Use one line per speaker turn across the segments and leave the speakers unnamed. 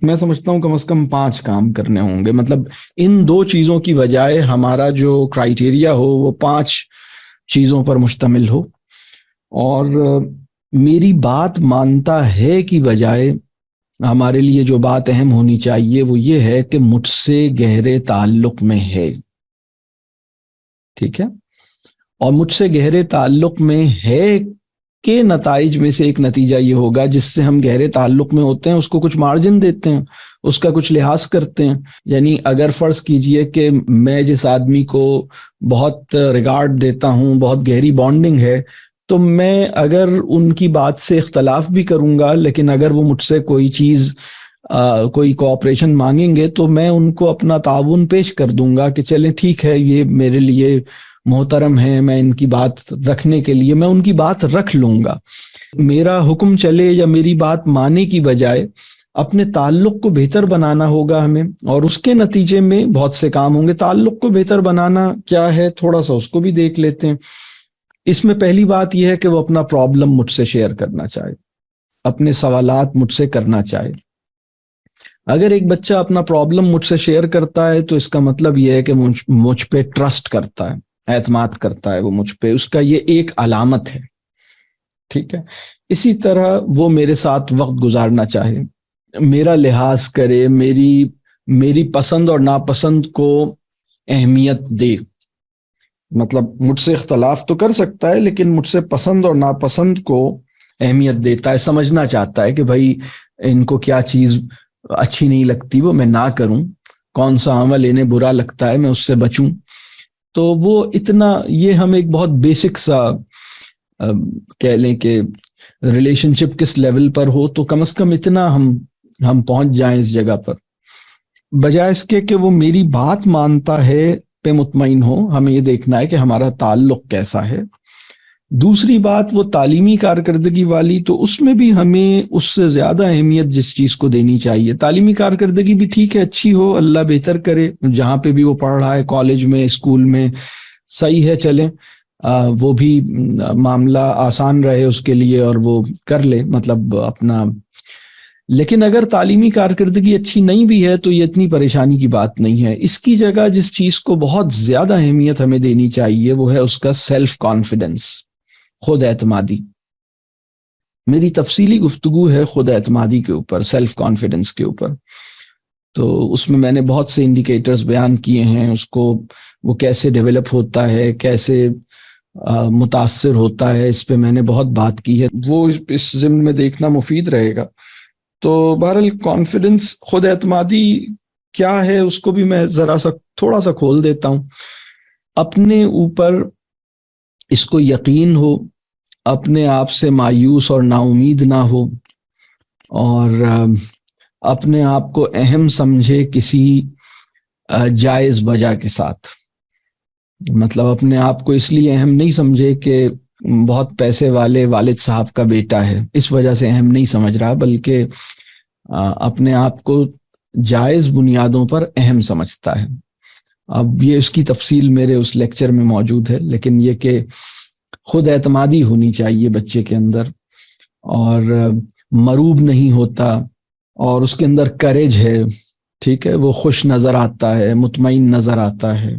میں سمجھتا ہوں کم از کم 5 کام کرنے ہوں گے. مطلب ان 2 چیزوں کی بجائے ہمارا جو کرائیٹیریا ہو وہ 5 چیزوں پر مشتمل ہو. اور میری بات مانتا ہے کی بجائے ہمارے لیے جو بات اہم ہونی چاہیے وہ یہ ہے کہ مجھ سے گہرے تعلق میں ہے. ٹھیک ہے؟ اور مجھ سے گہرے تعلق میں ہے کے نتائج میں سے ایک نتیجہ یہ ہوگا، جس سے ہم گہرے تعلق میں ہوتے ہیں اس کو کچھ مارجن دیتے ہیں، اس کا کچھ لحاظ کرتے ہیں. یعنی اگر فرض کیجئے کہ میں جس آدمی کو بہت ریگارڈ دیتا ہوں، بہت گہری بانڈنگ ہے، تو میں اگر ان کی بات سے اختلاف بھی کروں گا، لیکن اگر وہ مجھ سے کوئی چیز کوئی کوآپریشن مانگیں گے تو میں ان کو اپنا تعاون پیش کر دوں گا کہ چلیں ٹھیک ہے، یہ میرے لیے محترم ہے، میں ان کی بات رکھنے کے لیے میں ان کی بات رکھ لوں گا. میرا حکم چلے یا میری بات مانے کی بجائے اپنے تعلق کو بہتر بنانا ہوگا ہمیں، اور اس کے نتیجے میں بہت سے کام ہوں گے. تعلق کو بہتر بنانا کیا ہے، تھوڑا سا اس کو بھی دیکھ لیتے ہیں. اس میں پہلی بات یہ ہے کہ وہ اپنا پرابلم مجھ سے شیئر کرنا چاہے، اپنے سوالات مجھ سے کرنا چاہے. اگر ایک بچہ اپنا پرابلم مجھ سے شیئر کرتا ہے تو اس کا مطلب یہ ہے کہ مجھ پہ ٹرسٹ کرتا ہے، اعتماد کرتا ہے وہ مجھ پہ، اس کا یہ ایک علامت ہے. ٹھیک ہے؟ اسی طرح وہ میرے ساتھ وقت گزارنا چاہے، میرا لحاظ کرے، میری پسند اور ناپسند کو اہمیت دے. مطلب مجھ سے اختلاف تو کر سکتا ہے لیکن مجھ سے پسند اور ناپسند کو اہمیت دیتا ہے، سمجھنا چاہتا ہے کہ بھائی ان کو کیا چیز اچھی نہیں لگتی وہ میں نہ کروں، کون سا عمل انہیں برا لگتا ہے میں اس سے بچوں. تو وہ اتنا، یہ ہم ایک بہت بیسک سا کہہ لیں کہ ریلیشن شپ کس لیول پر ہو تو کم از کم اتنا ہم پہنچ جائیں اس جگہ پر، بجائے اس کے کہ وہ میری بات مانتا ہے پہ مطمئن ہو. ہمیں یہ دیکھنا ہے کہ ہمارا تعلق کیسا ہے. دوسری بات وہ تعلیمی کارکردگی والی، تو اس میں بھی ہمیں اس سے زیادہ اہمیت جس چیز کو دینی چاہیے. تعلیمی کارکردگی بھی ٹھیک ہے، اچھی ہو، اللہ بہتر کرے، جہاں پہ بھی وہ پڑھ رہا ہے، کالج میں، اسکول میں، صحیح ہے، چلیں وہ بھی معاملہ آسان رہے اس کے لیے اور وہ کر لے مطلب اپنا. لیکن اگر تعلیمی کارکردگی اچھی نہیں بھی ہے تو یہ اتنی پریشانی کی بات نہیں ہے. اس کی جگہ جس چیز کو بہت زیادہ اہمیت ہمیں دینی چاہیے وہ ہے اس کا سیلف کانفیڈنس، خود اعتمادی. میری تفصیلی گفتگو ہے خود اعتمادی کے اوپر، سیلف کانفیڈنس کے اوپر. تو اس میں میں نے بہت سے انڈیکیٹرز بیان کیے ہیں، اس کو وہ کیسے ڈیولپ ہوتا ہے، کیسے متاثر ہوتا ہے، اس پہ میں نے بہت بات کی ہے، وہ اس ضمن میں دیکھنا مفید رہے گا. تو بہرحال کانفیڈنس، خود اعتمادی کیا ہے اس کو بھی میں ذرا سا تھوڑا سا کھول دیتا ہوں. اپنے اوپر اس کو یقین ہو، اپنے آپ سے مایوس اور نا امید نہ ہو، اور اپنے آپ کو اہم سمجھے کسی جائز وجہ کے ساتھ. مطلب اپنے آپ کو اس لیے اہم نہیں سمجھے کہ بہت پیسے والے والد صاحب کا بیٹا ہے اس وجہ سے اہم نہیں سمجھ رہا، بلکہ اپنے آپ کو جائز بنیادوں پر اہم سمجھتا ہے. اب یہ اس کی تفصیل میرے اس لیکچر میں موجود ہے، لیکن یہ کہ خود اعتمادی ہونی چاہیے بچے کے اندر، اور مروب نہیں ہوتا، اور اس کے اندر کریج ہے. ٹھیک ہے؟ وہ خوش نظر آتا ہے، مطمئن نظر آتا ہے.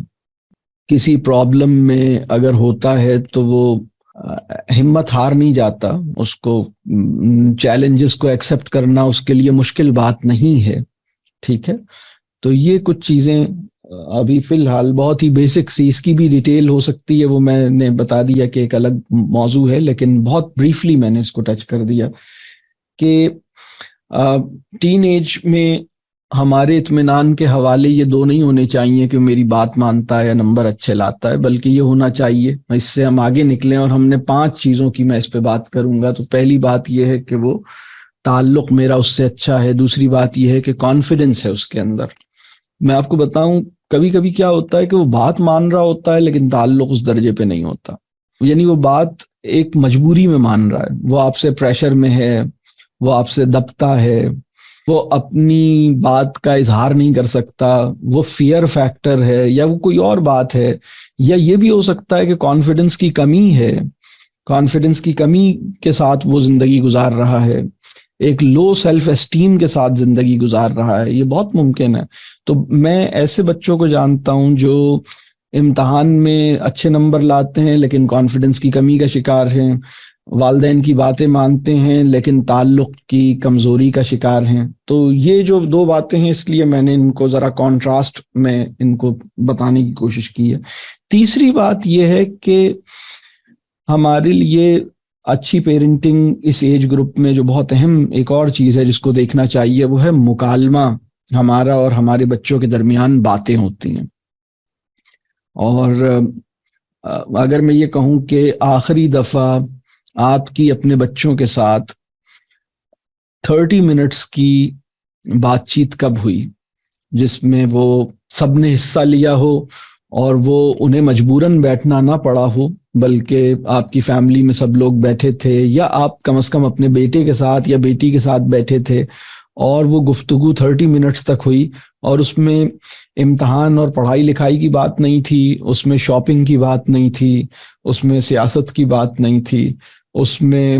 کسی پرابلم میں اگر ہوتا ہے تو وہ ہمت ہار نہیں جاتا، اس کو چیلنجز کو ایکسیپٹ کرنا اس کے لیے مشکل بات نہیں ہے. ٹھیک ہے؟ تو یہ کچھ چیزیں ابھی فی الحال بہت ہی بیسک سی، اس کی بھی ڈیٹیل ہو سکتی ہے، وہ میں نے بتا دیا کہ ایک الگ موضوع ہے، لیکن بہت بریفلی میں نے اس کو ٹچ کر دیا کہ ٹین ایج میں ہمارے اطمینان کے حوالے یہ 2 نہیں ہونے چاہیے کہ میری بات مانتا ہے یا نمبر اچھے لاتا ہے، بلکہ یہ ہونا چاہیے، اس سے ہم آگے نکلیں. اور ہم نے 5 چیزوں کی میں اس پہ بات کروں گا. تو پہلی بات یہ ہے کہ وہ تعلق میرا اس سے اچھا ہے. دوسری بات یہ ہے کہ کانفیڈنس ہے اس کے اندر. میں آپ کو بتاؤں کبھی کبھی کیا ہوتا ہے کہ وہ بات مان رہا ہوتا ہے لیکن تعلق اس درجے پہ نہیں ہوتا. یعنی وہ بات ایک مجبوری میں مان رہا ہے، وہ آپ سے پریشر میں ہے، وہ آپ سے دبتا ہے، وہ اپنی بات کا اظہار نہیں کر سکتا، وہ فیئر فیکٹر ہے، یا وہ کوئی اور بات ہے، یا یہ بھی ہو سکتا ہے کہ کانفیڈنس کی کمی ہے، کانفیڈنس کی کمی کے ساتھ وہ زندگی گزار رہا ہے. ایک لو سیلف اسٹیم کے ساتھ زندگی گزار رہا ہے. یہ بہت ممکن ہے. تو میں ایسے بچوں کو جانتا ہوں جو امتحان میں اچھے نمبر لاتے ہیں لیکن کانفیڈنس کی کمی کا شکار ہیں, والدین کی باتیں مانتے ہیں لیکن تعلق کی کمزوری کا شکار ہیں. تو یہ جو دو باتیں ہیں, اس لیے میں نے ان کو ذرا کانٹراسٹ میں ان کو بتانے کی کوشش کی ہے. تیسری بات یہ ہے کہ ہمارے لیے اچھی پیرنٹنگ اس ایج گروپ میں جو بہت اہم ایک اور چیز ہے جس کو دیکھنا چاہیے, وہ ہے مکالمہ. ہمارا اور ہمارے بچوں کے درمیان باتیں ہوتی ہیں. اور اگر میں یہ کہوں کہ آخری دفعہ آپ کی اپنے بچوں کے ساتھ 30 منٹس کی بات چیت کب ہوئی جس میں وہ سب نے حصہ لیا ہو اور وہ انہیں مجبوراً بیٹھنا نہ پڑا ہو, بلکہ آپ کی فیملی میں سب لوگ بیٹھے تھے, یا آپ کم از کم اپنے بیٹے کے ساتھ یا بیٹی کے ساتھ بیٹھے تھے اور وہ گفتگو 30 منٹس تک ہوئی, اور اس میں امتحان اور پڑھائی لکھائی کی بات نہیں تھی, اس میں شاپنگ کی بات نہیں تھی, اس میں سیاست کی بات نہیں تھی, اس میں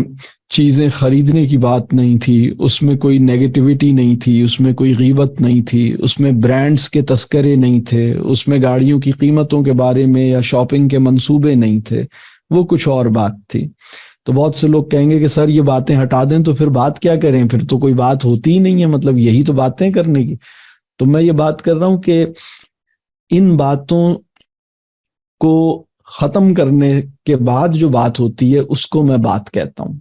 چیزیں خریدنے کی بات نہیں تھی, اس میں کوئی نیگیٹیوٹی نہیں تھی, اس میں کوئی غیبت نہیں تھی, اس میں برانڈز کے تذکرے نہیں تھے, اس میں گاڑیوں کی قیمتوں کے بارے میں یا شاپنگ کے منصوبے نہیں تھے, وہ کچھ اور بات تھی. تو بہت سے لوگ کہیں گے کہ سر یہ باتیں ہٹا دیں تو پھر بات کیا کریں, پھر تو کوئی بات ہوتی ہی نہیں ہے, مطلب یہی تو باتیں کرنے کی. تو میں یہ بات کر رہا ہوں کہ ان باتوں کو ختم کرنے کے بعد جو بات ہوتی ہے اس کو میں بات کہتا ہوں.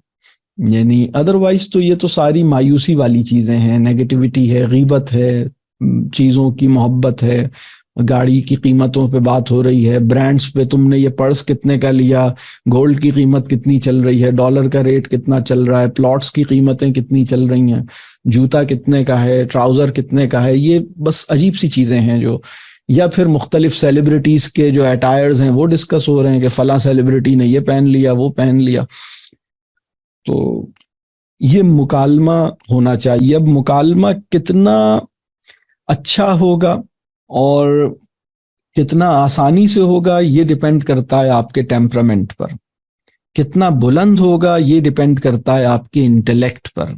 یعنی ادروائز تو یہ تو ساری مایوسی والی چیزیں ہیں, نیگیٹیوٹی ہے, غیبت ہے, چیزوں کی محبت ہے, گاڑی کی قیمتوں پہ بات ہو رہی ہے, برانڈز پہ تم نے یہ پرس کتنے کا لیا, گولڈ کی قیمت کتنی چل رہی ہے, ڈالر کا ریٹ کتنا چل رہا ہے, پلاٹس کی قیمتیں کتنی چل رہی ہیں, جوتا کتنے کا ہے, ٹراؤزر کتنے کا ہے. یہ بس عجیب سی چیزیں ہیں جو, یا پھر مختلف سیلیبریٹیز کے جو ایٹائرز ہیں وہ ڈسکس ہو رہے ہیں کہ فلاں سیلیبریٹی نے یہ پہن لیا, وہ پہن لیا. تو یہ مکالمہ ہونا چاہیے. اب مکالمہ کتنا اچھا ہوگا اور کتنا آسانی سے ہوگا یہ ڈیپینڈ کرتا ہے آپ کے ٹیمپرامنٹ پر. کتنا بلند ہوگا یہ ڈیپینڈ کرتا ہے آپ کے انٹلیکٹ پر.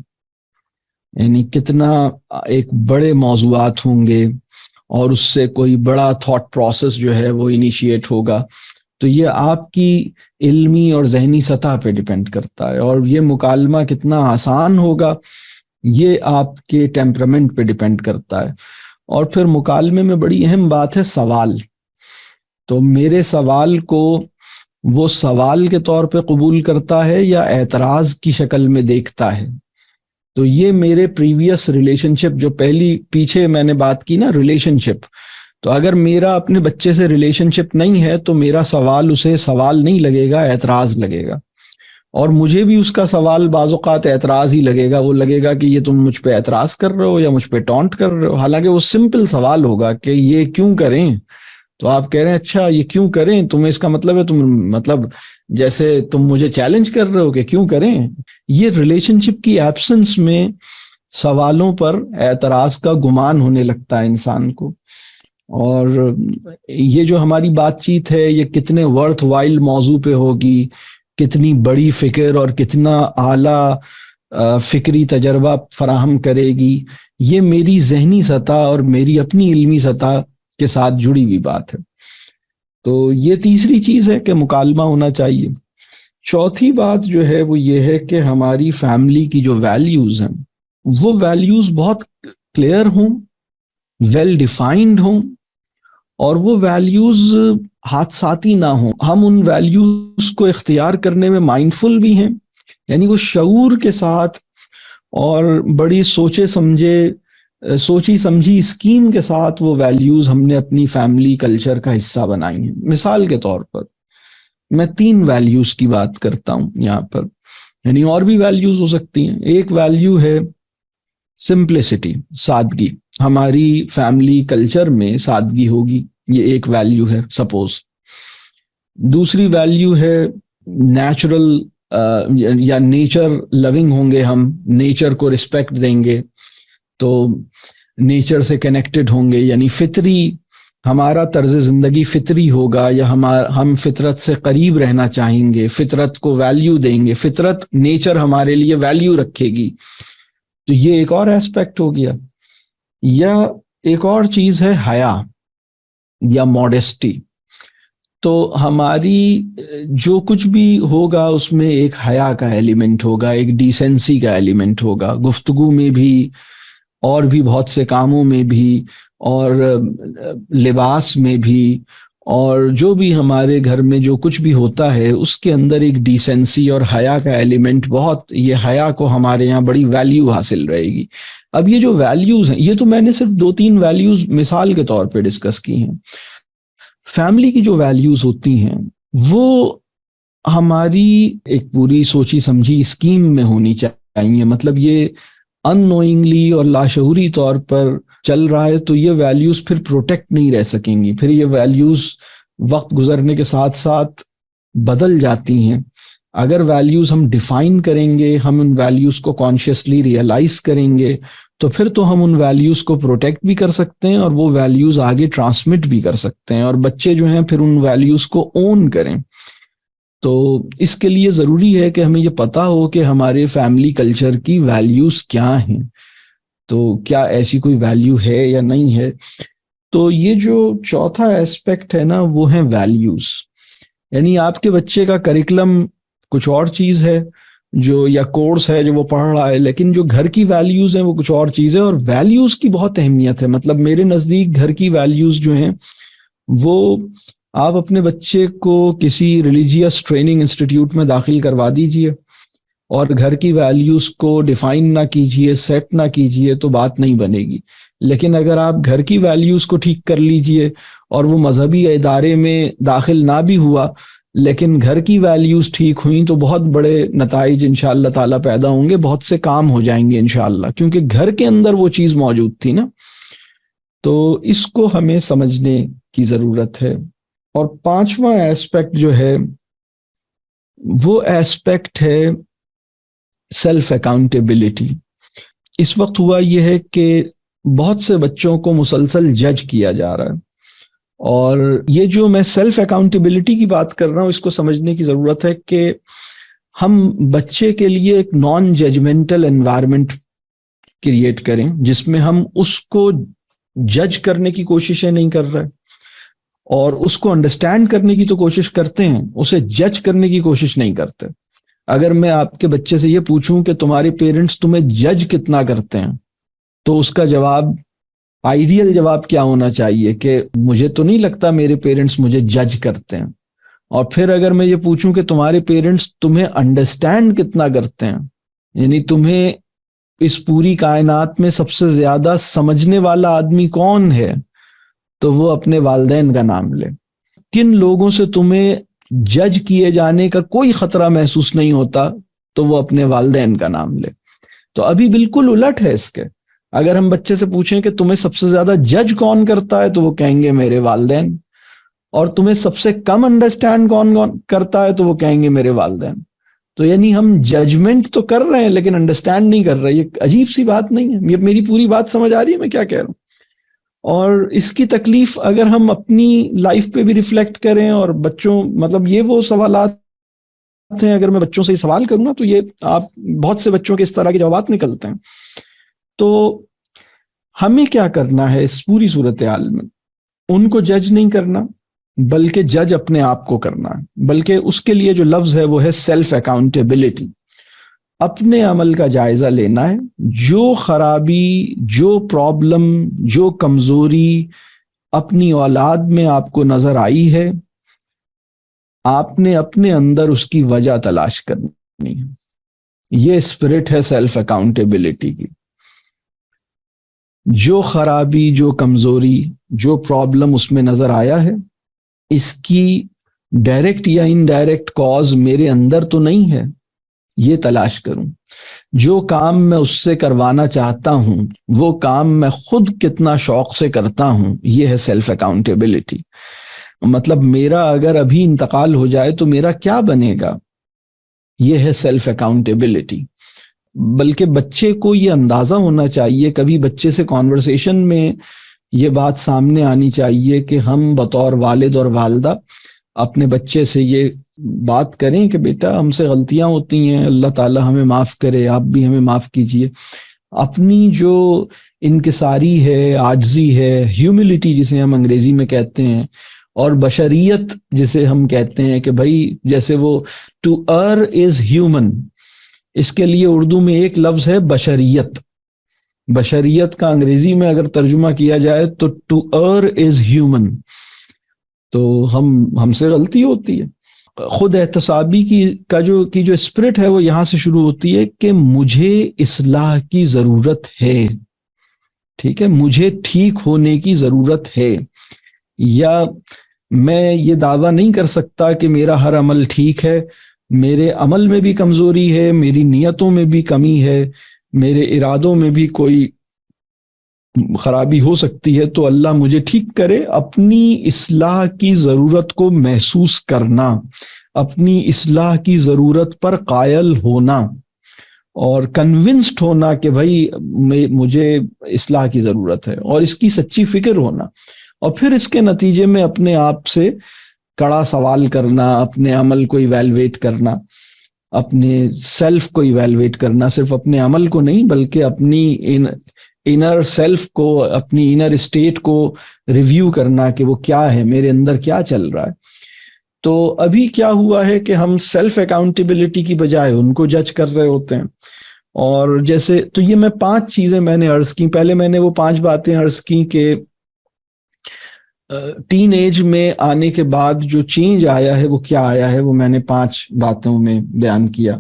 یعنی کتنا ایک بڑے موضوعات ہوں گے اور اس سے کوئی بڑا تھاٹ پروسیس جو ہے وہ انیشیٹ ہوگا, تو یہ آپ کی علمی اور ذہنی سطح پہ ڈیپینڈ کرتا ہے. اور یہ مکالمہ کتنا آسان ہوگا یہ آپ کے ٹیمپرامنٹ پہ ڈیپینڈ کرتا ہے. اور پھر مکالمے میں بڑی اہم بات ہے سوال. تو میرے سوال کو وہ سوال کے طور پہ قبول کرتا ہے یا اعتراض کی شکل میں دیکھتا ہے. تو یہ میرے پریویس ریلیشن شپ جو پہلی پیچھے میں نے بات کی نا, ریلیشن شپ, تو اگر میرا اپنے بچے سے ریلیشن شپ نہیں ہے تو میرا سوال اسے سوال نہیں لگے گا, اعتراض لگے گا. اور مجھے بھی اس کا سوال بعض اوقات اعتراض ہی لگے گا. وہ لگے گا کہ یہ تم مجھ پہ اعتراض کر رہے ہو یا مجھ پہ ٹونٹ کر رہے ہو, حالانکہ وہ سمپل سوال ہوگا کہ یہ کیوں کریں. تو آپ کہہ رہے ہیں اچھا یہ کیوں کریں, تمہیں اس کا مطلب ہے تم مطلب جیسے تم مجھے چیلنج کر رہے ہو کہ کیوں کریں. یہ ریلیشن شپ کی ایبسنس میں سوالوں پر اعتراض کا گمان ہونے لگتا ہے انسان کو. اور یہ جو ہماری بات چیت ہے یہ کتنے ورتھ وائل موضوع پہ ہوگی, کتنی بڑی فکر اور کتنا اعلیٰ فکری تجربہ فراہم کرے گی, یہ میری ذہنی سطح اور میری اپنی علمی سطح کے ساتھ جڑی ہوئی بات ہے. تو یہ تیسری چیز ہے کہ مکالمہ ہونا چاہیے. چوتھی بات جو ہے وہ یہ ہے کہ ہماری فیملی کی جو ویلیوز ہیں وہ ویلیوز بہت کلیئر ہوں, ویل ڈیفائنڈ ہوں, اور وہ ویلیوز حادثاتی نہ ہوں. ہم ان ویلیوز کو اختیار کرنے میں مائنڈفل بھی ہیں, یعنی وہ شعور کے ساتھ اور بڑی سوچی سمجھی اسکیم کے ساتھ وہ ویلیوز ہم نے اپنی فیملی کلچر کا حصہ بنائی ہیں. مثال کے طور پر میں 3 ویلیوز کی بات کرتا ہوں یہاں پر, یعنی اور بھی ویلیوز ہو سکتی ہیں. ایک ویلیو ہے سمپلسٹی, سادگی. ہماری فیملی کلچر میں سادگی ہوگی, یہ ایک ویلیو ہے سپوز. دوسری ویلیو ہے نیچرل یا نیچر لونگ ہوں گے, ہم نیچر کو رسپیکٹ دیں گے, تو نیچر سے کنیکٹڈ ہوں گے, یعنی فطری ہمارا طرز زندگی فطری ہوگا, یا ہم فطرت سے قریب رہنا چاہیں گے, فطرت کو ویلیو دیں گے, فطرت نیچر ہمارے لیے ویلیو رکھے گی. تو یہ ایک اور ایسپیکٹ ہو گیا. یا ایک اور چیز ہے حیا یا ماڈیسٹی. تو ہماری جو کچھ بھی ہوگا اس میں ایک حیا کا ایلیمنٹ ہوگا, ایک ڈیسنسی کا ایلیمنٹ ہوگا, گفتگو میں بھی اور بھی بہت سے کاموں میں بھی, اور لباس میں بھی, اور جو بھی ہمارے گھر میں جو کچھ بھی ہوتا ہے اس کے اندر ایک ڈیسنسی اور حیا کا ایلیمنٹ بہت, یہ حیا کو ہمارے یہاں بڑی ویلیو حاصل رہے گی. اب یہ جو ویلیوز ہیں, یہ تو میں نے صرف 2-3 ویلیوز مثال کے طور پہ ڈسکس کی ہیں. فیملی کی جو ویلیوز ہوتی ہیں وہ ہماری ایک پوری سوچی سمجھی اسکیم میں ہونی چاہیے. مطلب یہ ان نوئنگلی اور لاشعوری طور پر چل رہا ہے تو یہ ویلیوز پھر پروٹیکٹ نہیں رہ سکیں گی. پھر یہ ویلیوز وقت گزرنے کے ساتھ ساتھ بدل جاتی ہیں. اگر ویلیوز ہم ڈیفائن کریں گے, ہم ان ویلیوز کو کانشیسلی ریئلائز کریں گے, تو پھر تو ہم ان ویلیوز کو پروٹیکٹ بھی کر سکتے ہیں اور وہ ویلیوز آگے ٹرانسمٹ بھی کر سکتے ہیں, اور بچے جو ہیں پھر ان ویلیوز کو اون کریں. تو اس کے لیے ضروری ہے کہ ہمیں یہ پتہ ہو کہ ہمارے فیملی کلچر کی ویلیوز کیا ہیں, تو کیا ایسی کوئی ویلیو ہے یا نہیں ہے. تو یہ جو چوتھا ایسپیکٹ ہے نا وہ ہیں ویلیوز. یعنی آپ کے بچے کا کریکلم کچھ اور چیز ہے جو, یا کورس ہے جو وہ پڑھ رہا ہے, لیکن جو گھر کی ویلیوز ہیں وہ کچھ اور چیز ہے. اور ویلیوز کی بہت اہمیت ہے. مطلب میرے نزدیک گھر کی ویلیوز جو ہیں وہ, آپ اپنے بچے کو کسی ریلیجیس ٹریننگ انسٹیٹیوٹ میں داخل کروا دیجئے اور گھر کی ویلیوز کو ڈیفائن نہ کیجئے, سیٹ نہ کیجئے, تو بات نہیں بنے گی. لیکن اگر آپ گھر کی ویلیوز کو ٹھیک کر لیجئے اور وہ مذہبی ادارے میں داخل نہ بھی ہوا لیکن گھر کی ویلیوز ٹھیک ہوئیں تو بہت بڑے نتائج انشاءاللہ تعالیٰ پیدا ہوں گے, بہت سے کام ہو جائیں گے انشاءاللہ, کیونکہ گھر کے اندر وہ چیز موجود تھی نا. تو اس کو ہمیں سمجھنے کی ضرورت ہے. اور 5واں ایسپیکٹ جو ہے وہ ایسپیکٹ ہے سیلف اکاؤنٹیبلٹی. اس وقت ہوا یہ ہے کہ بہت سے بچوں کو مسلسل جج کیا جا رہا ہے, اور یہ جو میں سیلف اکاؤنٹیبلٹی کی بات کر رہا ہوں اس کو سمجھنے کی ضرورت ہے کہ ہم بچے کے لیے ایک نان ججمنٹل انوائرمنٹ کریٹ کریں جس میں ہم اس کو جج کرنے کی کوششیں نہیں کر رہے, اور اس کو انڈرسٹینڈ کرنے کی تو کوشش کرتے ہیں, اسے جج کرنے کی کوشش نہیں کرتے. اگر میں آپ کے بچے سے یہ پوچھوں کہ تمہارے پیرنٹس تمہیں جج کتنا کرتے ہیں, تو اس کا جواب, آئیڈیل جواب کیا ہونا چاہیے کہ مجھے تو نہیں لگتا میرے پیرنٹس مجھے جج کرتے ہیں. اور پھر اگر میں یہ پوچھوں کہ تمہارے پیرنٹس تمہیں انڈرسٹینڈ کتنا کرتے ہیں, یعنی تمہیں اس پوری کائنات میں سب سے زیادہ سمجھنے والا آدمی کون ہے, تو وہ اپنے والدین کا نام لے. کن لوگوں سے تمہیں جج کیے جانے کا کوئی خطرہ محسوس نہیں ہوتا, تو وہ اپنے والدین کا نام لے. تو ابھی بالکل الٹ ہے اس کے. اگر ہم بچے سے پوچھیں کہ تمہیں سب سے زیادہ جج کون کرتا ہے, تو وہ کہیں گے میرے والدین. اور تمہیں سب سے کم انڈرسٹینڈ کون کرتا ہے, تو وہ کہیں گے میرے والدین. تو یعنی ہم ججمنٹ تو کر رہے ہیں لیکن انڈرسٹینڈ نہیں کر رہے. یہ عجیب سی بات نہیں ہے؟ یہ میری پوری بات سمجھ آ رہی ہے میں کیا کہہ رہا ہوں؟ اور اس کی تکلیف اگر ہم اپنی لائف پہ بھی ریفلیکٹ کریں, اور بچوں, مطلب یہ وہ سوالات ہیں, اگر میں بچوں سے ہی سوال کروں نا تو یہ آپ بہت سے بچوں کے اس طرح کے جوابات نکلتے ہیں. تو ہمیں کیا کرنا ہے اس پوری صورتحال میں؟ ان کو جج نہیں کرنا بلکہ جج اپنے آپ کو کرنا ہے. بلکہ اس کے لیے جو لفظ ہے وہ ہے سیلف اکاؤنٹیبلٹی. اپنے عمل کا جائزہ لینا ہے. جو خرابی, جو پرابلم, جو کمزوری اپنی اولاد میں آپ کو نظر آئی ہے, آپ نے اپنے اندر اس کی وجہ تلاش کرنی ہے. یہ اسپرٹ ہے سیلف اکاؤنٹیبلٹی کی. جو خرابی, جو کمزوری, جو پرابلم اس میں نظر آیا ہے, اس کی ڈائریکٹ یا انڈائریکٹ کاز میرے اندر تو نہیں ہے, یہ تلاش کروں. جو کام میں اس سے کروانا چاہتا ہوں وہ کام میں خود کتنا شوق سے کرتا ہوں, یہ ہے سیلف اکاؤنٹیبلٹی. مطلب میرا اگر ابھی انتقال ہو جائے تو میرا کیا بنے گا, یہ ہے سیلف اکاؤنٹیبلٹی. بلکہ بچے کو یہ اندازہ ہونا چاہیے, کبھی بچے سے کانورسیشن میں یہ بات سامنے آنی چاہیے کہ ہم بطور والد اور والدہ اپنے بچے سے یہ بات کریں کہ بیٹا ہم سے غلطیاں ہوتی ہیں, اللہ تعالی ہمیں معاف کرے, آپ بھی ہمیں معاف کیجئے. اپنی جو انکساری ہے، عاجزی ہے، ہیوملٹی جسے ہم انگریزی میں کہتے ہیں، اور بشریت جسے ہم کہتے ہیں کہ بھائی جیسے وہ ٹو ار از ہیومن، اس کے لیے اردو میں ایک لفظ ہے بشریت. بشریت کا انگریزی میں اگر ترجمہ کیا جائے تو ٹو ار از ہیومن. تو ہم سے غلطی ہوتی ہے. خود احتسابی کی جو اسپرٹ ہے وہ یہاں سے شروع ہوتی ہے کہ مجھے اصلاح کی ضرورت ہے. ٹھیک ہے، مجھے ٹھیک ہونے کی ضرورت ہے. یا میں یہ دعویٰ نہیں کر سکتا کہ میرا ہر عمل ٹھیک ہے، میرے عمل میں بھی کمزوری ہے، میری نیتوں میں بھی کمی ہے، میرے ارادوں میں بھی کوئی خرابی ہو سکتی ہے. تو اللہ مجھے ٹھیک کرے. اپنی اصلاح کی ضرورت کو محسوس کرنا، اپنی اصلاح کی ضرورت پر قائل ہونا اور کنونسڈ ہونا کہ بھائی مجھے اصلاح کی ضرورت ہے، اور اس کی سچی فکر ہونا، اور پھر اس کے نتیجے میں اپنے آپ سے کڑا سوال کرنا، اپنے عمل کو ایویلویٹ کرنا، اپنے سیلف کو ایویلویٹ کرنا، صرف اپنے عمل کو نہیں بلکہ اپنی انر سیلف کو، اپنی انر اسٹیٹ کو ریویو کرنا کہ وہ کیا ہے، میرے اندر کیا چل رہا ہے. تو ابھی کیا ہوا ہے کہ ہم سیلف اکاؤنٹیبلٹی کی بجائے ان کو جج کر رہے ہوتے ہیں. اور جیسے تو یہ میں 5 چیزیں میں نے عرض کی. پہلے میں نے وہ 5 باتیں عرض کی کہ ٹین ایج میں آنے کے بعد جو چینج آیا ہے وہ کیا آیا ہے، وہ میں نے 5 باتوں میں بیان کیا.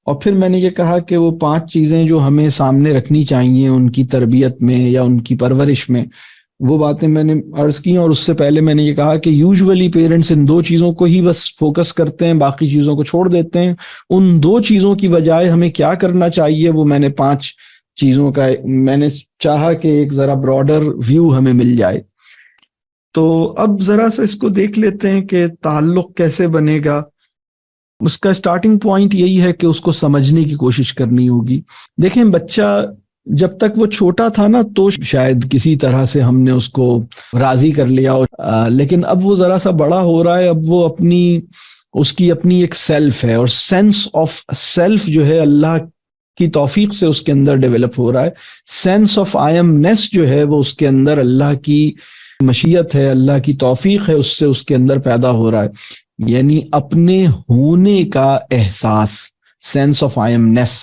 اور پھر میں نے یہ کہا کہ وہ 5 چیزیں جو ہمیں سامنے رکھنی چاہیے ان کی تربیت میں یا ان کی پرورش میں، وہ باتیں میں نے عرض کی. اور اس سے پہلے میں نے یہ کہا کہ یوزولی پیرنٹس ان 2 چیزوں کو ہی بس فوکس کرتے ہیں، باقی چیزوں کو چھوڑ دیتے ہیں. ان 2 چیزوں کی بجائے ہمیں کیا کرنا چاہیے، وہ میں نے 5 چیزوں کا میں نے چاہا کہ ایک ذرا براڈر ویو ہمیں مل جائے. تو اب ذرا سا اس کو دیکھ لیتے ہیں کہ تعلق کیسے بنے گا. اس کا سٹارٹنگ پوائنٹ یہی ہے کہ اس کو سمجھنے کی کوشش کرنی ہوگی. دیکھیں بچہ جب تک وہ چھوٹا تھا نا تو شاید کسی طرح سے ہم نے اس کو راضی کر لیا، لیکن اب وہ ذرا سا بڑا ہو رہا ہے. اب وہ اس کی اپنی ایک سیلف ہے، اور سینس آف سیلف جو ہے اللہ کی توفیق سے اس کے اندر ڈیولپ ہو رہا ہے. سینس آف آئی ایم نیس جو ہے وہ اس کے اندر اللہ کی مشیت ہے، اللہ کی توفیق ہے، اس سے اس کے اندر پیدا ہو رہا ہے. یعنی اپنے ہونے کا احساس، سینس آف آئی ایم نیس.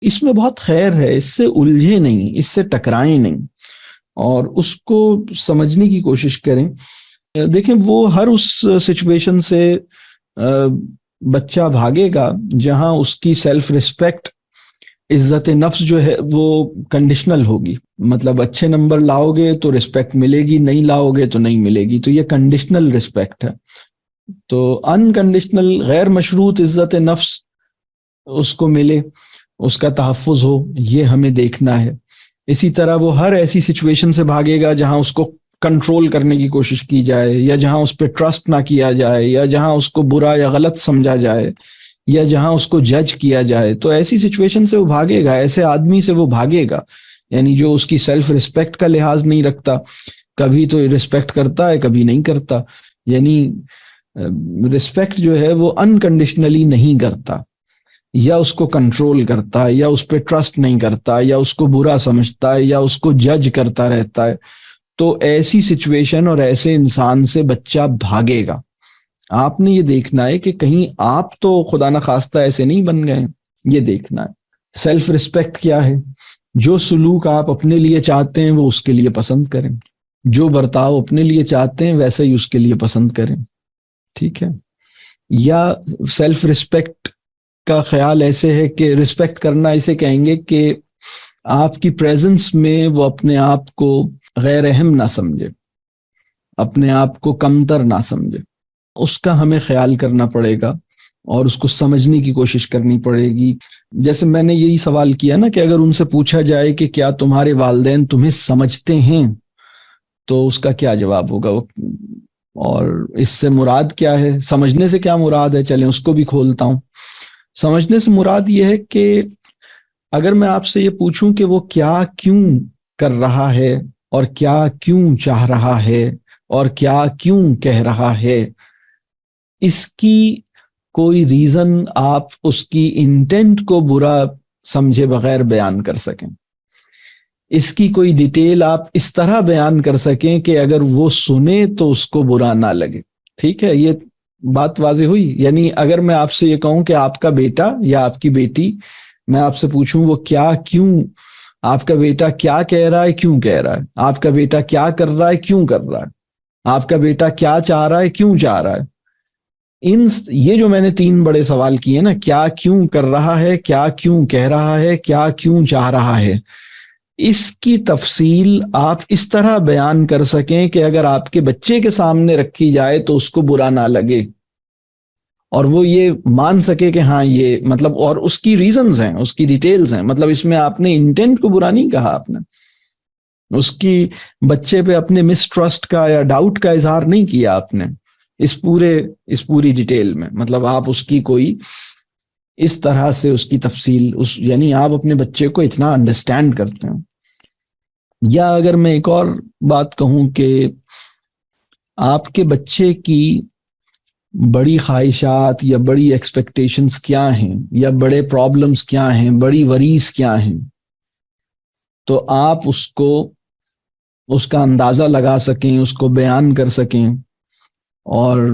اس میں بہت خیر ہے، اس سے الجھے نہیں، اس سے ٹکرائیں نہیں، اور اس کو سمجھنے کی کوشش کریں. دیکھیں وہ ہر اس سچویشن سے بچہ بھاگے گا جہاں اس کی سیلف ریسپیکٹ، عزت نفس جو ہے وہ کنڈیشنل ہوگی. مطلب اچھے نمبر لاؤ گے تو رسپیکٹ ملے گی، نہیں لاؤ گے تو نہیں ملے گی. تو یہ کنڈیشنل رسپیکٹ ہے. تو انکنڈیشنل غیر مشروط عزت نفس اس کو ملے، اس کا تحفظ ہو، یہ ہمیں دیکھنا ہے. اسی طرح وہ ہر ایسی سچویشن سے بھاگے گا جہاں اس کو کنٹرول کرنے کی کوشش کی جائے، یا جہاں اس پہ ٹرسٹ نہ کیا جائے، یا جہاں اس کو برا یا غلط سمجھا جائے، یا جہاں اس کو جج کیا جائے. تو ایسی سچویشن سے وہ بھاگے گا، ایسے آدمی سے وہ بھاگے گا. یعنی جو اس کی سیلف ریسپیکٹ کا لحاظ نہیں رکھتا، کبھی تو ریسپیکٹ کرتا ہے کبھی نہیں کرتا. یعنی ریسپیکٹ جو ہے وہ انکنڈیشنلی نہیں کرتا، یا اس کو کنٹرول کرتا ہے، یا اس پہ ٹرسٹ نہیں کرتا، یا اس کو برا سمجھتا ہے، یا اس کو جج کرتا رہتا ہے. تو ایسی سچویشن اور ایسے انسان سے بچہ بھاگے گا. آپ نے یہ دیکھنا ہے کہ کہیں آپ تو خدا نخواستہ ایسے نہیں بن گئے. یہ دیکھنا ہے سیلف ریسپیکٹ کیا ہے. جو سلوک آپ اپنے لیے چاہتے ہیں وہ اس کے لیے پسند کریں، جو برتاؤ اپنے لیے چاہتے ہیں ویسا ہی اس کے لیے پسند کریں. ٹھیک ہے. یا سیلف ریسپیکٹ کا خیال ایسے ہے کہ رسپیکٹ کرنا اسے کہیں گے کہ آپ کی پریزنس میں وہ اپنے آپ کو غیر اہم نہ سمجھے، اپنے آپ کو کمتر نہ سمجھے. اس کا ہمیں خیال کرنا پڑے گا اور اس کو سمجھنے کی کوشش کرنی پڑے گی. جیسے میں نے یہی سوال کیا نا کہ اگر ان سے پوچھا جائے کہ کیا تمہارے والدین تمہیں سمجھتے ہیں، تو اس کا کیا جواب ہوگا. اور اس سے مراد کیا ہے، سمجھنے سے کیا مراد ہے، چلیں اس کو بھی کھولتا ہوں. سمجھنے سے مراد یہ ہے کہ اگر میں آپ سے یہ پوچھوں کہ وہ کیا کیوں کر رہا ہے، اور کیا کیوں چاہ رہا ہے، اور کیا کیوں کہہ رہا ہے، اس کی کوئی ریزن آپ اس کی انٹینٹ کو برا سمجھے بغیر بیان کر سکیں. اس کی کوئی ڈیٹیل آپ اس طرح بیان کر سکیں کہ اگر وہ سنے تو اس کو برا نہ لگے. ٹھیک ہے, یہ بات واضح ہوئی. یعنی اگر میں آپ سے یہ کہوں کہ آپ کا بیٹا یا آپ کی بیٹی, میں آپ سے پوچھوں وہ کیا کیوں, آپ کا بیٹا کیا کہہ رہا ہے کیوں کہہ رہا ہے, آپ کا بیٹا کیا کر رہا ہے کیوں کر رہا ہے, آپ کا بیٹا کیا چاہ رہا ہے کیوں چاہ رہا ہے, یہ جو میں نے 3 بڑے سوال کیے نا, کیا کیوں کر رہا ہے, کیا کیوں کہہ رہا ہے, کیا کیوں چاہ رہا ہے, اس کی تفصیل آپ اس طرح بیان کر سکیں کہ اگر آپ کے بچے کے سامنے رکھی جائے تو اس کو برا نہ لگے, اور وہ یہ مان سکے کہ ہاں یہ مطلب, اور اس کی ریزنز ہیں, اس کی ڈیٹیلز ہیں. مطلب اس میں آپ نے انٹینٹ کو برا نہیں کہا, آپ نے اس کی بچے پہ اپنے مسٹرسٹ کا یا ڈاؤٹ کا اظہار نہیں کیا آپ نے اس پوری ڈیٹیل میں. مطلب آپ اس کی کوئی اس طرح سے اس کی تفصیل یعنی آپ اپنے بچے کو اتنا انڈرسٹینڈ کرتے ہیں. یا اگر میں ایک اور بات کہوں کہ آپ کے بچے کی بڑی خواہشات یا بڑی ایکسپیکٹیشنز کیا ہیں, یا بڑے پرابلمز کیا ہیں, بڑی وریز کیا ہیں, تو آپ اس کا اندازہ لگا سکیں, اس کو بیان کر سکیں, اور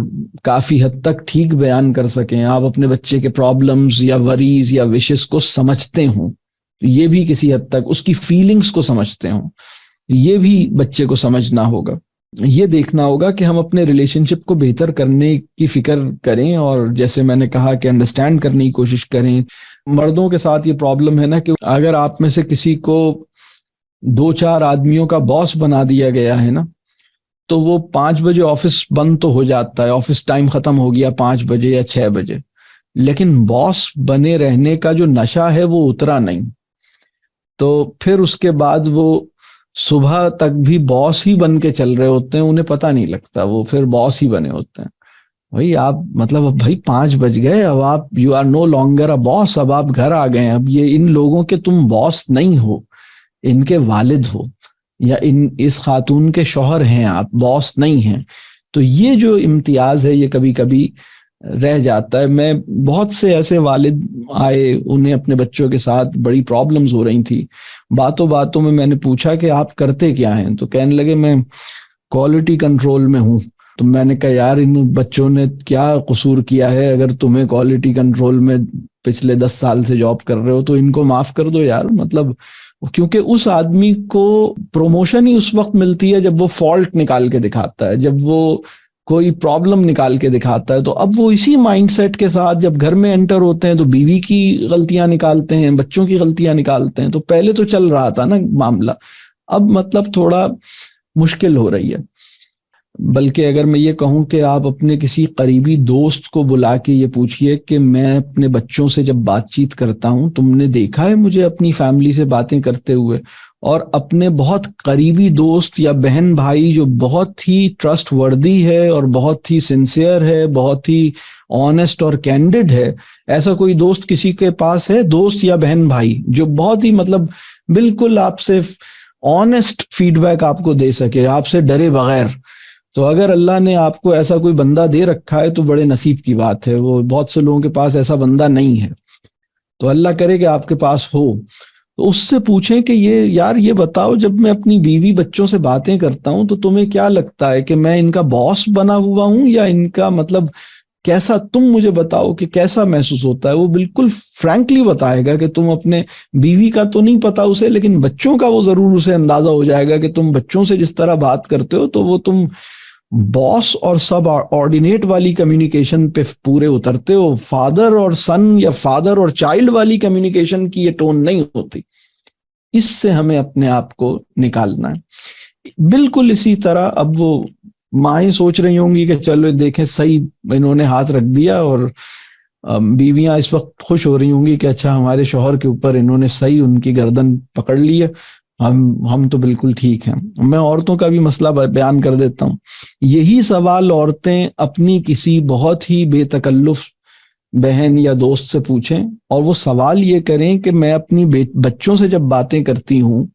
کافی حد تک ٹھیک بیان کر سکیں. آپ اپنے بچے کے پرابلمز یا وریز یا وشز کو سمجھتے ہوں, یہ بھی کسی حد تک اس کی فیلنگز کو سمجھتے ہوں, یہ بھی بچے کو سمجھنا ہوگا. یہ دیکھنا ہوگا کہ ہم اپنے ریلیشن شپ کو بہتر کرنے کی فکر کریں, اور جیسے میں نے کہا کہ انڈرسٹینڈ کرنے کی کوشش کریں. مردوں کے ساتھ یہ پرابلم ہے نا کہ اگر آپ میں سے کسی کو 2-4 آدمیوں کا باس بنا دیا گیا ہے نا, تو وہ 5 بجے آفس بند تو ہو جاتا ہے, آفس ٹائم ختم ہو گیا 5 بجے یا 6 بجے, لیکن باس بنے رہنے کا جو نشہ ہے وہ اترا نہیں. تو پھر اس کے بعد وہ صبح تک بھی باس ہی بن کے چل رہے ہوتے ہیں, انہیں پتہ نہیں لگتا, وہ پھر باس ہی بنے ہوتے ہیں. بھائی آپ مطلب اب بھائی 5 بج گئے, اب آپ you are no longer a boss, اب آپ گھر آ گئے. اب یہ ان لوگوں کے تم باس نہیں ہو, ان کے والد ہو, یا اس خاتون کے شوہر ہیں, آپ باس نہیں ہیں. تو یہ جو امتیاز ہے یہ کبھی کبھی رہ جاتا ہے. میں بہت سے ایسے والد آئے, انہیں اپنے بچوں کے ساتھ بڑی پرابلمز ہو رہی تھی. باتوں باتوں میں نے پوچھا کہ آپ کرتے کیا ہیں, تو کہنے لگے میں کوالٹی کنٹرول میں ہوں. تو میں نے کہا یار ان بچوں نے کیا قصور کیا ہے, اگر تمہیں کوالٹی کنٹرول میں پچھلے 10 سال سے جاب کر رہے ہو تو ان کو معاف کر دو یار. مطلب کیونکہ اس آدمی کو پروموشن ہی اس وقت ملتی ہے جب وہ فالٹ نکال کے دکھاتا ہے, جب وہ کوئی پرابلم نکال کے دکھاتا ہے. تو اب وہ اسی مائنڈ سیٹ کے ساتھ جب گھر میں انٹر ہوتے ہیں تو بیوی کی غلطیاں نکالتے ہیں, بچوں کی غلطیاں نکالتے ہیں. تو پہلے تو چل رہا تھا نا معاملہ, اب مطلب تھوڑا مشکل ہو رہی ہے. بلکہ اگر میں یہ کہوں کہ آپ اپنے کسی قریبی دوست کو بلا کے یہ پوچھئے کہ میں اپنے بچوں سے جب بات چیت کرتا ہوں, تم نے دیکھا ہے مجھے اپنی فیملی سے باتیں کرتے ہوئے, اور اپنے بہت قریبی دوست یا بہن بھائی جو بہت ہی ٹرسٹ وردی ہے اور بہت ہی سنسیئر ہے, بہت ہی آنیسٹ اور کینڈیڈ ہے, ایسا کوئی دوست کسی کے پاس ہے, دوست یا بہن بھائی جو بہت ہی مطلب بالکل آپ سے آنیسٹ فیڈ بیک آپ کو دے سکے, آپ سے ڈرے بغیر؟ تو اگر اللہ نے آپ کو ایسا کوئی بندہ دے رکھا ہے تو بڑے نصیب کی بات ہے. وہ بہت سے لوگوں کے پاس ایسا بندہ نہیں ہے, تو اللہ کرے کہ آپ کے پاس ہو. تو اس سے پوچھیں کہ یہ بتاؤ, جب میں اپنی بیوی بچوں سے باتیں کرتا ہوں تو تمہیں کیا لگتا ہے کہ میں ان کا باس بنا ہوا ہوں یا ان کا مطلب کیسا, تم مجھے بتاؤ کہ کیسا محسوس ہوتا ہے. وہ بالکل فرینکلی بتائے گا کہ تم اپنے بیوی کا تو نہیں پتا اسے, لیکن بچوں کا وہ ضرور اسے اندازہ ہو جائے گا کہ تم بچوں سے جس طرح بات کرتے ہو تو وہ تم باس اور سب آرڈینیٹ والی کمیونیکیشن پہ پورے اترتے ہو. فادر اور سن یا فادر اور چائلڈ والی کمیونیکیشن کی یہ ٹون نہیں ہوتی. اس سے ہمیں اپنے آپ کو نکالنا ہے. بالکل اسی طرح اب وہ مائیں سوچ رہی ہوں گی کہ چلو دیکھیں صحیح انہوں نے ہاتھ رکھ دیا, اور بیویاں اس وقت خوش ہو رہی ہوں گی کہ اچھا ہمارے شوہر کے اوپر انہوں نے صحیح ان کی گردن پکڑ لی ہے, ہم تو بالکل ٹھیک ہیں. میں عورتوں کا بھی مسئلہ بیان کر دیتا ہوں. یہی سوال عورتیں اپنی کسی بہت ہی بے تکلف بہن یا دوست سے پوچھیں, اور وہ سوال یہ کریں کہ میں اپنی بچوں سے جب باتیں کرتی ہوں,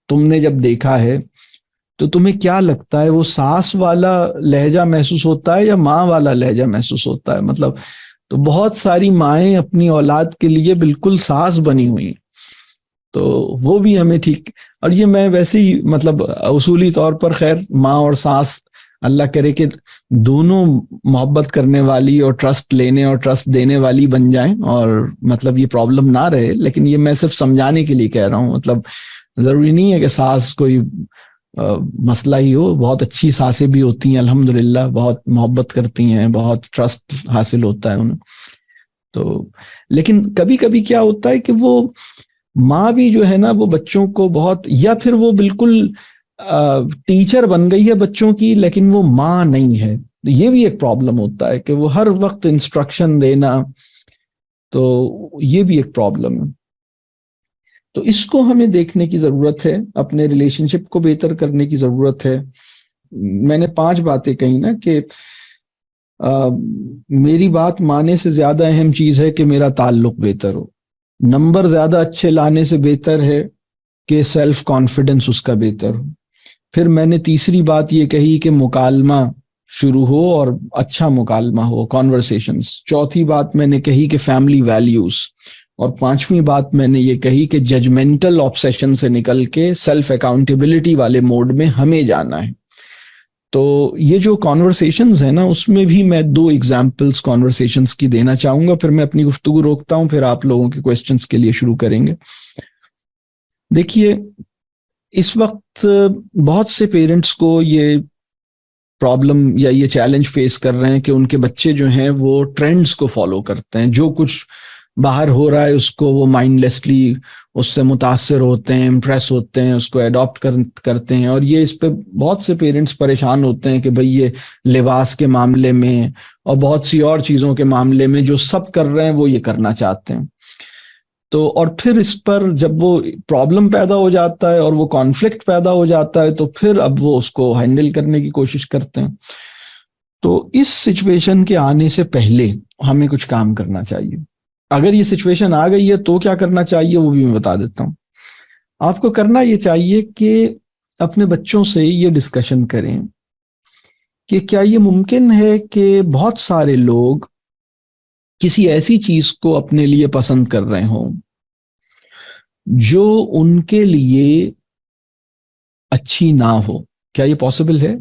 تم نے جب دیکھا ہے تو تمہیں کیا لگتا ہے, وہ ساس والا لہجہ محسوس ہوتا ہے یا ماں والا لہجہ محسوس ہوتا ہے؟ مطلب تو بہت ساری مائیں اپنی اولاد کے لیے بالکل ساس بنی ہوئی ہیں, تو وہ بھی ہمیں ٹھیک. اور یہ میں ویسے ہی مطلب اصولی طور پر خیر ماں اور ساس اللہ کرے کہ دونوں محبت کرنے والی اور ٹرسٹ لینے اور ٹرسٹ دینے والی بن جائیں, اور مطلب یہ پرابلم نہ رہے. لیکن یہ میں صرف سمجھانے کے لیے کہہ رہا ہوں, مطلب ضروری نہیں ہے کہ ساس کوئی مسئلہ ہی ہو. بہت اچھی ساسیں بھی ہوتی ہیں الحمدللہ, بہت محبت کرتی ہیں, بہت ٹرسٹ حاصل ہوتا ہے انہیں. تو لیکن کبھی کبھی کیا ہوتا ہے کہ وہ ماں بھی جو ہے نا وہ بچوں کو بہت, یا پھر وہ بالکل ٹیچر بن گئی ہے بچوں کی لیکن وہ ماں نہیں ہے. یہ بھی ایک پرابلم ہوتا ہے کہ وہ ہر وقت انسٹرکشن دینا, تو یہ بھی ایک پرابلم ہے. تو اس کو ہمیں دیکھنے کی ضرورت ہے, اپنے ریلیشن شپ کو بہتر کرنے کی ضرورت ہے. میں نے 5 باتیں کہی نا کہ میری بات ماننے سے زیادہ اہم چیز ہے کہ میرا تعلق بہتر ہو. نمبر زیادہ اچھے لانے سے بہتر ہے کہ سیلف کانفیڈنس اس کا بہتر ہو. پھر میں نے تیسری بات یہ کہی کہ مکالمہ شروع ہو اور اچھا مکالمہ ہو, کانورسیشنز. چوتھی بات میں نے کہی کہ فیملی ویلیوز. اور 5ویں بات میں نے یہ کہی کہ ججمنٹل آبسیشن سے نکل کے سیلف اکاؤنٹیبلٹی والے موڈ میں ہمیں جانا ہے. تو یہ جو کانورسیشنز ہیں نا, اس میں بھی میں 2 ایگزامپلس کانورسیشنز کی دینا چاہوں گا, پھر میں اپنی گفتگو روکتا ہوں, پھر آپ لوگوں کے کوسچنز کے لیے شروع کریں گے. دیکھیے اس وقت بہت سے پیرنٹس کو یہ پرابلم یا یہ چیلنج فیس کر رہے ہیں کہ ان کے بچے جو ہیں وہ ٹرینڈز کو فالو کرتے ہیں. جو کچھ باہر ہو رہا ہے اس کو وہ مائنڈ لیسلی اس سے متاثر ہوتے ہیں, امپریس ہوتے ہیں, اس کو ایڈاپٹ کرتے ہیں. اور یہ اس پہ بہت سے پیرنٹس پریشان ہوتے ہیں کہ بھئی یہ لباس کے معاملے میں اور بہت سی اور چیزوں کے معاملے میں جو سب کر رہے ہیں وہ یہ کرنا چاہتے ہیں. تو اور پھر اس پر جب وہ پرابلم پیدا ہو جاتا ہے اور وہ کانفلکٹ پیدا ہو جاتا ہے تو پھر اب وہ اس کو ہینڈل کرنے کی کوشش کرتے ہیں. تو اس سچویشن کے آنے سے پہلے ہمیں کچھ کام کرنا چاہیے. اگر یہ سچویشن آ گئی ہے تو کیا کرنا چاہیے وہ بھی میں بتا دیتا ہوں. آپ کو کرنا یہ چاہیے کہ اپنے بچوں سے یہ ڈسکشن کریں کہ کیا یہ ممکن ہے کہ بہت سارے لوگ کسی ایسی چیز کو اپنے لیے پسند کر رہے ہوں جو ان کے لیے اچھی نہ ہو. کیا یہ پاسبل ہے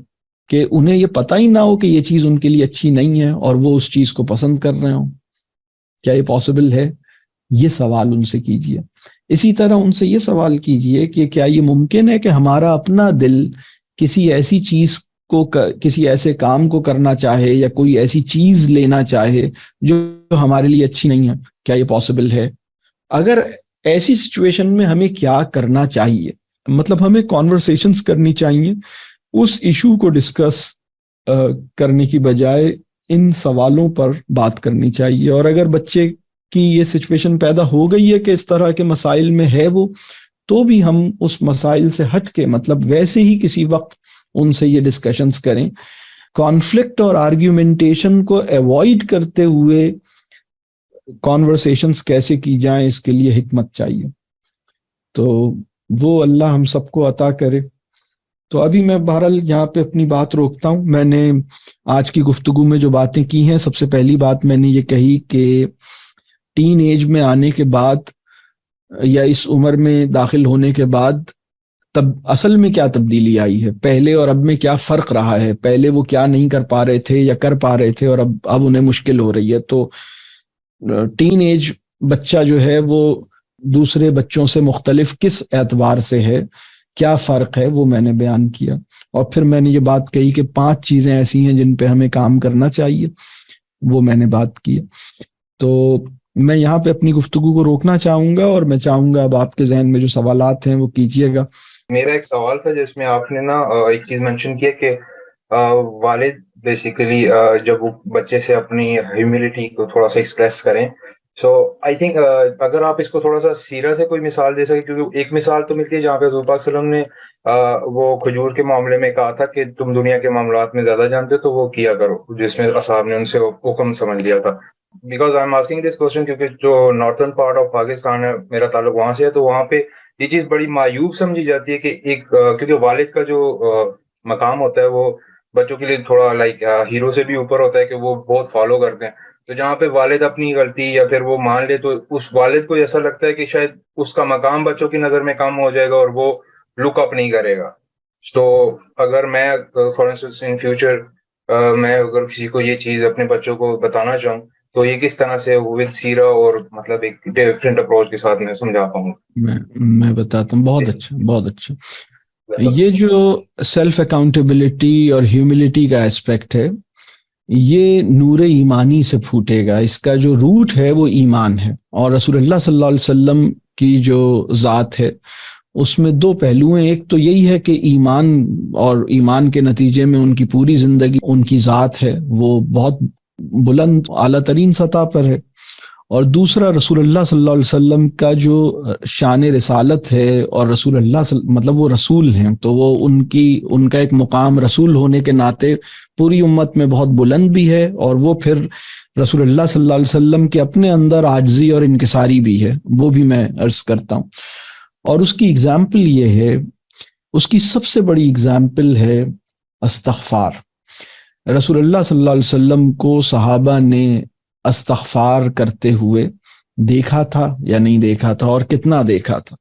کہ انہیں یہ پتہ ہی نہ ہو کہ یہ چیز ان کے لیے اچھی نہیں ہے اور وہ اس چیز کو پسند کر رہے ہوں؟ کیا یہ پاسبل ہے؟ یہ سوال ان سے کیجئے. اسی طرح ان سے یہ سوال کیجئے کہ کیا یہ ممکن ہے کہ ہمارا اپنا دل کسی ایسی چیز کو, کسی ایسے کام کو کرنا چاہے یا کوئی ایسی چیز لینا چاہے جو ہمارے لیے اچھی نہیں ہے؟ کیا یہ پاسبل ہے؟ اگر ایسی سچویشن میں ہمیں کیا کرنا چاہیے؟ مطلب ہمیں کانورسیشنز کرنی چاہیے, اس ایشو کو ڈسکس کرنے کی بجائے ان سوالوں پر بات کرنی چاہیے. اور اگر بچے کی یہ سچویشن پیدا ہو گئی ہے کہ اس طرح کے مسائل میں ہے وہ, تو بھی ہم اس مسائل سے ہٹ کے مطلب ویسے ہی کسی وقت ان سے یہ ڈسکشنز کریں. کانفلکٹ اور آرگیومنٹیشن کو ایوائڈ کرتے ہوئے کانورسیشنز کیسے کی جائیں, اس کے لیے حکمت چاہیے. تو وہ اللہ ہم سب کو عطا کرے. تو ابھی میں بہرحال یہاں پہ اپنی بات روکتا ہوں. میں نے آج کی گفتگو میں جو باتیں کی ہیں, سب سے پہلی بات میں نے یہ کہی کہ ٹین ایج میں آنے کے بعد یا اس عمر میں داخل ہونے کے بعد تب اصل میں کیا تبدیلی آئی ہے, پہلے اور اب میں کیا فرق رہا ہے. پہلے وہ کیا نہیں کر پا رہے تھے یا کر پا رہے تھے اور اب انہیں مشکل ہو رہی ہے. تو ٹین ایج بچہ جو ہے وہ دوسرے بچوں سے مختلف کس اعتبار سے ہے, کیا فرق ہے, وہ میں نے بیان کیا. اور پھر میں نے یہ بات کہی کہ 5 چیزیں ایسی ہیں جن پہ ہمیں کام کرنا چاہیے, وہ میں نے بات کی. تو میں یہاں پہ اپنی گفتگو کو روکنا چاہوں گا اور میں چاہوں گا اب آپ کے ذہن میں جو سوالات ہیں وہ کیجیے گا.
میرا ایک سوال تھا جس میں آپ نے نا ایک چیز مینشن کیا کہ والد بیسیکلی جب وہ بچے سے اپنی ہیوملٹی کو تھوڑا سا ایکسپریس کریں. سو آئی تھنک اگر آپ اس کو تھوڑا سا سیرا سے کوئی مثال دے سکیں, کیونکہ ایک مثال تو ملتی ہے جہاں پہ حضور پاک صلی اللہ علیہ وسلم نے وہ کھجور کے معاملے میں کہا تھا کہ تم دنیا کے معاملات میں زیادہ جانتے ہو تو وہ کیا کرو, جس میں اصحاب نے ان سے حکم سمجھ لیا تھا. Because I am asking this question کیونکہ جو نارتھرن پارٹ آف پاکستان ہے, میرا تعلق وہاں سے ہے, تو وہاں پہ یہ چیز بڑی معیوب سمجھی جاتی ہے کہ ایک کیونکہ والد کا جو مقام ہوتا ہے وہ بچوں کے لیے تھوڑا لائک ہیرو سے بھی اوپر ہوتا ہے کہ وہ بہت فالو کرتے ہیں. تو جہاں پہ والد اپنی غلطی یا پھر وہ مان لے تو اس والد کو ایسا لگتا ہے کہ شاید اس کا مقام بچوں کی نظر میں کم ہو جائے گا اور وہ لک اپ نہیں کرے گا. سو اگر میں فار انسٹنس ان فیوچر میں اگر کسی کو یہ چیز اپنے بچوں کو بتانا چاہوں تو یہ کس طرح سے ود سیرہ اور مطلب ایک ڈفرینٹ اپروچ کے ساتھ میں سمجھا پاؤں.
میں بتاتا ہوں. بہت اچھا بہت اچھا. یہ جو سیلف اکاؤنٹیبلٹی اور ہیوملٹی کا اسپیکٹ ہے یہ نور ایمانی سے پھوٹے گا. اس کا جو روٹ ہے وہ ایمان ہے, اور رسول اللہ صلی اللہ علیہ وسلم کی جو ذات ہے اس میں دو پہلو ہیں. ایک تو یہی ہے کہ ایمان, اور ایمان کے نتیجے میں ان کی پوری زندگی, ان کی ذات ہے وہ بہت بلند اعلیٰ ترین سطح پر ہے. اور دوسرا رسول اللہ صلی اللہ علیہ وسلم کا جو شان رسالت ہے, اور رسول اللہ مطلب وہ رسول ہیں تو وہ ان کا ایک مقام رسول ہونے کے ناطے پوری امت میں بہت بلند بھی ہے, اور وہ پھر رسول اللہ صلی اللہ علیہ وسلم کے اپنے اندر عاجزی اور انکساری بھی ہے, وہ بھی میں عرض کرتا ہوں. اور اس کی اگزامپل یہ ہے, اس کی سب سے بڑی اگزامپل ہے استغفار. رسول اللہ صلی اللہ علیہ وسلم کو صحابہ نے استغفار کرتے ہوئے دیکھا تھا یا نہیں دیکھا تھا, اور کتنا دیکھا تھا؟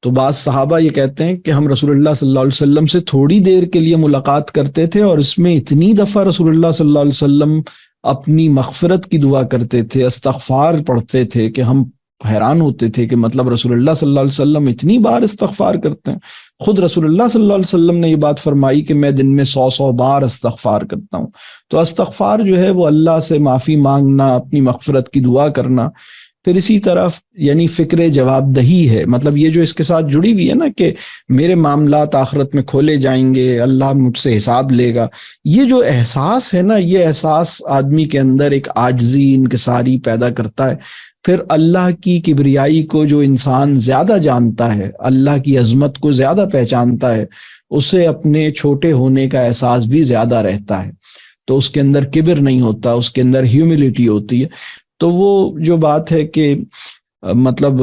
تو بعض صحابہ یہ کہتے ہیں کہ ہم رسول اللہ صلی اللہ علیہ وسلم سے تھوڑی دیر کے لیے ملاقات کرتے تھے اور اس میں اتنی دفعہ رسول اللہ صلی اللہ علیہ وسلم اپنی مغفرت کی دعا کرتے تھے, استغفار پڑھتے تھے کہ ہم حیران ہوتے تھے کہ مطلب رسول اللہ صلی اللہ علیہ وسلم اتنی بار استغفار کرتے ہیں. خود رسول اللہ صلی اللہ علیہ وسلم نے یہ بات فرمائی کہ میں دن میں 100 بار استغفار کرتا ہوں. تو استغفار جو ہے وہ اللہ سے معافی مانگنا, اپنی مغفرت کی دعا کرنا. پھر اسی طرف یعنی فکر جواب دہی ہے, مطلب یہ جو اس کے ساتھ جڑی ہوئی ہے نا کہ میرے معاملات آخرت میں کھولے جائیں گے, اللہ مجھ سے حساب لے گا. یہ جو احساس ہے نا, یہ احساس آدمی کے اندر ایک عاجزی انکساری پیدا کرتا ہے. پھر اللہ کی کبریائی کو جو انسان زیادہ جانتا ہے, اللہ کی عظمت کو زیادہ پہچانتا ہے, اسے اپنے چھوٹے ہونے کا احساس بھی زیادہ رہتا ہے. تو اس کے اندر کبر نہیں ہوتا, اس کے اندر ہیوملٹی ہوتی ہے. تو وہ جو بات ہے کہ مطلب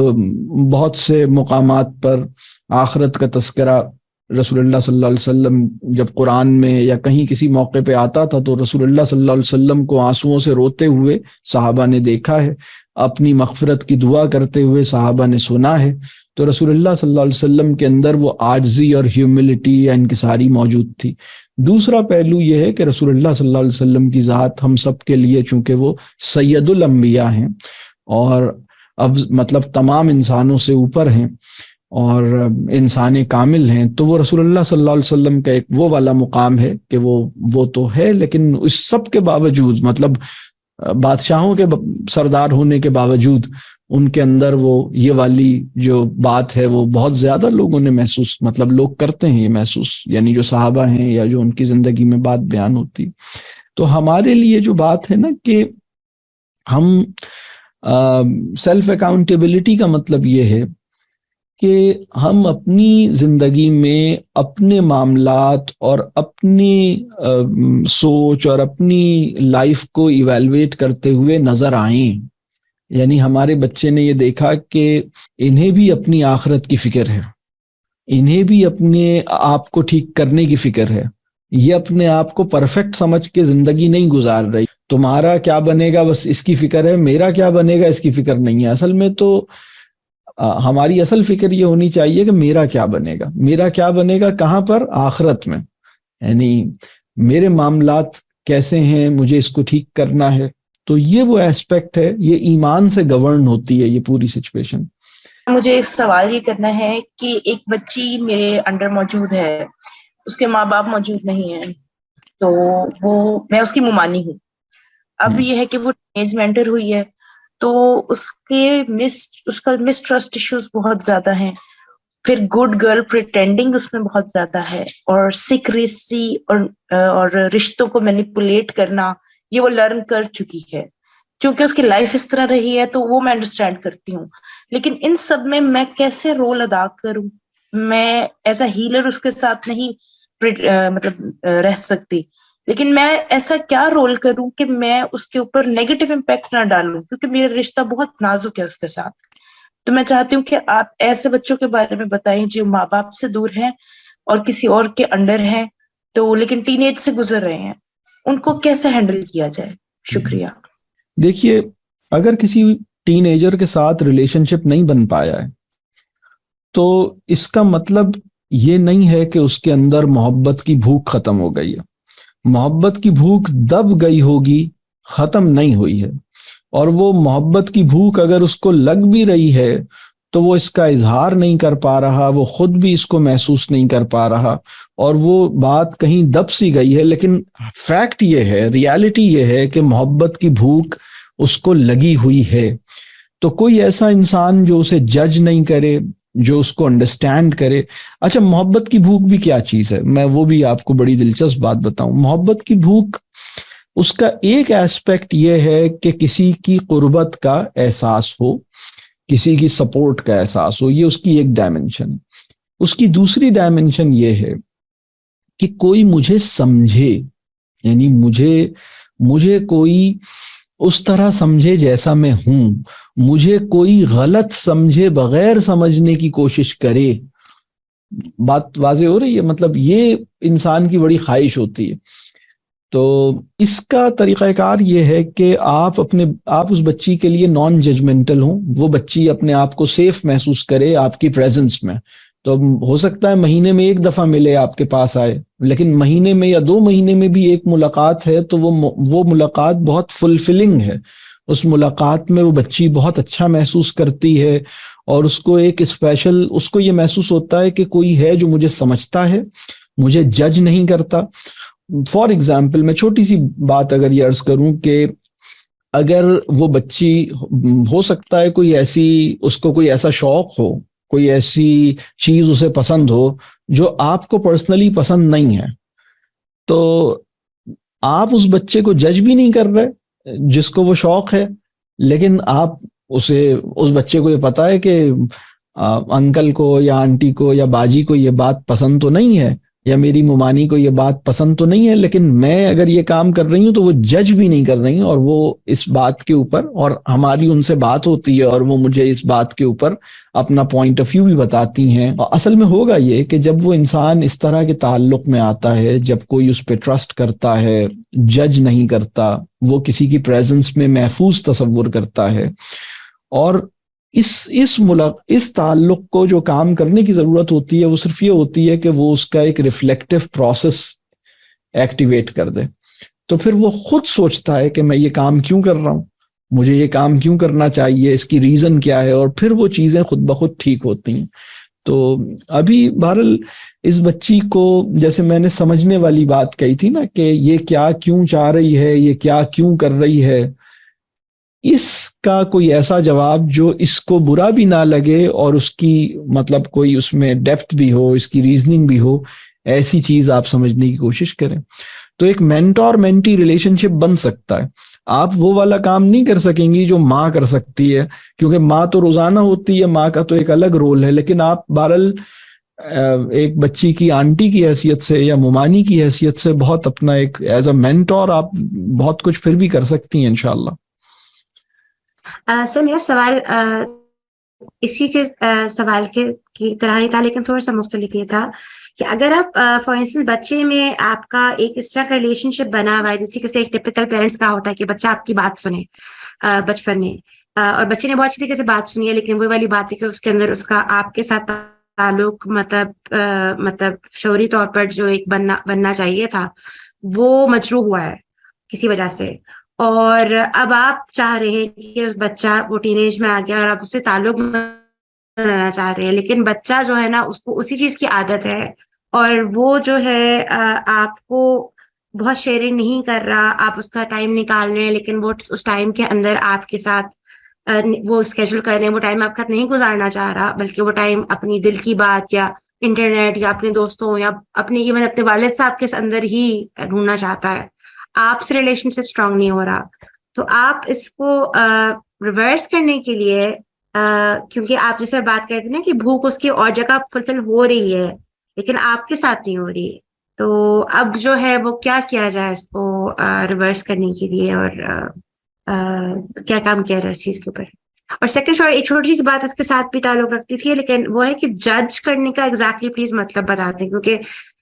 بہت سے مقامات پر آخرت کا تذکرہ رسول اللہ صلی اللہ علیہ وسلم جب قرآن میں یا کہیں کسی موقع پہ آتا تھا تو رسول اللہ صلی اللہ علیہ وسلم کو آنسوؤں سے روتے ہوئے صحابہ نے دیکھا ہے, اپنی مغفرت کی دعا کرتے ہوئے صحابہ نے سنا ہے. تو رسول اللہ صلی اللہ علیہ وسلم کے اندر وہ عاجزی اور ہیوملٹی یا انکساری موجود تھی. دوسرا پہلو یہ ہے کہ رسول اللہ صلی اللہ علیہ وسلم کی ذات ہم سب کے لیے چونکہ وہ سید الانبیاء ہیں اور اب مطلب تمام انسانوں سے اوپر ہیں اور انسان کامل ہیں, تو وہ رسول اللہ صلی اللہ علیہ وسلم کا ایک وہ والا مقام ہے کہ وہ تو ہے, لیکن اس سب کے باوجود مطلب بادشاہوں کے سردار ہونے کے باوجود ان کے اندر وہ یہ والی جو بات ہے وہ بہت زیادہ لوگوں نے محسوس, مطلب لوگ کرتے ہیں یہ محسوس, یعنی جو صحابہ ہیں یا جو ان کی زندگی میں بات بیان ہوتی. تو ہمارے لیے جو بات ہے نا کہ ہم سیلف اکاؤنٹیبلٹی کا مطلب یہ ہے کہ ہم اپنی زندگی میں اپنے معاملات اور اپنی سوچ اور اپنی لائف کو ایویلویٹ کرتے ہوئے نظر آئیں. یعنی ہمارے بچے نے یہ دیکھا کہ انہیں بھی اپنی آخرت کی فکر ہے, انہیں بھی اپنے آپ کو ٹھیک کرنے کی فکر ہے, یہ اپنے آپ کو پرفیکٹ سمجھ کے زندگی نہیں گزار رہی. تمہارا کیا بنے گا بس اس کی فکر ہے, میرا کیا بنے گا اس کی فکر نہیں ہے. اصل میں تو ہماری اصل فکر یہ ہونی چاہیے کہ میرا کیا بنے گا, میرا کیا بنے گا کہاں پر, آخرت میں. یعنی میرے معاملات کیسے ہیں, مجھے اس کو ٹھیک کرنا ہے. تو یہ وہ ایسپیکٹ ہے, یہ ایمان سے گورن ہوتی ہے یہ پوری سچویشن.
مجھے ایک سوال یہ کرنا ہے کہ ایک بچی میرے انڈر موجود ہے, اس کے ماں باپ موجود نہیں ہیں, تو وہ میں اس کی ممانی ہوں. اب یہ ہے کہ وہ ٹینیج میں انٹر ہوئی ہے, تو اس کا مسٹرسٹ ایشوز بہت زیادہ ہیں. پھر گڈ گرل پریٹینڈنگ اس میں بہت زیادہ ہے, اور سیکریسی اور رشتوں کو مینیپولیٹ کرنا یہ وہ لرن کر چکی ہے. چونکہ اس کی لائف اس طرح رہی ہے تو وہ میں انڈرسٹینڈ کرتی ہوں. لیکن ان سب میں کیسے رول ادا کروں؟ میں ایز اے ہیلر اس کے ساتھ نہیں مطلب رہ سکتی, لیکن میں ایسا کیا رول کروں کہ میں اس کے اوپر نیگیٹو امپیکٹ نہ ڈالوں, کیونکہ میرا رشتہ بہت نازک ہے اس کے ساتھ. تو میں چاہتی ہوں کہ آپ ایسے بچوں کے بارے میں بتائیں جو ماں باپ سے دور ہیں اور کسی اور کے انڈر ہیں, تو لیکن ٹین ایج سے گزر رہے ہیں, ان کو کیسے ہینڈل کیا جائے؟ شکریہ.
دیکھیے اگر کسی ٹین ایجر کے ساتھ ریلیشن شپ نہیں بن پایا ہے تو اس کا مطلب یہ نہیں ہے کہ اس کے اندر محبت کی بھوک ختم ہو گئی ہے. محبت کی بھوک دب گئی ہوگی, ختم نہیں ہوئی ہے. اور وہ محبت کی بھوک اگر اس کو لگ بھی رہی ہے تو وہ اس کا اظہار نہیں کر پا رہا, وہ خود بھی اس کو محسوس نہیں کر پا رہا, اور وہ بات کہیں دب سی گئی ہے. لیکن فیکٹ یہ ہے, ریالٹی یہ ہے کہ محبت کی بھوک اس کو لگی ہوئی ہے. تو کوئی ایسا انسان جو اسے جج نہیں کرے, جو اس کو انڈرسٹینڈ کرے. اچھا, محبت کی بھوک بھی کیا چیز ہے, میں وہ بھی آپ کو بڑی دلچسپ بات بتاؤں. محبت کی بھوک اس کا ایک ایسپیکٹ یہ ہے کہ کسی کی قربت کا احساس ہو, کسی کی سپورٹ کا احساس ہو, یہ اس کی ایک ڈائمنشن. اس کی دوسری ڈائمنشن یہ ہے کہ کوئی مجھے سمجھے, یعنی مجھے کوئی اس طرح سمجھے جیسا میں ہوں, مجھے کوئی غلط سمجھے بغیر سمجھنے کی کوشش کرے. بات واضح ہو رہی ہے؟ مطلب یہ انسان کی بڑی خواہش ہوتی ہے. تو اس کا طریقہ کار یہ ہے کہ آپ اس بچی کے لیے نان ججمنٹل ہوں, وہ بچی اپنے آپ کو سیف محسوس کرے آپ کی پریزنس میں. تو ہو سکتا ہے مہینے میں ایک دفعہ ملے, آپ کے پاس آئے, لیکن مہینے میں یا 2 مہینے میں بھی ایک ملاقات ہے تو وہ ملاقات بہت فلفلنگ ہے. اس ملاقات میں وہ بچی بہت اچھا محسوس کرتی ہے, اور اس کو ایک اسپیشل, اس کو یہ محسوس ہوتا ہے کہ کوئی ہے جو مجھے سمجھتا ہے, مجھے جج نہیں کرتا. فار ایگزامپل میں چھوٹی سی بات اگر یہ عرض کروں کہ اگر وہ بچی, ہو سکتا ہے کوئی ایسی, اس کو کوئی ایسا شوق ہو, کوئی ایسی چیز اسے پسند ہو جو آپ کو پرسنلی پسند نہیں ہے, تو آپ اس بچے کو جج بھی نہیں کر رہے جس کو وہ شوق ہے, لیکن آپ اس بچے کو یہ پتا ہے کہ انکل کو یا آنٹی کو یا باجی کو یہ بات پسند تو نہیں ہے, یا میری ممانی کو یہ بات پسند تو نہیں ہے, لیکن میں اگر یہ کام کر رہی ہوں تو وہ جج بھی نہیں کر رہی ہیں, اور وہ اس بات کے اوپر, اور ہماری ان سے بات ہوتی ہے اور وہ مجھے اس بات کے اوپر اپنا پوائنٹ آف ویو بھی بتاتی ہیں. اور اصل میں ہوگا یہ کہ جب وہ انسان اس طرح کے تعلق میں آتا ہے, جب کوئی اس پہ ٹرسٹ کرتا ہے, جج نہیں کرتا, وہ کسی کی پریزنس میں محفوظ تصور کرتا ہے, اور اس تعلق کو جو کام کرنے کی ضرورت ہوتی ہے وہ صرف یہ ہوتی ہے کہ وہ اس کا ایک ریفلیکٹیو پروسیس ایکٹیویٹ کر دے. تو پھر وہ خود سوچتا ہے کہ میں یہ کام کیوں کر رہا ہوں, مجھے یہ کام کیوں کرنا چاہیے, اس کی ریزن کیا ہے, اور پھر وہ چیزیں خود بخود ٹھیک ہوتی ہیں. تو ابھی بہرحال اس بچی کو, جیسے میں نے سمجھنے والی بات کہی تھی نا کہ یہ کیا کیوں چاہ رہی ہے, یہ کیا کیوں کر رہی ہے, اس کا کوئی ایسا جواب جو اس کو برا بھی نہ لگے اور اس کی مطلب کوئی اس میں ڈیپتھ بھی ہو, اس کی ریزننگ بھی ہو, ایسی چیز آپ سمجھنے کی کوشش کریں. تو ایک مینٹور مینٹی ریلیشن شپ بن سکتا ہے. آپ وہ والا کام نہیں کر سکیں گی جو ماں کر سکتی ہے, کیونکہ ماں تو روزانہ ہوتی ہے, ماں کا تو ایک الگ رول ہے, لیکن آپ بہرحال ایک بچی کی آنٹی کی حیثیت سے یا ممانی کی حیثیت سے بہت اپنا ایک ایز اے مینٹور آپ بہت کچھ پھر بھی کر سکتی ہیں انشاءاللہ.
سر میرا سوال اسی کے سوال کی طرح ہی تھا, لیکن تھوڑا سا مختلف یہ تھا کہ اگر آپ فار انسٹنس بچے میں آپ کا ایک اس طرح کا ریلیشن شپ بنا ہوا ہے جیسے کہ ایک ٹپیکل پیرنٹس کا ہوتا ہے کہ بچہ آپ کی بات سنے بچپن میں, اور بچے نے بہت اچھی طریقے سے بات سنی ہے, لیکن وہ والی بات ہے کہ اس کے اندر اس کا آپ کے ساتھ تعلق مطلب شعوری طور پر جو ایک بننا چاہیے تھا وہ مجروح ہوا ہے کسی وجہ سے, اور اب آپ چاہ رہے ہیں کہ بچہ وہ ٹین ایج میں آ گیا اور آپ اس سے تعلق بنانا چاہ رہے ہیں, لیکن بچہ جو ہے نا اس کو اسی چیز کی عادت ہے, اور وہ جو ہے آپ کو بہت شیئرنگ نہیں کر رہا, آپ اس کا ٹائم نکال رہے ہیں, لیکن وہ اس ٹائم کے اندر آپ کے ساتھ وہ اسکیجول کر رہے ہیں, وہ ٹائم آپ کا نہیں گزارنا چاہ رہا, بلکہ وہ ٹائم اپنی دل کی بات یا انٹرنیٹ یا اپنے دوستوں یا اپنے ایون اپنے والد صاحب کے اندر ہی ڈھونڈنا چاہتا ہے. آپ سے ریلیشن شپ اسٹرانگ نہیں ہو رہا, تو آپ اس کو ریورس کرنے کے لیے کیونکہ آپ جیسے بات کرتے ہیں نا کہ بھوک اس کی اور جگہ فلفل ہو رہی ہے لیکن آپ کے ساتھ نہیں ہو رہی, تو اب جو ہے وہ کیا کیا جائے اس کو ریورس کرنے کے لیے, اور کیا کام کیا جائے اس چیز کے اوپر. اور سیکنڈ شوٹ ایک چھوٹی سی بات اس کے ساتھ بھی تعلق رکھتی تھی, لیکن وہ ہے کہ جج کرنے کا ایگزیکٹلی پلیز مطلب بتا دیں, کیونکہ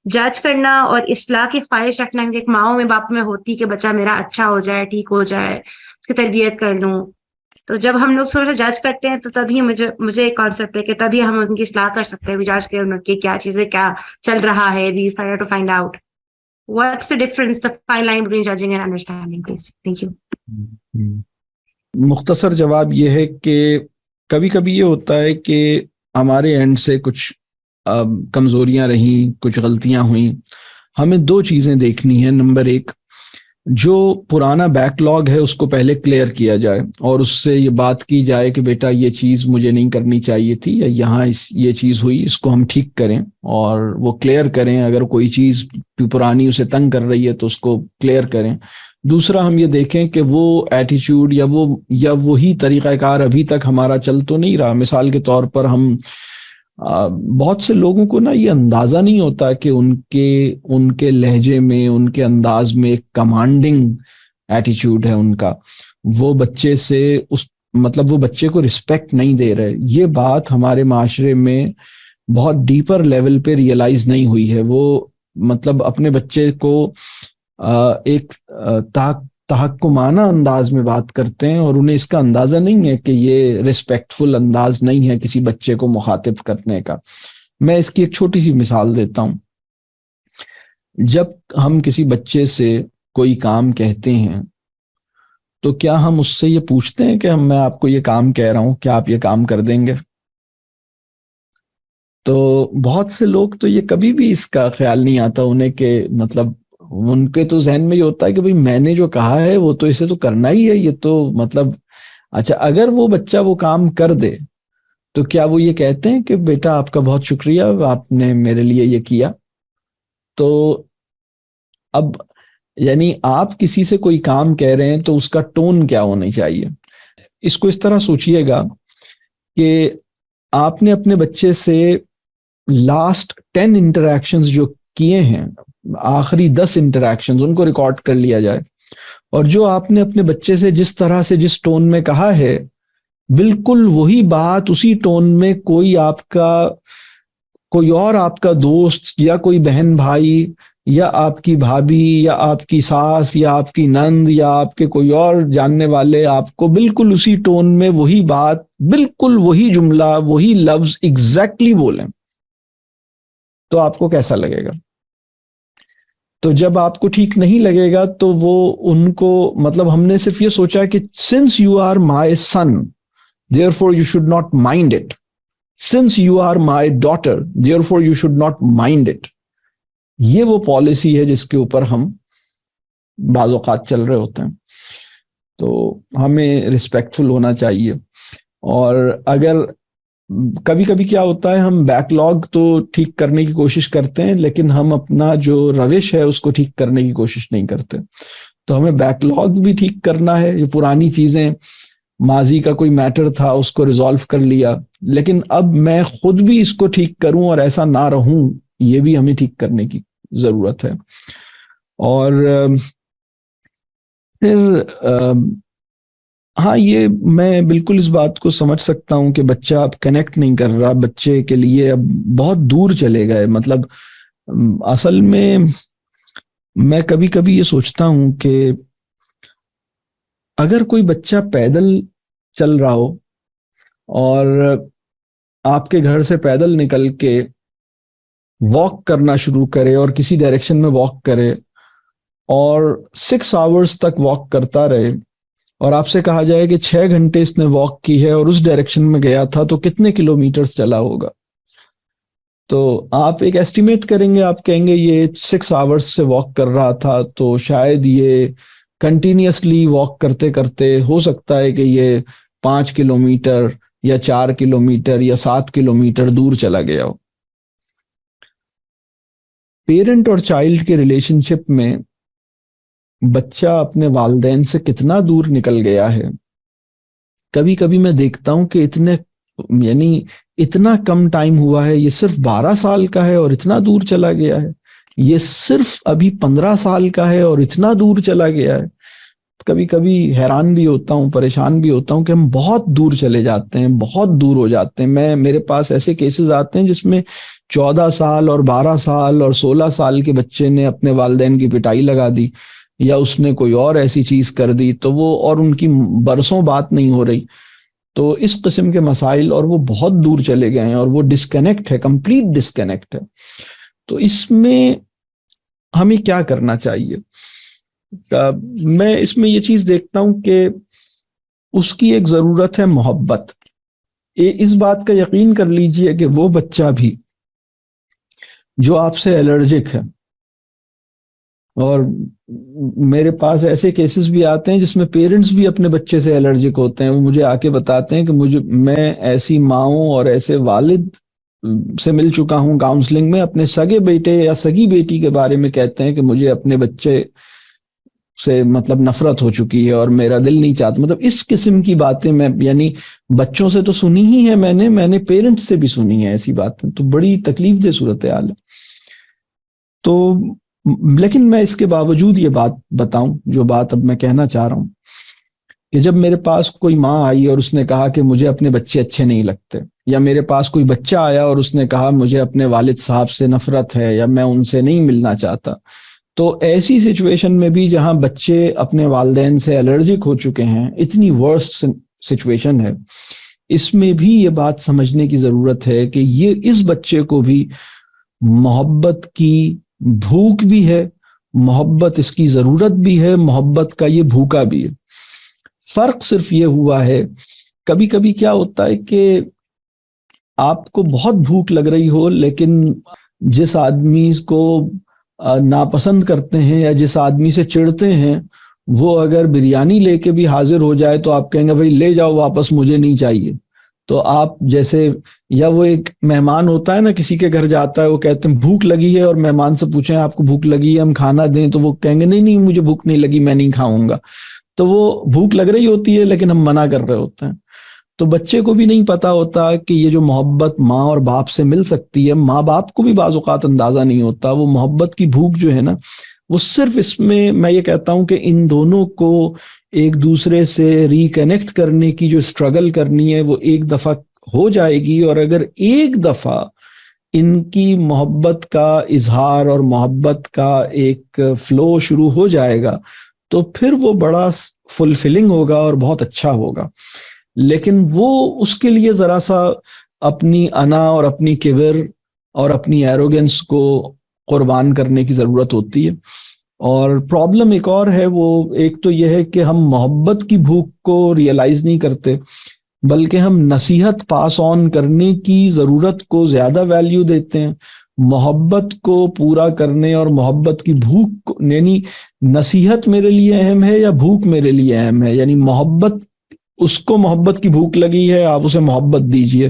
جج کرنا اور اصلاح کی خواہش رکھنا ایک ماؤں میں باپ میں ہوتی کہ بچہ میرا اچھا ہو جائے, ٹھیک ہو جائے, کی تربیت کر لوں. تو جب ہم لوگ تھوڑا سا جج کرتے ہیں تو تبھی مجھے ایک کانسیپٹ ہے کہ تبھی ہم ان کی اصلاح کر سکتے ہیں. وی جج کے ان کی کیا چیزیں کیا چل رہا ہے. We try to find out what's the difference, the fine line between judging and understanding, please. Thank you.
مختصر جواب یہ ہے کہ کبھی کبھی یہ ہوتا ہے کہ ہمارے اینڈ سے کچھ کمزوریاں رہیں, کچھ غلطیاں ہوئیں. ہمیں دو چیزیں دیکھنی ہیں. نمبر ایک, جو پرانا بیک لاگ ہے اس کو پہلے کلیئر کیا جائے اور اس سے یہ بات کی جائے کہ بیٹا یہ چیز مجھے نہیں کرنی چاہیے تھی, یا یہاں یہ چیز ہوئی, اس کو ہم ٹھیک کریں اور وہ کلیئر کریں. اگر کوئی چیز پرانی اسے تنگ کر رہی ہے تو اس کو کلیئر کریں. دوسرا, ہم یہ دیکھیں کہ وہ ایٹیچیوڈ یا وہی طریقہ کار ابھی تک ہمارا چل تو نہیں رہا. مثال کے طور پر ہم بہت سے لوگوں کو نا یہ اندازہ نہیں ہوتا کہ ان کے لہجے میں, ان کے انداز میں ایک کمانڈنگ ایٹیچیوڈ ہے ان کا. وہ بچے سے وہ بچے کو رسپیکٹ نہیں دے رہے. یہ بات ہمارے معاشرے میں بہت ڈیپر لیول پہ ریئلائز نہیں ہوئی ہے. وہ اپنے بچے کو ایک تحکمانہ انداز میں بات کرتے ہیں اور انہیں اس کا اندازہ نہیں ہے کہ یہ ریسپیکٹ فل انداز نہیں ہے کسی بچے کو مخاطب کرنے کا. میں اس کی ایک چھوٹی سی مثال دیتا ہوں. جب ہم کسی بچے سے کوئی کام کہتے ہیں تو کیا ہم اس سے یہ پوچھتے ہیں کہ میں آپ کو یہ کام کہہ رہا ہوں, کیا آپ یہ کام کر دیں گے؟ تو بہت سے لوگ تو یہ کبھی بھی اس کا خیال نہیں آتا انہیں کہ ان کے تو ذہن میں یہ ہوتا ہے کہ بھئی میں نے جو کہا ہے وہ تو اسے تو کرنا ہی ہے. یہ تو اچھا, اگر وہ بچہ وہ کام کر دے تو کیا وہ یہ کہتے ہیں کہ بیٹا آپ کا بہت شکریہ, آپ نے میرے لیے یہ کیا؟ تو اب یعنی آپ کسی سے کوئی کام کہہ رہے ہیں تو اس کا ٹون کیا ہونا چاہیے. اس کو اس طرح سوچئے گا کہ آپ نے اپنے بچے سے لاسٹ 10 انٹریکشنز جو کیے ہیں, آخری 10 انٹریکشنز, ان کو ریکارڈ کر لیا جائے, اور جو آپ نے اپنے بچے سے جس طرح سے جس ٹون میں کہا ہے, بالکل وہی بات اسی ٹون میں کوئی اور آپ کا دوست یا کوئی بہن بھائی یا آپ کی بھابھی یا آپ کی ساس یا آپ کی نند یا آپ کے کوئی اور جاننے والے آپ کو بالکل اسی ٹون میں وہی بات, بالکل وہی جملہ, وہی لفظ ایگزیکٹلی بولیں تو آپ کو کیسا لگے گا؟ تو جب آپ کو ٹھیک نہیں لگے گا تو وہ ان کو ہم نے صرف یہ سوچا کہ since you are my son therefore you should not mind it, since you are my daughter therefore you should not mind it. یہ وہ پالیسی ہے جس کے اوپر ہم بعض اوقات چل رہے ہوتے ہیں. تو ہمیں رسپیکٹفل ہونا چاہیے. اور اگر کبھی کبھی کیا ہوتا ہے, ہم بیک لاگ تو ٹھیک کرنے کی کوشش کرتے ہیں لیکن ہم اپنا جو روش ہے اس کو ٹھیک کرنے کی کوشش نہیں کرتے. تو ہمیں بیک لاگ بھی ٹھیک کرنا ہے. یہ پرانی چیزیں, ماضی کا کوئی میٹر تھا اس کو ریزالو کر لیا, لیکن اب میں خود بھی اس کو ٹھیک کروں اور ایسا نہ رہوں, یہ بھی ہمیں ٹھیک کرنے کی ضرورت ہے. اور پھر ہاں, یہ میں بالکل اس بات کو سمجھ سکتا ہوں کہ بچہ اب کنیکٹ نہیں کر رہا, بچے کے لیے اب بہت دور چلے گئے. اصل میں کبھی کبھی یہ سوچتا ہوں کہ اگر کوئی بچہ پیدل چل رہا ہو اور آپ کے گھر سے پیدل نکل کے واک کرنا شروع کرے اور کسی ڈائریکشن میں واک کرے اور 6 آورز تک واک کرتا رہے, اور آپ سے کہا جائے کہ 6 گھنٹے اس نے واک کی ہے اور اس ڈائریکشن میں گیا تھا, تو کتنے کلومیٹرز چلا ہوگا؟ تو آپ ایک ایسٹیمیٹ کریں گے, آپ کہیں گے یہ 6 آورز سے واک کر رہا تھا, تو شاید یہ کنٹینیوسلی واک کرتے کرتے ہو سکتا ہے کہ یہ 5 کلومیٹر یا 4 کلومیٹر یا 7 کلومیٹر دور چلا گیا ہو. پیرنٹ اور چائلڈ کے ریلیشن شپ میں بچہ اپنے والدین سے کتنا دور نکل گیا ہے. کبھی کبھی میں دیکھتا ہوں کہ اتنا کم ٹائم ہوا ہے, یہ صرف 12 سال کا ہے اور اتنا دور چلا گیا ہے, یہ صرف ابھی 15 سال کا ہے اور اتنا دور چلا گیا ہے. کبھی کبھی حیران بھی ہوتا ہوں, پریشان بھی ہوتا ہوں کہ ہم بہت دور چلے جاتے ہیں, بہت دور ہو جاتے ہیں. میرے پاس ایسے کیسز آتے ہیں جس میں 14 سال اور 12 سال اور 16 سال کے بچے نے اپنے والدین کی پٹائی لگا دی. یا اس نے کوئی اور ایسی چیز کر دی تو وہ اور ان کی برسوں بات نہیں ہو رہی. تو اس قسم کے مسائل اور وہ بہت دور چلے گئے ہیں اور وہ ڈسکنیکٹ ہے, کمپلیٹ ڈسکنیکٹ ہے. تو اس میں ہمیں کیا کرنا چاہیے؟ میں اس میں یہ چیز دیکھتا ہوں کہ اس کی ایک ضرورت ہے محبت. اس بات کا یقین کر لیجئے کہ وہ بچہ بھی جو آپ سے الرجک ہے, اور میرے پاس ایسے کیسز بھی آتے ہیں جس میں پیرنٹس بھی اپنے بچے سے الرجک ہوتے ہیں, وہ مجھے آ کے بتاتے ہیں کہ میں ایسی ماؤں اور ایسے والد سے مل چکا ہوں کاؤنسلنگ میں, اپنے سگے بیٹے یا سگی بیٹی کے بارے میں کہتے ہیں کہ مجھے اپنے بچے سے مطلب نفرت ہو چکی ہے اور میرا دل نہیں چاہتا. مطلب اس قسم کی باتیں میں یعنی بچوں سے تو سنی ہی ہے میں نے پیرنٹس سے بھی سنی ہے ایسی باتیں. تو بڑی تکلیف دہ صورتحال ہے. تو لیکن میں اس کے باوجود یہ بات بتاؤں, جو بات اب میں کہنا چاہ رہا ہوں, کہ جب میرے پاس کوئی ماں آئی اور اس نے کہا کہ مجھے اپنے بچے اچھے نہیں لگتے, یا میرے پاس کوئی بچہ آیا اور اس نے کہا مجھے اپنے والد صاحب سے نفرت ہے یا میں ان سے نہیں ملنا چاہتا, تو ایسی سچویشن میں بھی جہاں بچے اپنے والدین سے الرجک ہو چکے ہیں, اتنی ورسٹ سچویشن ہے, اس میں بھی یہ بات سمجھنے کی ضرورت ہے کہ اس بچے کو بھی محبت کی بھوک بھی ہے, محبت اس کی ضرورت بھی ہے, محبت کا یہ بھوکا بھی ہے. فرق صرف یہ ہوا ہے, کبھی کبھی کیا ہوتا ہے کہ آپ کو بہت بھوک لگ رہی ہو, لیکن جس آدمی کو ناپسند کرتے ہیں یا جس آدمی سے چڑھتے ہیں, وہ اگر بریانی لے کے بھی حاضر ہو جائے تو آپ کہیں گے بھائی لے جاؤ واپس, مجھے نہیں چاہیے. تو آپ جیسے, یا وہ ایک مہمان ہوتا ہے نا, کسی کے گھر جاتا ہے, وہ کہتے ہیں بھوک لگی ہے, اور مہمان سے پوچھیں آپ کو بھوک لگی ہے, ہم کھانا دیں, تو وہ کہیں گے نہیں مجھے بھوک نہیں لگی, میں نہیں کھاؤں گا. تو وہ بھوک لگ رہی ہوتی ہے لیکن ہم منع کر رہے ہوتے ہیں. تو بچے کو بھی نہیں پتا ہوتا کہ یہ جو محبت ماں اور باپ سے مل سکتی ہے, ماں باپ کو بھی بعض اوقات اندازہ نہیں ہوتا. وہ محبت کی بھوک جو ہے نا, وہ صرف اس میں یہ کہتا ہوں کہ ان دونوں کو ایک دوسرے سے ریکنیکٹ کرنے کی جو اسٹرگل کرنی ہے وہ ایک دفعہ ہو جائے گی. اور اگر ایک دفعہ ان کی محبت کا اظہار اور محبت کا ایک فلو شروع ہو جائے گا تو پھر وہ بڑا فلفلنگ ہوگا اور بہت اچھا ہوگا. لیکن وہ اس کے لیے ذرا سا اپنی انا اور اپنی کبر اور اپنی ایروگنس کو قربان کرنے کی ضرورت ہوتی ہے. اور پرابلم ایک اور ہے, وہ ایک تو یہ ہے کہ ہم محبت کی بھوک کو ریئلائز نہیں کرتے, بلکہ ہم نصیحت پاس آن کرنے کی ضرورت کو زیادہ ویلیو دیتے ہیں. محبت کو پورا کرنے اور محبت کی بھوک, یعنی نصیحت میرے لیے اہم ہے یا بھوک میرے لیے اہم ہے. یعنی محبت, اس کو محبت کی بھوک لگی ہے, آپ اسے محبت دیجئے,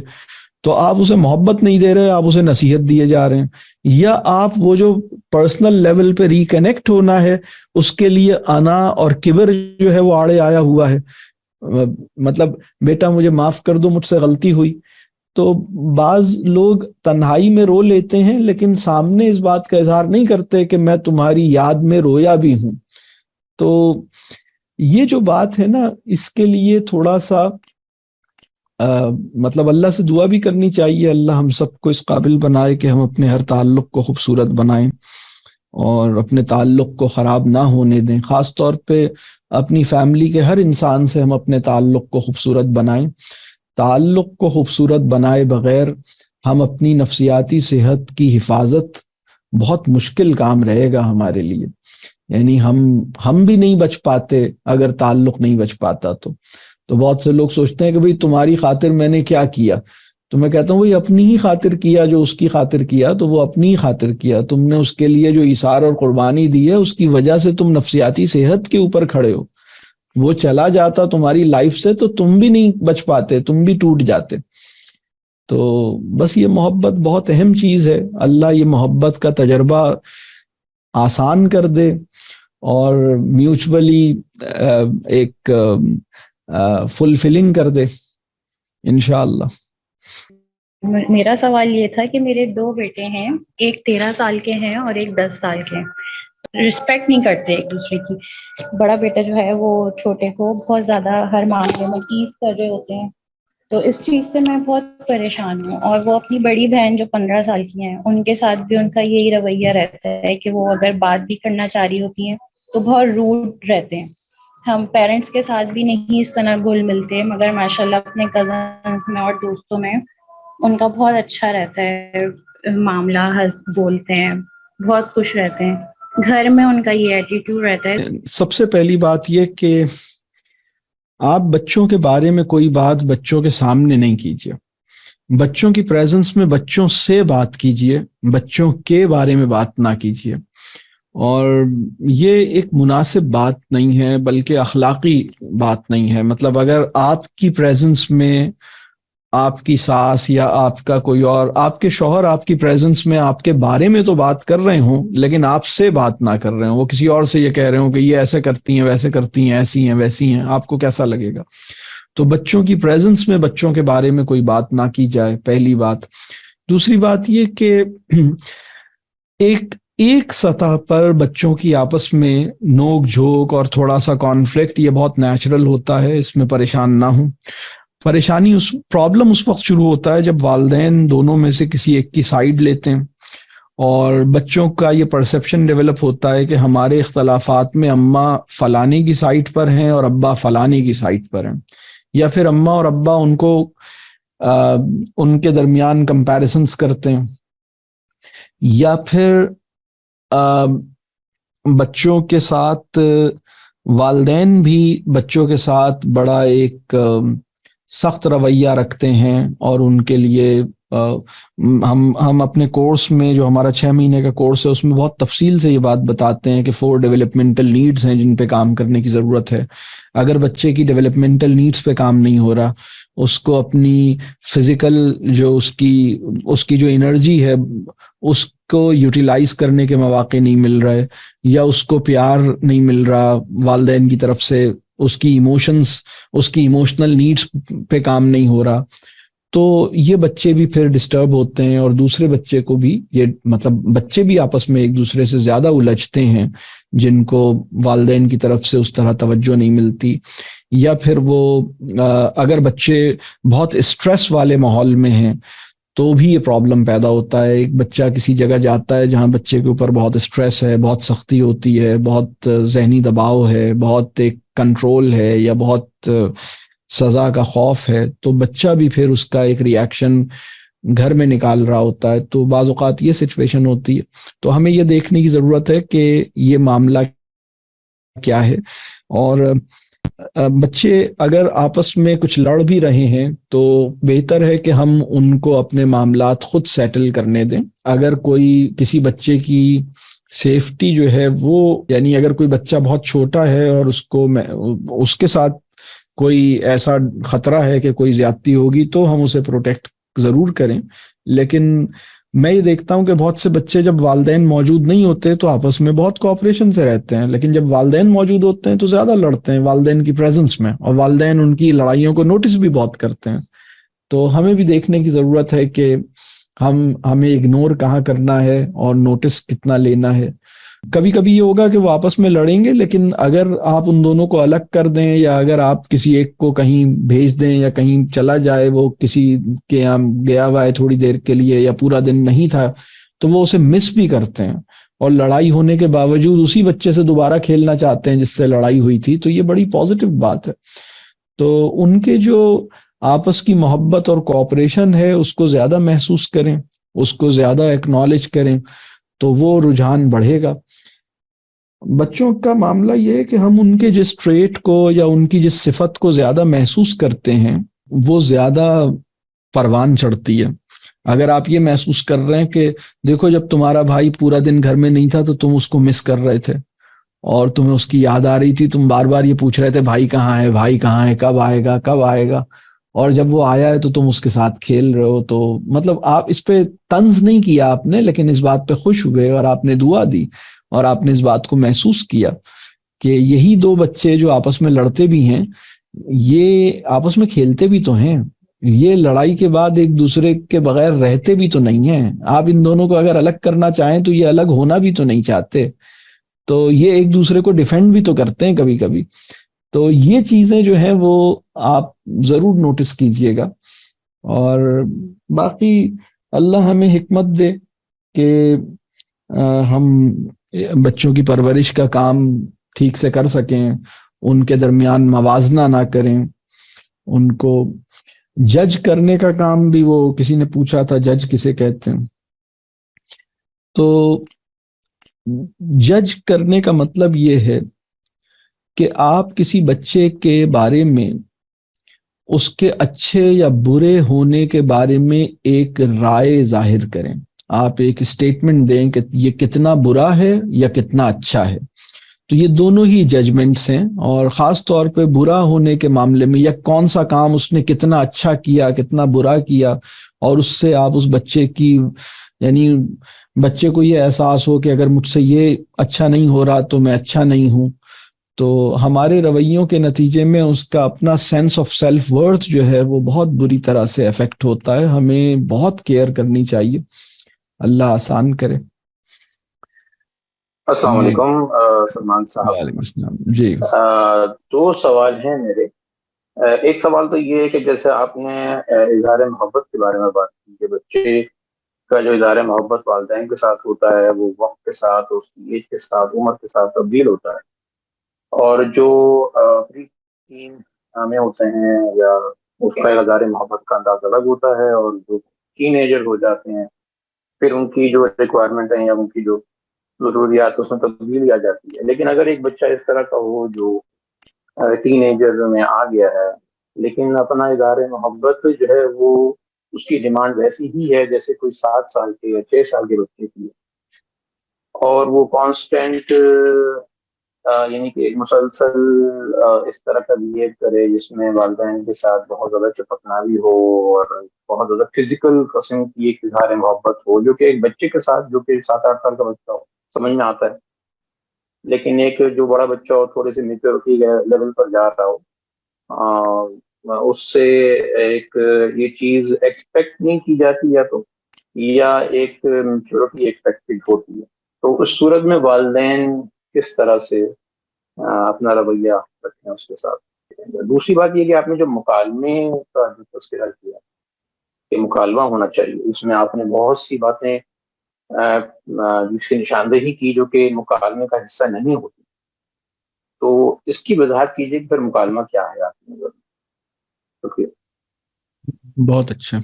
تو آپ اسے محبت نہیں دے رہے, آپ اسے نصیحت دیے جا رہے ہیں. یا آپ وہ جو پرسنل لیول پہ ریکنیکٹ ہونا ہے, اس کے لیے انا اور کبر جو ہے وہ آڑے آیا ہوا ہے. مطلب بیٹا مجھے معاف کر دو, مجھ سے غلطی ہوئی. تو بعض لوگ تنہائی میں رو لیتے ہیں لیکن سامنے اس بات کا اظہار نہیں کرتے کہ میں تمہاری یاد میں رویا بھی ہوں. تو یہ جو بات ہے نا, اس کے لیے تھوڑا سا مطلب اللہ سے دعا بھی کرنی چاہیے, اللہ ہم سب کو اس قابل بنائے کہ ہم اپنے ہر تعلق کو خوبصورت بنائیں اور اپنے تعلق کو خراب نہ ہونے دیں. خاص طور پہ اپنی فیملی کے ہر انسان سے ہم اپنے تعلق کو خوبصورت بنائیں. تعلق کو خوبصورت بنائے بغیر ہم اپنی نفسیاتی صحت کی حفاظت بہت مشکل کام رہے گا ہمارے لیے. یعنی ہم بھی نہیں بچ پاتے اگر تعلق نہیں بچ پاتا. تو بہت سے لوگ سوچتے ہیں کہ بھئی تمہاری خاطر میں نے کیا کیا, تو میں کہتا ہوں وہی اپنی ہی خاطر کیا. جو اس کی خاطر کیا تو وہ اپنی ہی خاطر کیا. تم نے اس کے لیے جو ایثار اور قربانی دی ہے, اس کی وجہ سے تم نفسیاتی صحت کے اوپر کھڑے ہو. وہ چلا جاتا تمہاری لائف سے تو تم بھی نہیں بچ پاتے, تم بھی ٹوٹ جاتے. تو بس یہ محبت بہت اہم چیز ہے. اللہ یہ محبت کا تجربہ آسان کر دے اور میوچولی ایک فلفلنگ کر دے انشاءاللہ.
میرا سوال یہ تھا کہ میرے 2 بیٹے ہیں, ایک 13 سال کے ہیں اور ایک 10 سال کے ہیں. رسپیکٹ نہیں کرتے ایک دوسرے کی. بڑا بیٹا جو ہے وہ چھوٹے کو بہت زیادہ ہر معاملے میں ٹیز کر رہے ہوتے ہیں, تو اس چیز سے میں بہت پریشان ہوں. اور وہ اپنی بڑی بہن جو 15 سال کی ہیں, ان کے ساتھ بھی ان کا یہی رویہ رہتا ہے کہ وہ اگر بات بھی کرنا چاہ رہی ہوتی ہیں تو بہت روڈ رہتے ہیں. ہم پیرنٹس کے ساتھ بھی نہیں اس طرح گھل ملتے، مگر ماشاءاللہ اپنے کزنس میں اور دوستوں میں ان کا بہت اچھا رہتا ہے معاملہ، ہنس بولتے ہیں، بہت خوش رہتے ہیں. گھر میں ان کا یہ ایٹیٹیوڈ رہتا ہے.
سب سے پہلی بات یہ کہ آپ بچوں کے بارے میں کوئی بات بچوں کے سامنے نہیں کیجیے. بچوں کی پریزنس میں بچوں سے بات کیجیے، بچوں کے بارے میں بات نہ کیجیے. اور یہ ایک مناسب بات نہیں ہے، بلکہ اخلاقی بات نہیں ہے. مطلب اگر آپ کی پریزنس میں آپ کی ساس یا آپ کا کوئی اور، آپ کے شوہر آپ کی پریزنس میں آپ کے بارے میں تو بات کر رہے ہوں لیکن آپ سے بات نہ کر رہے ہوں، وہ کسی اور سے یہ کہہ رہے ہوں کہ یہ ایسے کرتی ہیں، ویسے کرتی ہیں، ایسی ہیں، ویسی ہیں، آپ کو کیسا لگے گا؟ تو بچوں کی پریزنس میں بچوں کے بارے میں کوئی بات نہ کی جائے، پہلی بات. دوسری بات یہ کہ ایک سطح پر بچوں کی آپس میں نوک جھوک اور تھوڑا سا کانفلکٹ یہ بہت نیچرل ہوتا ہے، اس میں پریشان نہ ہوں. پرابلم اس وقت شروع ہوتا ہے جب والدین دونوں میں سے کسی ایک کی سائیڈ لیتے ہیں اور بچوں کا یہ پرسیپشن ڈیولپ ہوتا ہے کہ ہمارے اختلافات میں اماں فلانے کی سائیڈ پر ہیں اور ابا فلانے کی سائیڈ پر ہیں، یا پھر اماں اور ابا ان کو ان کے درمیان کمپیریزنز کرتے ہیں، یا پھر بچوں کے ساتھ والدین بھی بچوں کے ساتھ بڑا ایک سخت رویہ رکھتے ہیں اور ان کے لیے ہم اپنے کورس میں جو ہمارا 6 مہینے کا کورس ہے اس میں بہت تفصیل سے یہ بات بتاتے ہیں کہ 4 ڈیولپمنٹل نیڈز ہیں جن پہ کام کرنے کی ضرورت ہے. اگر بچے کی ڈیولپمنٹل نیڈز پہ کام نہیں ہو رہا، اس کو اپنی فزیکل جو اس کی جو انرجی ہے اس کو یوٹیلائز کرنے کے مواقع نہیں مل رہے، یا اس کو پیار نہیں مل رہا والدین کی طرف سے، اس کی ایموشنل نیڈز پہ کام نہیں ہو رہا، تو یہ بچے بھی پھر ڈسٹرب ہوتے ہیں اور دوسرے بچے کو بھی یہ مطلب بچے بھی آپس میں ایک دوسرے سے زیادہ الجھتے ہیں جن کو والدین کی طرف سے اس طرح توجہ نہیں ملتی. یا پھر وہ اگر بچے بہت اسٹریس والے ماحول میں ہیں تو بھی یہ پرابلم پیدا ہوتا ہے. ایک بچہ کسی جگہ جاتا ہے جہاں بچے کے اوپر بہت اسٹریس ہے، بہت سختی ہوتی ہے، بہت ذہنی دباؤ ہے، بہت ایک کنٹرول ہے یا بہت سزا کا خوف ہے، تو بچہ بھی پھر اس کا ایک ری ایکشن گھر میں نکال رہا ہوتا ہے. تو بعض اوقات یہ سچویشن ہوتی ہے. تو ہمیں یہ دیکھنے کی ضرورت ہے کہ یہ معاملہ کیا ہے. اور بچے اگر آپس میں کچھ لڑ بھی رہے ہیں تو بہتر ہے کہ ہم ان کو اپنے معاملات خود سیٹل کرنے دیں. اگر کوئی کسی بچے کی سیفٹی جو ہے وہ، یعنی اگر کوئی بچہ بہت چھوٹا ہے اور اس کے ساتھ کوئی ایسا خطرہ ہے کہ کوئی زیادتی ہوگی تو ہم اسے پروٹیکٹ ضرور کریں. لیکن میں یہ دیکھتا ہوں کہ بہت سے بچے جب والدین موجود نہیں ہوتے تو آپس میں بہت کوآپریشن سے رہتے ہیں، لیکن جب والدین موجود ہوتے ہیں تو زیادہ لڑتے ہیں والدین کی پریزنس میں، اور والدین ان کی لڑائیوں کو نوٹس بھی بہت کرتے ہیں. تو ہمیں بھی دیکھنے کی ضرورت ہے کہ ہمیں اگنور کہاں کرنا ہے اور نوٹس کتنا لینا ہے. کبھی کبھی یہ ہوگا کہ وہ آپس میں لڑیں گے، لیکن اگر آپ ان دونوں کو الگ کر دیں یا اگر آپ کسی ایک کو کہیں بھیج دیں یا کہیں چلا جائے، وہ کسی کے یہاں گیا ہوا ہے تھوڑی دیر کے لیے یا پورا دن نہیں تھا، تو وہ اسے مس بھی کرتے ہیں اور لڑائی ہونے کے باوجود اسی بچے سے دوبارہ کھیلنا چاہتے ہیں جس سے لڑائی ہوئی تھی. تو یہ بڑی پازیٹیو بات ہے. تو ان کے جو آپس کی محبت اور کوآپریشن ہے اس کو زیادہ محسوس کریں، اس کو زیادہ ایکنالج کریں، تو وہ رجحان بڑھے گا. بچوں کا معاملہ یہ ہے کہ ہم ان کے جس ٹریٹ کو یا ان کی جس صفت کو زیادہ محسوس کرتے ہیں وہ زیادہ پروان چڑھتی ہے. اگر آپ یہ محسوس کر رہے ہیں کہ دیکھو جب تمہارا بھائی پورا دن گھر میں نہیں تھا تو تم اس کو مس کر رہے تھے اور تمہیں اس کی یاد آ رہی تھی، تم بار بار یہ پوچھ رہے تھے بھائی کہاں ہے، بھائی کہاں ہے، کب آئے گا کب آئے گا، اور جب وہ آیا ہے تو تم اس کے ساتھ کھیل رہے ہو. تو مطلب آپ اس پہ طنز نہیں کیا آپ نے، لیکن اس بات پہ خوش ہوئے اور آپ نے دعا دی اور آپ نے اس بات کو محسوس کیا کہ یہی دو بچے جو آپس میں لڑتے بھی ہیں یہ آپس میں کھیلتے بھی تو ہیں، یہ لڑائی کے بعد ایک دوسرے کے بغیر رہتے بھی تو نہیں ہیں. آپ ان دونوں کو اگر الگ کرنا چاہیں تو یہ الگ ہونا بھی تو نہیں چاہتے، تو یہ ایک دوسرے کو ڈیفینڈ بھی تو کرتے ہیں کبھی کبھی. تو یہ چیزیں جو ہیں وہ آپ ضرور نوٹس کیجئے گا. اور باقی اللہ ہمیں حکمت دے کہ ہم بچوں کی پرورش کا کام ٹھیک سے کر سکیں، ان کے درمیان موازنہ نہ کریں، ان کو جج کرنے کا کام بھی، وہ کسی نے پوچھا تھا جج کسے کہتے ہیں، تو جج کرنے کا مطلب یہ ہے کہ آپ کسی بچے کے بارے میں اس کے اچھے یا برے ہونے کے بارے میں ایک رائے ظاہر کریں، آپ ایک اسٹیٹمنٹ دیں کہ یہ کتنا برا ہے یا کتنا اچھا ہے. تو یہ دونوں ہی ججمنٹس ہیں، اور خاص طور پہ برا ہونے کے معاملے میں، یا کون سا کام اس نے کتنا اچھا کیا کتنا برا کیا، اور اس سے آپ اس بچے کی، یعنی بچے کو یہ احساس ہو کہ اگر مجھ سے یہ اچھا نہیں ہو رہا تو میں اچھا نہیں ہوں. تو ہمارے رویوں کے نتیجے میں اس کا اپنا سینس آف سیلف ورتھ جو ہے وہ بہت بری طرح سے افیکٹ ہوتا ہے. ہمیں بہت کیئر کرنی چاہیے. اللہ آسان کرے.
السلام علیکم سلمان صاحب.
وعلیکم السلام. جی
2 سوال ہیں میرے. ایک سوال تو یہ ہے کہ جیسے آپ نے اظہار محبت کے بارے میں بات کی کہ بچے کا جو اظہار محبت والدین کے ساتھ ہوتا ہے وہ وقت کے ساتھ، اس کی ایج کے ساتھ، عمر کے ساتھ تبدیل ہوتا ہے، اور جو پری ٹین میں ہوتے ہیں یا اس کا اظہار محبت کا انداز الگ ہوتا ہے، اور جو ٹین ایجر ہو جاتے ہیں پھر ان کی جو ریکوائرمنٹ ہیں یا ان کی جو ضروریات اس میں تبدیلی آ جاتی ہے. لیکن اگر ایک بچہ اس طرح کا ہو جو ٹین ایجر میں آ گیا ہے لیکن اپنا اظہار محبت جو ہے وہ اس کی ڈیمانڈ ویسی ہی ہے جیسے کوئی 7 سال کے یا 6 سال کے بچے کی ہے، اور وہ کانسٹینٹ یعنی کہ ایک مسلسل اس طرح کا بہیو کرے جس میں والدین کے ساتھ بہت زیادہ چپکنا بھی ہو اور بہت زیادہ فزیکل قسم کی ایک اظہار محبت ہو، جو کہ ایک بچے کے ساتھ جو کہ 7-8 سال کا بچہ ہو سمجھ میں آتا ہے، لیکن ایک جو بڑا بچہ ہو تھوڑے سے میچورٹی لیول پر جا رہا ہو، اس سے ایک یہ چیز ایکسپیکٹ نہیں کی جاتی یا ایک میچورٹی ایکسپیکٹڈ ہوتی ہے. تو اس صورت میں والدین کس طرح سے اپنا رویہ رکھیں اس کے ساتھ. دوسری بات یہ کہ آپ نے جو مکالمے کا جو تذکرہ کیا کہ مکالمہ ہونا چاہیے، اس میں آپ نے بہت سی باتیں جس کی نشاندہی کی جو کہ مکالمے کا حصہ نہیں ہوتی. تو اس کی وضاحت کیجیے کہ پھر مکالمہ کیا ہے آپ کی نظر میں. شکریہ.
بہت اچھا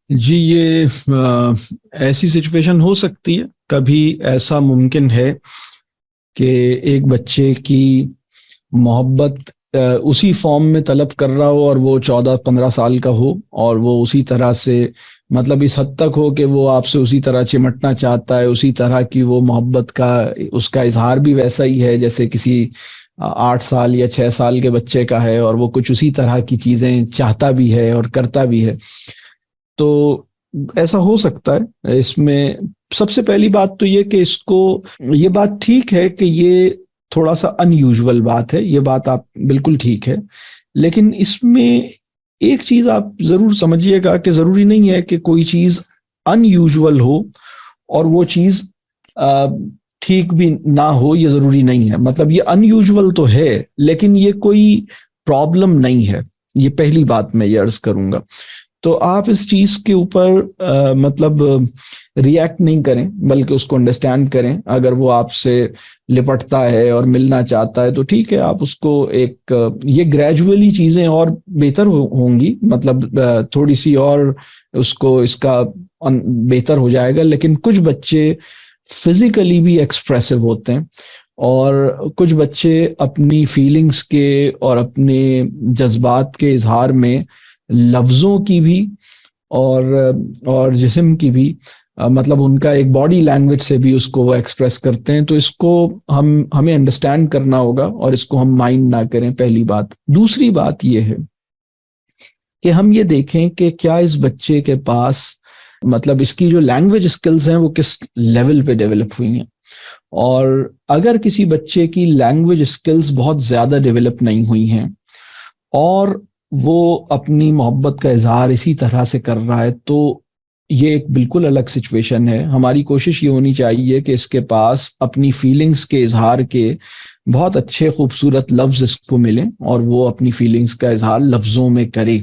جی. یہ ایسی سچویشن ہو سکتی ہے، کبھی ایسا ممکن ہے کہ ایک بچے کی محبت اسی فارم میں طلب کر رہا ہو اور وہ 14-15 سال کا ہو، اور وہ اسی طرح سے مطلب اس حد تک ہو کہ وہ آپ سے اسی طرح چمٹنا چاہتا ہے، اسی طرح کی وہ محبت کا اس کا اظہار بھی ویسا ہی ہے جیسے کسی 8 سال یا 6 سال کے بچے کا ہے، اور وہ کچھ اسی طرح کی چیزیں چاہتا بھی ہے اور کرتا بھی ہے. تو ایسا ہو سکتا ہے. اس میں سب سے پہلی بات تو یہ کہ اس کو یہ بات ٹھیک ہے کہ یہ تھوڑا سا ان یوزول بات ہے، یہ بات آپ بالکل ٹھیک ہے، لیکن اس میں ایک چیز آپ ضرور سمجھیے گا کہ ضروری نہیں ہے کہ کوئی چیز ان یوزول ہو اور وہ چیز ٹھیک بھی نہ ہو، یہ ضروری نہیں ہے. مطلب یہ ان یوزول تو ہے لیکن یہ کوئی پرابلم نہیں ہے. یہ پہلی بات میں یہ عرض کروں گا. تو آپ اس چیز کے اوپر مطلب ریئیکٹ نہیں کریں بلکہ اس کو انڈرسٹینڈ کریں. اگر وہ آپ سے لپٹتا ہے اور ملنا چاہتا ہے تو ٹھیک ہے، آپ اس کو ایک یہ گریجولی چیزیں اور بہتر ہوں گی، مطلب تھوڑی سی اور اس کو اس کا بہتر ہو جائے گا. لیکن کچھ بچے فزیکلی بھی ایکسپریسو ہوتے ہیں، اور کچھ بچے اپنی فیلنگز کے اور اپنے جذبات کے اظہار میں لفظوں کی بھی اور جسم کی بھی مطلب ان کا ایک باڈی لینگویج سے بھی اس کو وہ ایکسپریس کرتے ہیں. تو اس کو ہمیں انڈرسٹینڈ کرنا ہوگا اور اس کو ہم مائنڈ نہ کریں، پہلی بات. دوسری بات یہ ہے کہ ہم یہ دیکھیں کہ کیا اس بچے کے پاس مطلب اس کی جو لینگویج اسکلز ہیں وہ کس لیول پہ ڈیولپ ہوئی ہیں. اور اگر کسی بچے کی لینگویج اسکلز بہت زیادہ ڈیولپ نہیں ہوئی ہیں اور وہ اپنی محبت کا اظہار اسی طرح سے کر رہا ہے تو یہ ایک بالکل الگ سچویشن ہے. ہماری کوشش یہ ہونی چاہیے کہ اس کے پاس اپنی فیلنگز کے اظہار کے بہت اچھے خوبصورت لفظ اس کو ملیں اور وہ اپنی فیلنگز کا اظہار لفظوں میں کرے.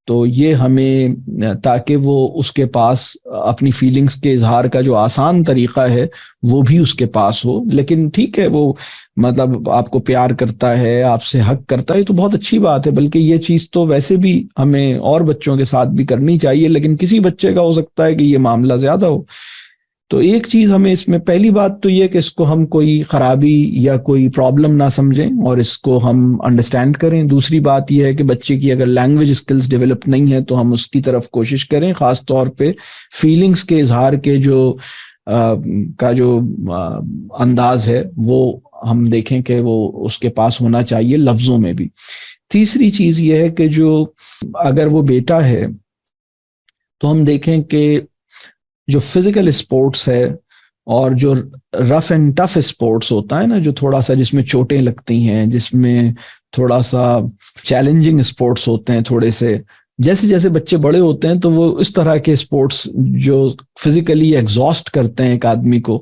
تو یہ ہمیں, تاکہ وہ اس کے پاس اپنی فیلنگز کے اظہار کا جو آسان طریقہ ہے وہ بھی اس کے پاس ہو. لیکن ٹھیک ہے, وہ مطلب آپ کو پیار کرتا ہے, آپ سے حق کرتا ہے, تو بہت اچھی بات ہے, بلکہ یہ چیز تو ویسے بھی ہمیں اور بچوں کے ساتھ بھی کرنی چاہیے. لیکن کسی بچے کا ہو سکتا ہے کہ یہ معاملہ زیادہ ہو. تو ایک چیز ہمیں اس میں, پہلی بات تو یہ کہ اس کو ہم کوئی خرابی یا کوئی پرابلم نہ سمجھیں اور اس کو ہم انڈرسٹینڈ کریں. دوسری بات یہ ہے کہ بچے کی اگر لینگویج اسکلز ڈیولپ نہیں ہے تو ہم اس کی طرف کوشش کریں, خاص طور پہ فیلنگز کے اظہار کے جو انداز ہے وہ ہم دیکھیں کہ وہ اس کے پاس ہونا چاہیے لفظوں میں بھی. تیسری چیز یہ ہے کہ جو اگر وہ بیٹا ہے تو ہم دیکھیں کہ جو فزیکل اسپورٹس ہے اور جو رف اینڈ ٹف اسپورٹس ہوتا ہے نا, جو تھوڑا سا جس میں چوٹیں لگتی ہیں, جس میں تھوڑا سا چیلنجنگ اسپورٹس ہوتے ہیں, تھوڑے سے جیسے جیسے بچے بڑے ہوتے ہیں تو وہ اس طرح کے اسپورٹس جو فزیکلی ایگزاسٹ کرتے ہیں ایک آدمی کو,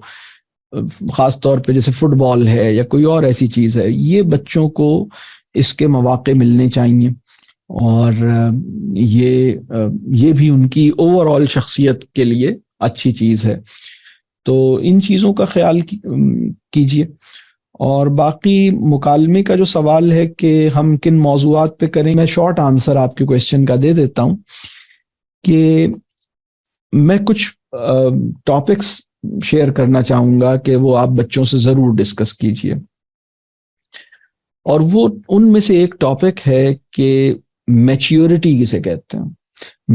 خاص طور پہ جیسے فٹ بال ہے یا کوئی اور ایسی چیز ہے, یہ بچوں کو اس کے مواقع ملنے چاہیے. اور یہ بھی ان کی اوور آل شخصیت کے لیے اچھی چیز ہے. تو ان چیزوں کا خیال کیجیے. اور باقی مکالمے کا جو سوال ہے کہ ہم کن موضوعات پہ کریں, میں شارٹ آنسر آپ کے کویسچن کا دے دیتا ہوں کہ میں کچھ ٹاپکس شیئر کرنا چاہوں گا کہ وہ آپ بچوں سے ضرور ڈسکس کیجیے. اور وہ ان میں سے ایک ٹاپک ہے کہ میچیورٹی کسے کہتے ہیں,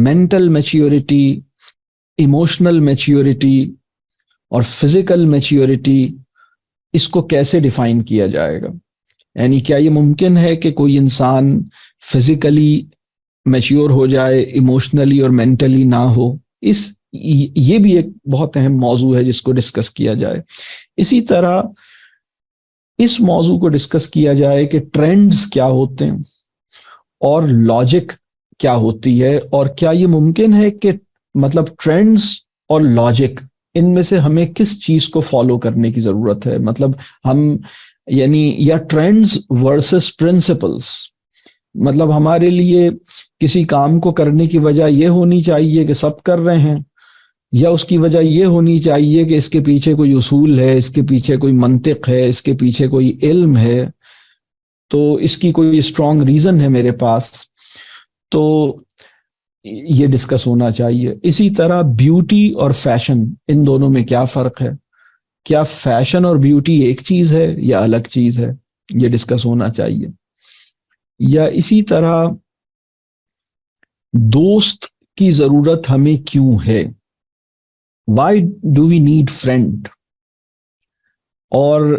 مینٹل میچیورٹی, ایموشنل میچیورٹی اور فزیکل میچیورٹی, اس کو کیسے ڈیفائن کیا جائے گا. یعنی کیا یہ ممکن ہے کہ کوئی انسان فزیکلی میچیور ہو جائے, ایموشنلی اور مینٹلی نہ ہو. یہ بھی ایک بہت اہم موضوع ہے جس کو ڈسکس کیا جائے. اسی طرح اس موضوع کو ڈسکس کیا جائے کہ ٹرینڈز کیا ہوتے ہیں اور لاجک کیا ہوتی ہے, اور کیا یہ ممکن ہے کہ مطلب ٹرینڈز اور لاجک ان میں سے ہمیں کس چیز کو فالو کرنے کی ضرورت ہے. مطلب ہم یعنی یا ٹرینڈز ورسز پرنسپلز, مطلب ہمارے لیے کسی کام کو کرنے کی وجہ یہ ہونی چاہیے کہ سب کر رہے ہیں, یا اس کی وجہ یہ ہونی چاہیے کہ اس کے پیچھے کوئی اصول ہے, اس کے پیچھے کوئی منطق ہے, اس کے پیچھے کوئی علم ہے, تو اس کی کوئی اسٹرانگ ریزن ہے میرے پاس. تو یہ ڈسکس ہونا چاہیے. اسی طرح بیوٹی اور فیشن, ان دونوں میں کیا فرق ہے, کیا فیشن اور بیوٹی ایک چیز ہے یا الگ چیز ہے, یہ ڈسکس ہونا چاہیے. یا اسی طرح دوست کی ضرورت ہمیں کیوں ہے, why do we need friend, اور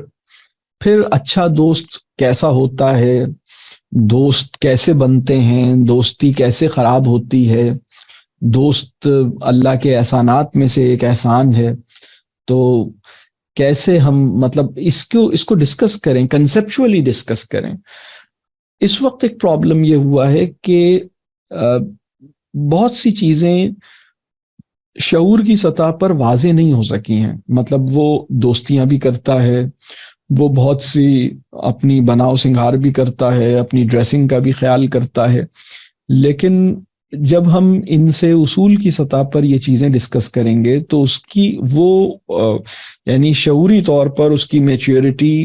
پھر اچھا دوست کیسا ہوتا ہے, دوست کیسے بنتے ہیں, دوستی کیسے خراب ہوتی ہے, دوست اللہ کے احسانات میں سے ایک احسان ہے, تو کیسے ہم مطلب اس کو ڈسکس کریں, کنسیپچولی ڈسکس کریں. اس وقت ایک پرابلم یہ ہوا ہے کہ بہت سی چیزیں شعور کی سطح پر واضح نہیں ہو سکی ہیں. مطلب وہ دوستیاں بھی کرتا ہے, وہ بہت سی اپنی بناؤ سنگھار بھی کرتا ہے, اپنی ڈریسنگ کا بھی خیال کرتا ہے, لیکن جب ہم ان سے اصول کی سطح پر یہ چیزیں ڈسکس کریں گے تو اس کی وہ یعنی شعوری طور پر اس کی میچیورٹی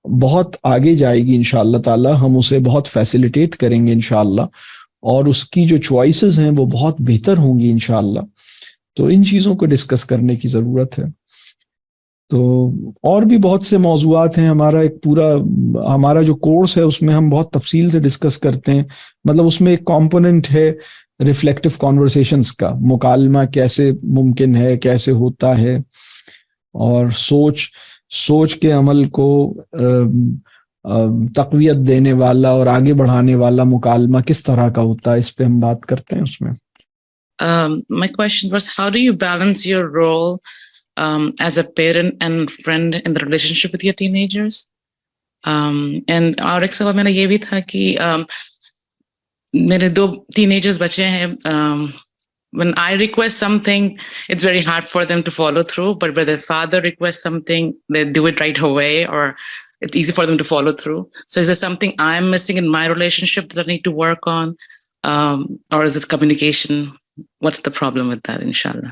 بہت آگے جائے گی انشاءاللہ تعالی. ہم اسے بہت فیسیلیٹیٹ کریں گے انشاءاللہ, اور اس کی جو چوائسز ہیں وہ بہت بہتر ہوں گی انشاءاللہ. تو ان چیزوں کو ڈسکس کرنے کی ضرورت ہے. تو اور بھی بہت سے موضوعات ہیں. ہمارا جو کورس ہے اس میں ہم بہت تفصیل سے ڈسکس کرتے ہیں. مطلب اس میں ایک کمپوننٹ ہے ریفلیکٹیو کانورسیشنز کا, مکالمہ کیسے ممکن ہے, کیسے ہوتا ہے, اور سوچ کے عمل کو تقویت دینے والا اور آگے بڑھانے والا مکالمہ کس طرح کا ہوتا ہے, اس پہ ہم بات کرتے ہیں اس میں.
My question was, how do you balance your role as a parent and friend in the relationship with your teenagers? And اور ایک سوال میرا یہ بھی تھا کہ میرے 2 teenagers بچے ہیں. When I request something, it's very hard for them to follow through, but when their father requests something, they do it right away, or it's easy for them to follow through. So is there something I'm missing in my relationship that I need to work on? or is it communication? What's the problem with that, inshallah?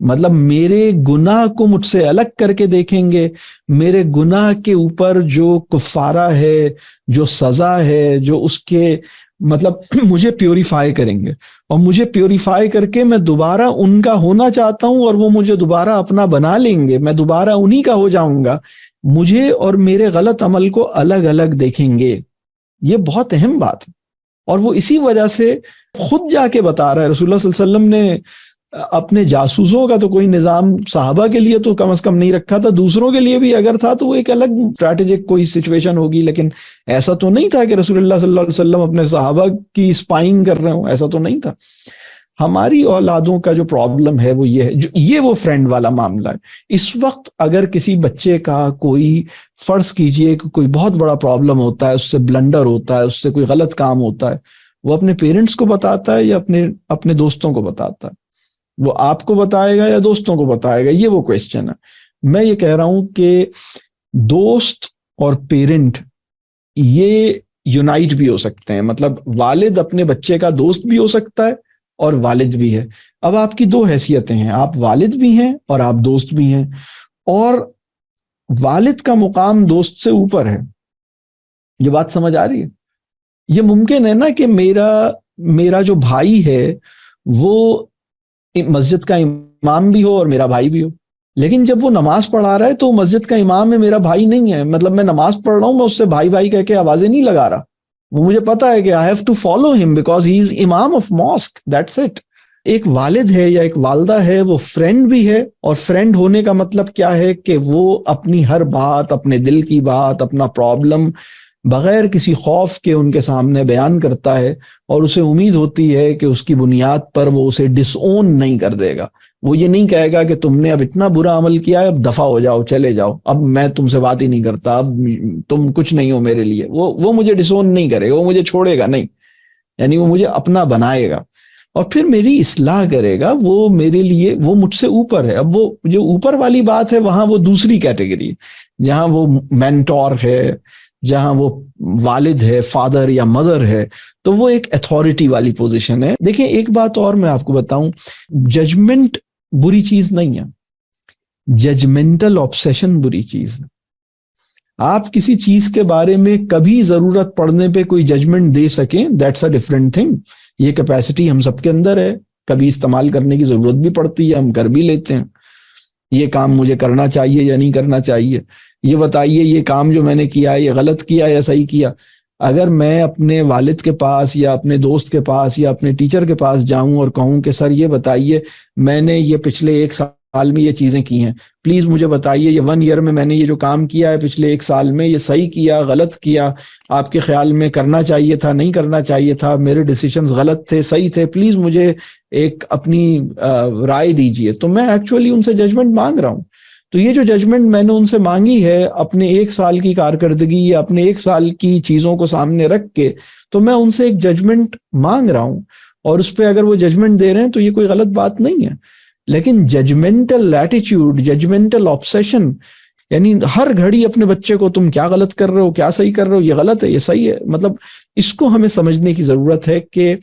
مطلب میرے گناہ کو مجھ سے الگ کر کے دیکھیں گے, میرے گناہ کے اوپر جو کفارہ ہے, جو سزا ہے, جو اس کے مطلب مجھے پیوریفائی کریں گے, اور مجھے پیوریفائی کر کے میں دوبارہ ان کا ہونا چاہتا ہوں اور وہ مجھے دوبارہ اپنا بنا لیں گے, میں دوبارہ انہی کا ہو جاؤں گا. مجھے اور میرے غلط عمل کو الگ الگ دیکھیں گے. یہ بہت اہم بات ہے, اور وہ اسی وجہ سے خود جا کے بتا رہا ہے. رسول اللہ صلی اللہ علیہ وسلم نے اپنے جاسوسوں کا تو کوئی نظام صحابہ کے لیے تو کم از کم نہیں رکھا تھا, دوسروں کے لیے بھی اگر تھا تو وہ ایک الگ اسٹریٹجک کوئی سچویشن ہوگی, لیکن ایسا تو نہیں تھا کہ رسول اللہ صلی اللہ علیہ وسلم اپنے صحابہ کی اسپائنگ کر رہے ہوں, ایسا تو نہیں تھا. ہماری اولادوں کا جو پرابلم ہے وہ یہ ہے, یہ وہ فرینڈ والا معاملہ ہے. اس وقت اگر کسی بچے کا کوئی فرض کیجئے کہ کوئی بہت بڑا پرابلم ہوتا ہے, اس سے بلنڈر ہوتا ہے, اس سے کوئی غلط کام ہوتا ہے, وہ اپنے پیرنٹس کو بتاتا ہے یا اپنے دوستوں کو بتاتا ہے؟ وہ آپ کو بتائے گا یا دوستوں کو بتائے گا؟ یہ وہ کویسچن ہے. میں یہ کہہ رہا ہوں کہ دوست اور پیرنٹ یہ یونائٹ بھی ہو سکتے ہیں, مطلب والد اپنے بچے کا دوست بھی ہو سکتا ہے اور والد بھی ہے. اب آپ کی دو حیثیتیں ہیں, آپ والد بھی ہیں اور آپ دوست بھی ہیں, اور والد کا مقام دوست سے اوپر ہے. یہ بات سمجھ آ رہی ہے؟ یہ ممکن ہے نا کہ میرا جو بھائی ہے وہ مسجد کا امام بھی ہو اور میرا بھائی بھی ہو, لیکن جب وہ نماز پڑھا رہا ہے تو مسجد کا امام ہے, میرا بھائی نہیں ہے. مطلب میں نماز پڑھ رہا ہوں, میں اس سے بھائی بھائی کہہ کے آوازیں نہیں لگا رہا. وہ مجھے پتا ہے کہ I have to follow him because he is imam of mosque, that's it. ایک والد ہے یا ایک والدہ ہے, وہ فرینڈ بھی ہے, اور فرینڈ ہونے کا مطلب کیا ہے کہ وہ اپنی ہر بات, اپنے دل کی بات, اپنا پرابلم بغیر کسی خوف کے ان کے سامنے بیان کرتا ہے, اور اسے امید ہوتی ہے کہ اس کی بنیاد پر وہ اسے ڈس اون نہیں کر دے گا. وہ یہ نہیں کہے گا کہ تم نے اب اتنا برا عمل کیا ہے, اب دفع ہو جاؤ, چلے جاؤ, اب میں تم سے بات ہی نہیں کرتا, اب تم کچھ نہیں ہو میرے لیے. وہ مجھے ڈس اون نہیں کرے گا, وہ مجھے چھوڑے گا نہیں, یعنی وہ مجھے اپنا بنائے گا اور پھر میری اصلاح کرے گا. وہ میرے لیے, وہ مجھ سے اوپر ہے. اب وہ جو اوپر والی بات ہے وہاں وہ دوسری کیٹیگری ہے, جہاں وہ مینٹور ہے, جہاں وہ والد ہے, فادر یا مدر ہے, تو وہ ایک اتھارٹی والی پوزیشن ہے. دیکھیں ایک بات اور میں آپ کو بتاؤں, ججمنٹ بری چیز نہیں ہے, ججمنٹل آبسیشن بری چیز ہے. آپ کسی چیز کے بارے میں کبھی ضرورت پڑنے پہ کوئی ججمنٹ دے سکیں, دیٹس اے ڈفرینٹ تھنگ. یہ کیپیسٹی ہم سب کے اندر ہے, کبھی استعمال کرنے کی ضرورت بھی پڑتی ہے, ہم کر بھی لیتے ہیں. یہ کام مجھے کرنا چاہیے یا نہیں کرنا چاہیے, یہ بتائیے یہ کام جو میں نے کیا ہے یہ غلط کیا یا صحیح کیا. اگر میں اپنے والد کے پاس یا اپنے دوست کے پاس یا اپنے ٹیچر کے پاس جاؤں اور کہوں کہ سر یہ بتائیے میں نے یہ پچھلے 1 سال میں یہ چیزیں کی ہیں, پلیز مجھے بتائیے یہ 1 ایئر میں نے یہ جو کام کیا ہے پچھلے 1 سال میں, یہ صحیح کیا غلط کیا, آپ کے خیال میں کرنا چاہیے تھا نہیں کرنا چاہیے تھا, میرے ڈیسیشنز غلط تھے صحیح تھے, پلیز مجھے ایک اپنی رائے دیجئے. تو میں ایکچولی ان سے ججمنٹ مانگ رہا ہوں. تو یہ جو ججمنٹ میں نے ان سے مانگی ہے اپنے 1 سال کی کارکردگی یا اپنے 1 سال کی چیزوں کو سامنے رکھ کے, تو میں ان سے ایک ججمنٹ مانگ رہا ہوں, اور اس پہ اگر وہ ججمنٹ دے رہے ہیں تو یہ کوئی غلط بات نہیں ہے. لیکن ججمنٹل ایٹیٹیوڈ, ججمنٹل آبسیشن, یعنی ہر گھڑی اپنے بچے کو تم کیا غلط کر رہے ہو, کیا صحیح کر رہے ہو, یہ غلط ہے یہ صحیح ہے, مطلب اس کو ہمیں سمجھنے کی ضرورت ہے کہ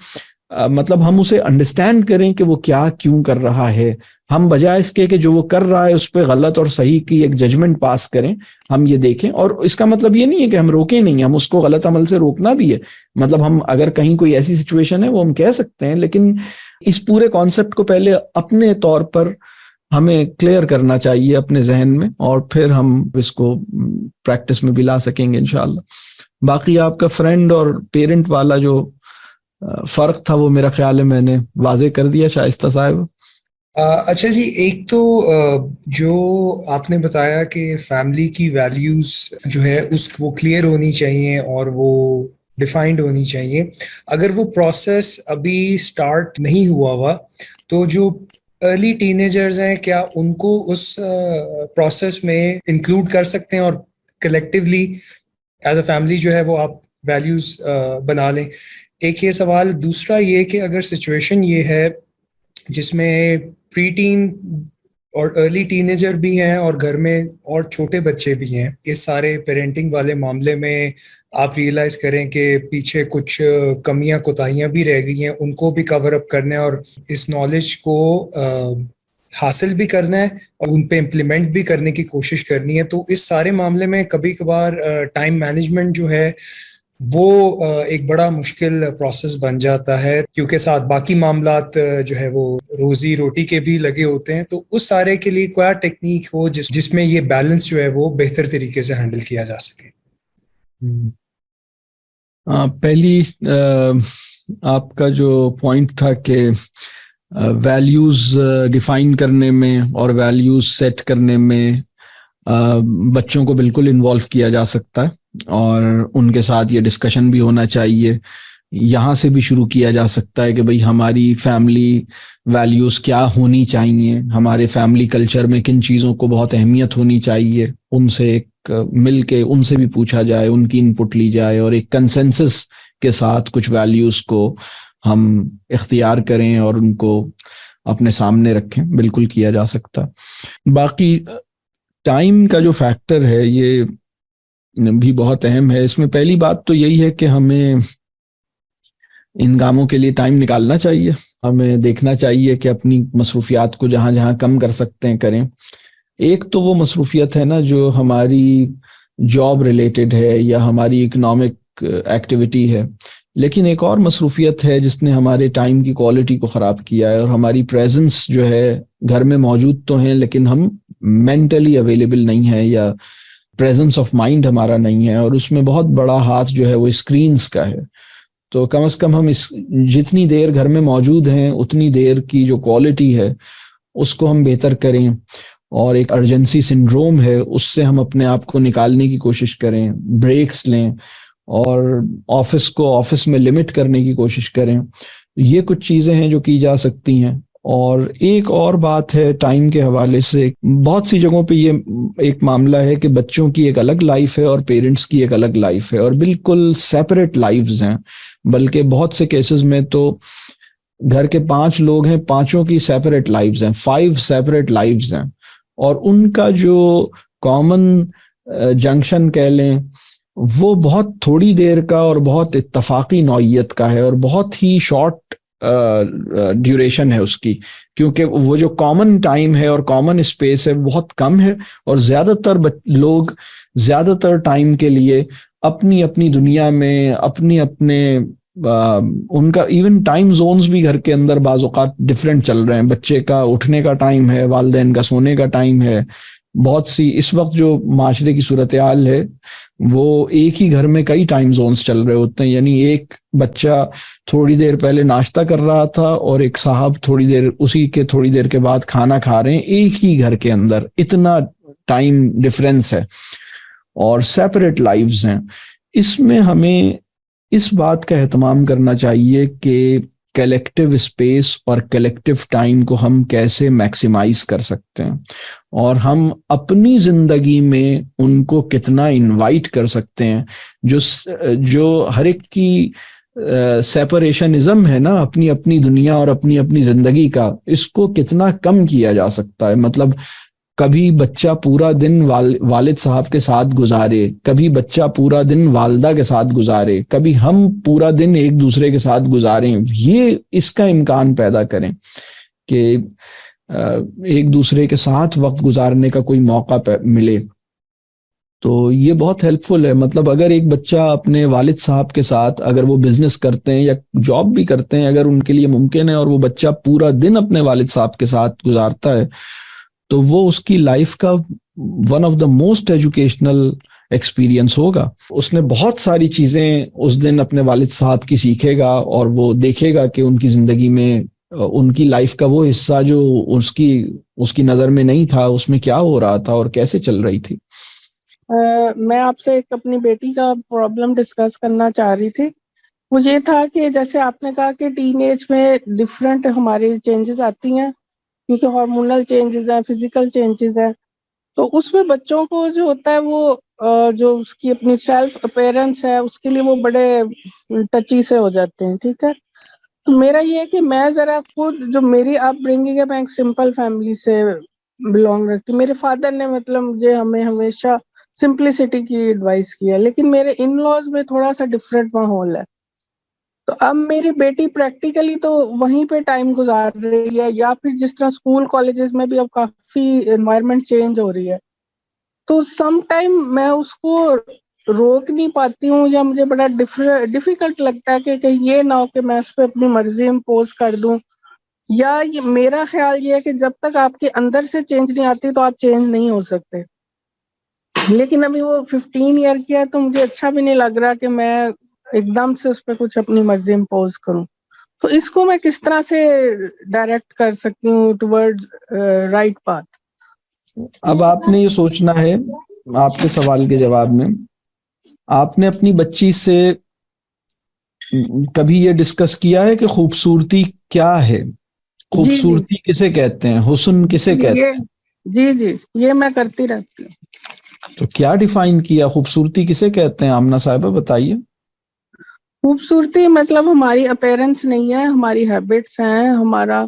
مطلب ہم اسے انڈرسٹینڈ کریں کہ وہ کیا کیوں کر رہا ہے. ہم بجائے اس کے کہ جو وہ کر رہا ہے اس پہ غلط اور صحیح کی ایک ججمنٹ پاس کریں, ہم یہ دیکھیں. اور اس کا مطلب یہ نہیں ہے کہ ہم روکیں نہیں, ہم اس کو غلط عمل سے روکنا بھی ہے. مطلب ہم اگر کہیں کوئی ایسی سچویشن ہے وہ ہم کہہ سکتے ہیں, لیکن اس پورے کانسیپٹ کو پہلے اپنے طور پر ہمیں کلیئر کرنا چاہیے اپنے ذہن میں, اور پھر ہم اس کو پریکٹس میں بھی لا سکیں گے انشاءاللہ. باقی آپ کا فرینڈ اور پیرنٹ والا جو فرق تھا وہ میرا خیال ہے میں نے واضح کر دیا شائستہ صاحب.
اچھا جی, ایک تو جو آپ نے بتایا کہ فیملی کی ویلیوز جو ہے وہ کلیئر ہونی چاہیے اور وہ ڈیفائنڈ ہونی چاہیے. اگر وہ پروسیس ابھی سٹارٹ نہیں ہوا تو جو ارلی ٹین ایجرز ہیں کیا ان کو اس پروسیس میں انکلوڈ کر سکتے ہیں اور کلیکٹیولی ایز اے فیملی جو ہے وہ آپ ویلیوز بنا لیں؟ ایک یہ سوال. دوسرا یہ کہ اگر سچویشن یہ ہے جس میں پری ٹین اور ارلی ٹین ایجر بھی ہیں اور گھر میں اور چھوٹے بچے بھی ہیں, اس سارے پیرنٹنگ والے معاملے میں آپ ریئلائز کریں کہ پیچھے کچھ کمیاں کوتاہیاں بھی رہ گئی ہیں, ان کو بھی کور اپ کرنے اور اس نالج کو حاصل بھی کرنا ہے اور ان پہ امپلیمنٹ بھی کرنے کی کوشش کرنی ہے. تو اس سارے معاملے میں کبھی کبھار ٹائم مینجمنٹ جو ہے وہ ایک بڑا مشکل پروسیس بن جاتا ہے, کیونکہ ساتھ باقی معاملات جو ہے وہ روزی روٹی کے بھی لگے ہوتے ہیں. تو اس سارے کے لیے کوئی ٹیکنیک ہو جس میں یہ بیلنس جو ہے وہ بہتر طریقے سے ہینڈل کیا جا سکے.
پہلی آپ کا جو پوائنٹ تھا کہ ویلیوز ڈیفائن کرنے میں اور ویلیوز سیٹ کرنے میں بچوں کو بالکل انوالو کیا جا سکتا ہے, اور ان کے ساتھ یہ ڈسکشن بھی ہونا چاہیے. یہاں سے بھی شروع کیا جا سکتا ہے کہ بھئی ہماری فیملی ویلیوز کیا ہونی چاہیے, ہمارے فیملی کلچر میں کن چیزوں کو بہت اہمیت ہونی چاہیے. ان سے ایک مل کے ان سے بھی پوچھا جائے, ان کی انپٹ لی جائے, اور ایک کنسنسس کے ساتھ کچھ ویلیوز کو ہم اختیار کریں اور ان کو اپنے سامنے رکھیں. بالکل کیا جا سکتا. باقی ٹائم کا جو فیکٹر ہے یہ بھی بہت اہم ہے. اس میں پہلی بات تو یہی ہے کہ ہمیں ان کاموں کے لیے ٹائم نکالنا چاہیے. ہمیں دیکھنا چاہیے کہ اپنی مصروفیات کو جہاں جہاں کم کر سکتے ہیں کریں. ایک تو وہ مصروفیت ہے نا جو ہماری جاب ریلیٹڈ ہے یا ہماری اکنامک ایکٹیویٹی ہے, لیکن ایک اور مصروفیت ہے جس نے ہمارے ٹائم کی کوالٹی کو خراب کیا ہے, اور ہماری پریزنس جو ہے گھر میں موجود تو ہیں لیکن ہم مینٹلی اویلیبل نہیں ہیں, یا پریزنس آف مائنڈ ہمارا نہیں ہے, اور اس میں بہت بڑا ہاتھ جو ہے وہ اسکرینز کا ہے. تو کم از کم ہم جتنی دیر گھر میں موجود ہیں اتنی دیر کی جو کوالٹی ہے اس کو ہم بہتر کریں, اور ایک ارجنسی سنڈروم ہے اس سے ہم اپنے آپ کو نکالنے کی کوشش کریں, بریکس لیں, اور آفس کو آفس میں لمٹ کرنے کی کوشش کریں. یہ کچھ چیزیں ہیں جو کی جا سکتی ہیں. اور ایک اور بات ہے ٹائم کے حوالے سے, بہت سی جگہوں پہ یہ ایک معاملہ ہے کہ بچوں کی ایک الگ لائف ہے اور پیرنٹس کی ایک الگ لائف ہے, اور بالکل سیپریٹ لائفز ہیں. بلکہ بہت سے کیسز میں تو گھر کے 5 لوگ ہیں, 5 کی سیپریٹ لائفز ہیں, 5 سیپریٹ لائفز ہیں, اور ان کا جو کامن جنکشن کہہ لیں وہ بہت تھوڑی دیر کا اور بہت اتفاقی نوعیت کا ہے, اور بہت ہی شارٹ ڈیوریشن ہے اس کی, کیونکہ وہ جو کامن ٹائم ہے اور کامن اسپیس ہے بہت کم ہے, اور زیادہ تر لوگ زیادہ تر ٹائم کے لیے اپنی اپنی دنیا میں اپنے ان کا ایون ٹائم زونز بھی گھر کے اندر بعض اوقات ڈفرینٹ چل رہے ہیں. بچے کا اٹھنے کا ٹائم ہے, والدین کا سونے کا ٹائم ہے. بہت سی اس وقت جو معاشرے کی صورتحال ہے وہ ایک ہی گھر میں کئی ٹائم زونز چل رہے ہوتے ہیں, یعنی ایک بچہ تھوڑی دیر پہلے ناشتہ کر رہا تھا اور ایک صاحب تھوڑی دیر کے بعد کھانا کھا رہے ہیں ایک ہی گھر کے اندر. اتنا ٹائم ڈفرینس ہے اور سیپریٹ لائفز ہیں. اس میں ہمیں اس بات کا اہتمام کرنا چاہیے کہ کلیکٹیو اسپیس اور کلیکٹیو ٹائم کو ہم کیسے میکسیمائز کر سکتے ہیں, اور ہم اپنی زندگی میں ان کو کتنا انوائٹ کر سکتے ہیں. جو ہر ایک کی سیپریشنزم ہے نا, اپنی اپنی دنیا اور اپنی اپنی زندگی کا, اس کو کتنا کم کیا جا سکتا ہے. مطلب کبھی بچہ پورا دن والد صاحب کے ساتھ گزارے, کبھی بچہ پورا دن والدہ کے ساتھ گزارے, کبھی ہم پورا دن ایک دوسرے کے ساتھ گزاریں. یہ اس کا امکان پیدا کریں کہ ایک دوسرے کے ساتھ وقت گزارنے کا کوئی موقع ملے. تو یہ بہت ہیلپ فل ہے. مطلب اگر ایک بچہ اپنے والد صاحب کے ساتھ, اگر وہ بزنس کرتے ہیں یا جاب بھی کرتے ہیں, اگر ان کے لیے ممکن ہے, اور وہ بچہ پورا دن اپنے والد صاحب کے ساتھ گزارتا ہے, تو وہ اس کی لائف کا one of the most educational experience ہوگا. اس نے بہت ساری چیزیں اس دن اپنے والد صاحب کی سیکھے گا, اور وہ دیکھے گا کہ ان کی زندگی میں ان کی لائف کا وہ حصہ جو اس کی نظر میں نہیں تھا, اس میں کیا ہو رہا تھا اور کیسے چل رہی تھی.
میں آپ سے ایک اپنی بیٹی کا پرابلم ڈسکس کرنا چاہ رہی تھی. وہ یہ تھا کہ جیسے آپ نے کہا کہ ٹین ایج میں ڈفرینٹ ہماری چینجز آتی ہیں, کیونکہ ہارمونل چینجز ہیں, فزیکل چینجز ہیں. تو اس میں بچوں کو جو ہوتا ہے وہ جو اس کی اپنی سیلف اپیرنس ہے اس کے لیے وہ بڑے ٹچی سے ہو جاتے ہیں. ٹھیک ہے, تو میرا یہ ہے کہ میں ذرا خود, جو میری اپ برنگنگ ہے, میں ایک سمپل فیملی سے بلونگ رکھتی ہوں. میرے فادر نے مطلب مجھے ہمیشہ سمپلسٹی کی ایڈوائس کیا, لیکن میرے ان لاز میں تھوڑا سا ڈفرینٹ ماحول ہے. تو اب میری بیٹی پریکٹیکلی تو وہیں پہ ٹائم گزار رہی ہے، یا پھر جس طرح اسکول کالجز میں بھی اب کافی انوائرمنٹ چینج ہو رہی ہے، تو سم ٹائم میں اس کو روک نہیں پاتی ہوں، یا مجھے بڑا ڈیفیکلٹ لگتا ہے کہ کہیں یہ نہ ہو کہ میں اس پہ اپنی مرضی امپوز کر دوں. یا میرا خیال یہ ہے کہ جب تک آپ کے اندر سے چینج نہیں آتی تو آپ چینج نہیں ہو سکتے. لیکن ابھی وہ 15 ایئر کی ہے تو مجھے اچھا بھی نہیں لگ رہا کہ میں ایک دم سے اس پہ کچھ اپنی مرضی امپوز کروں. تو اس کو میں کس طرح سے ڈائریکٹ کر سکتی ہوں ٹورڈ رائٹ پاتھ؟
اب آپ نے یہ سوچنا ہے، آپ کے سوال کے جواب میں آپ نے اپنی بچی سے کبھی یہ ڈسکس کیا ہے کہ خوبصورتی کیا ہے؟ خوبصورتی کسے کہتے ہیں؟ حسن کسے کہتے ہیں؟
جی یہ میں کرتی رہتی ہوں.
تو کیا ڈیفائن کیا خوبصورتی کسے کہتے ہیں آمنہ صاحبہ، بتائیے.
خوبصورتی مطلب ہماری اپیرنس نہیں ہے، ہماری ہیبٹس ہیں، ہمارا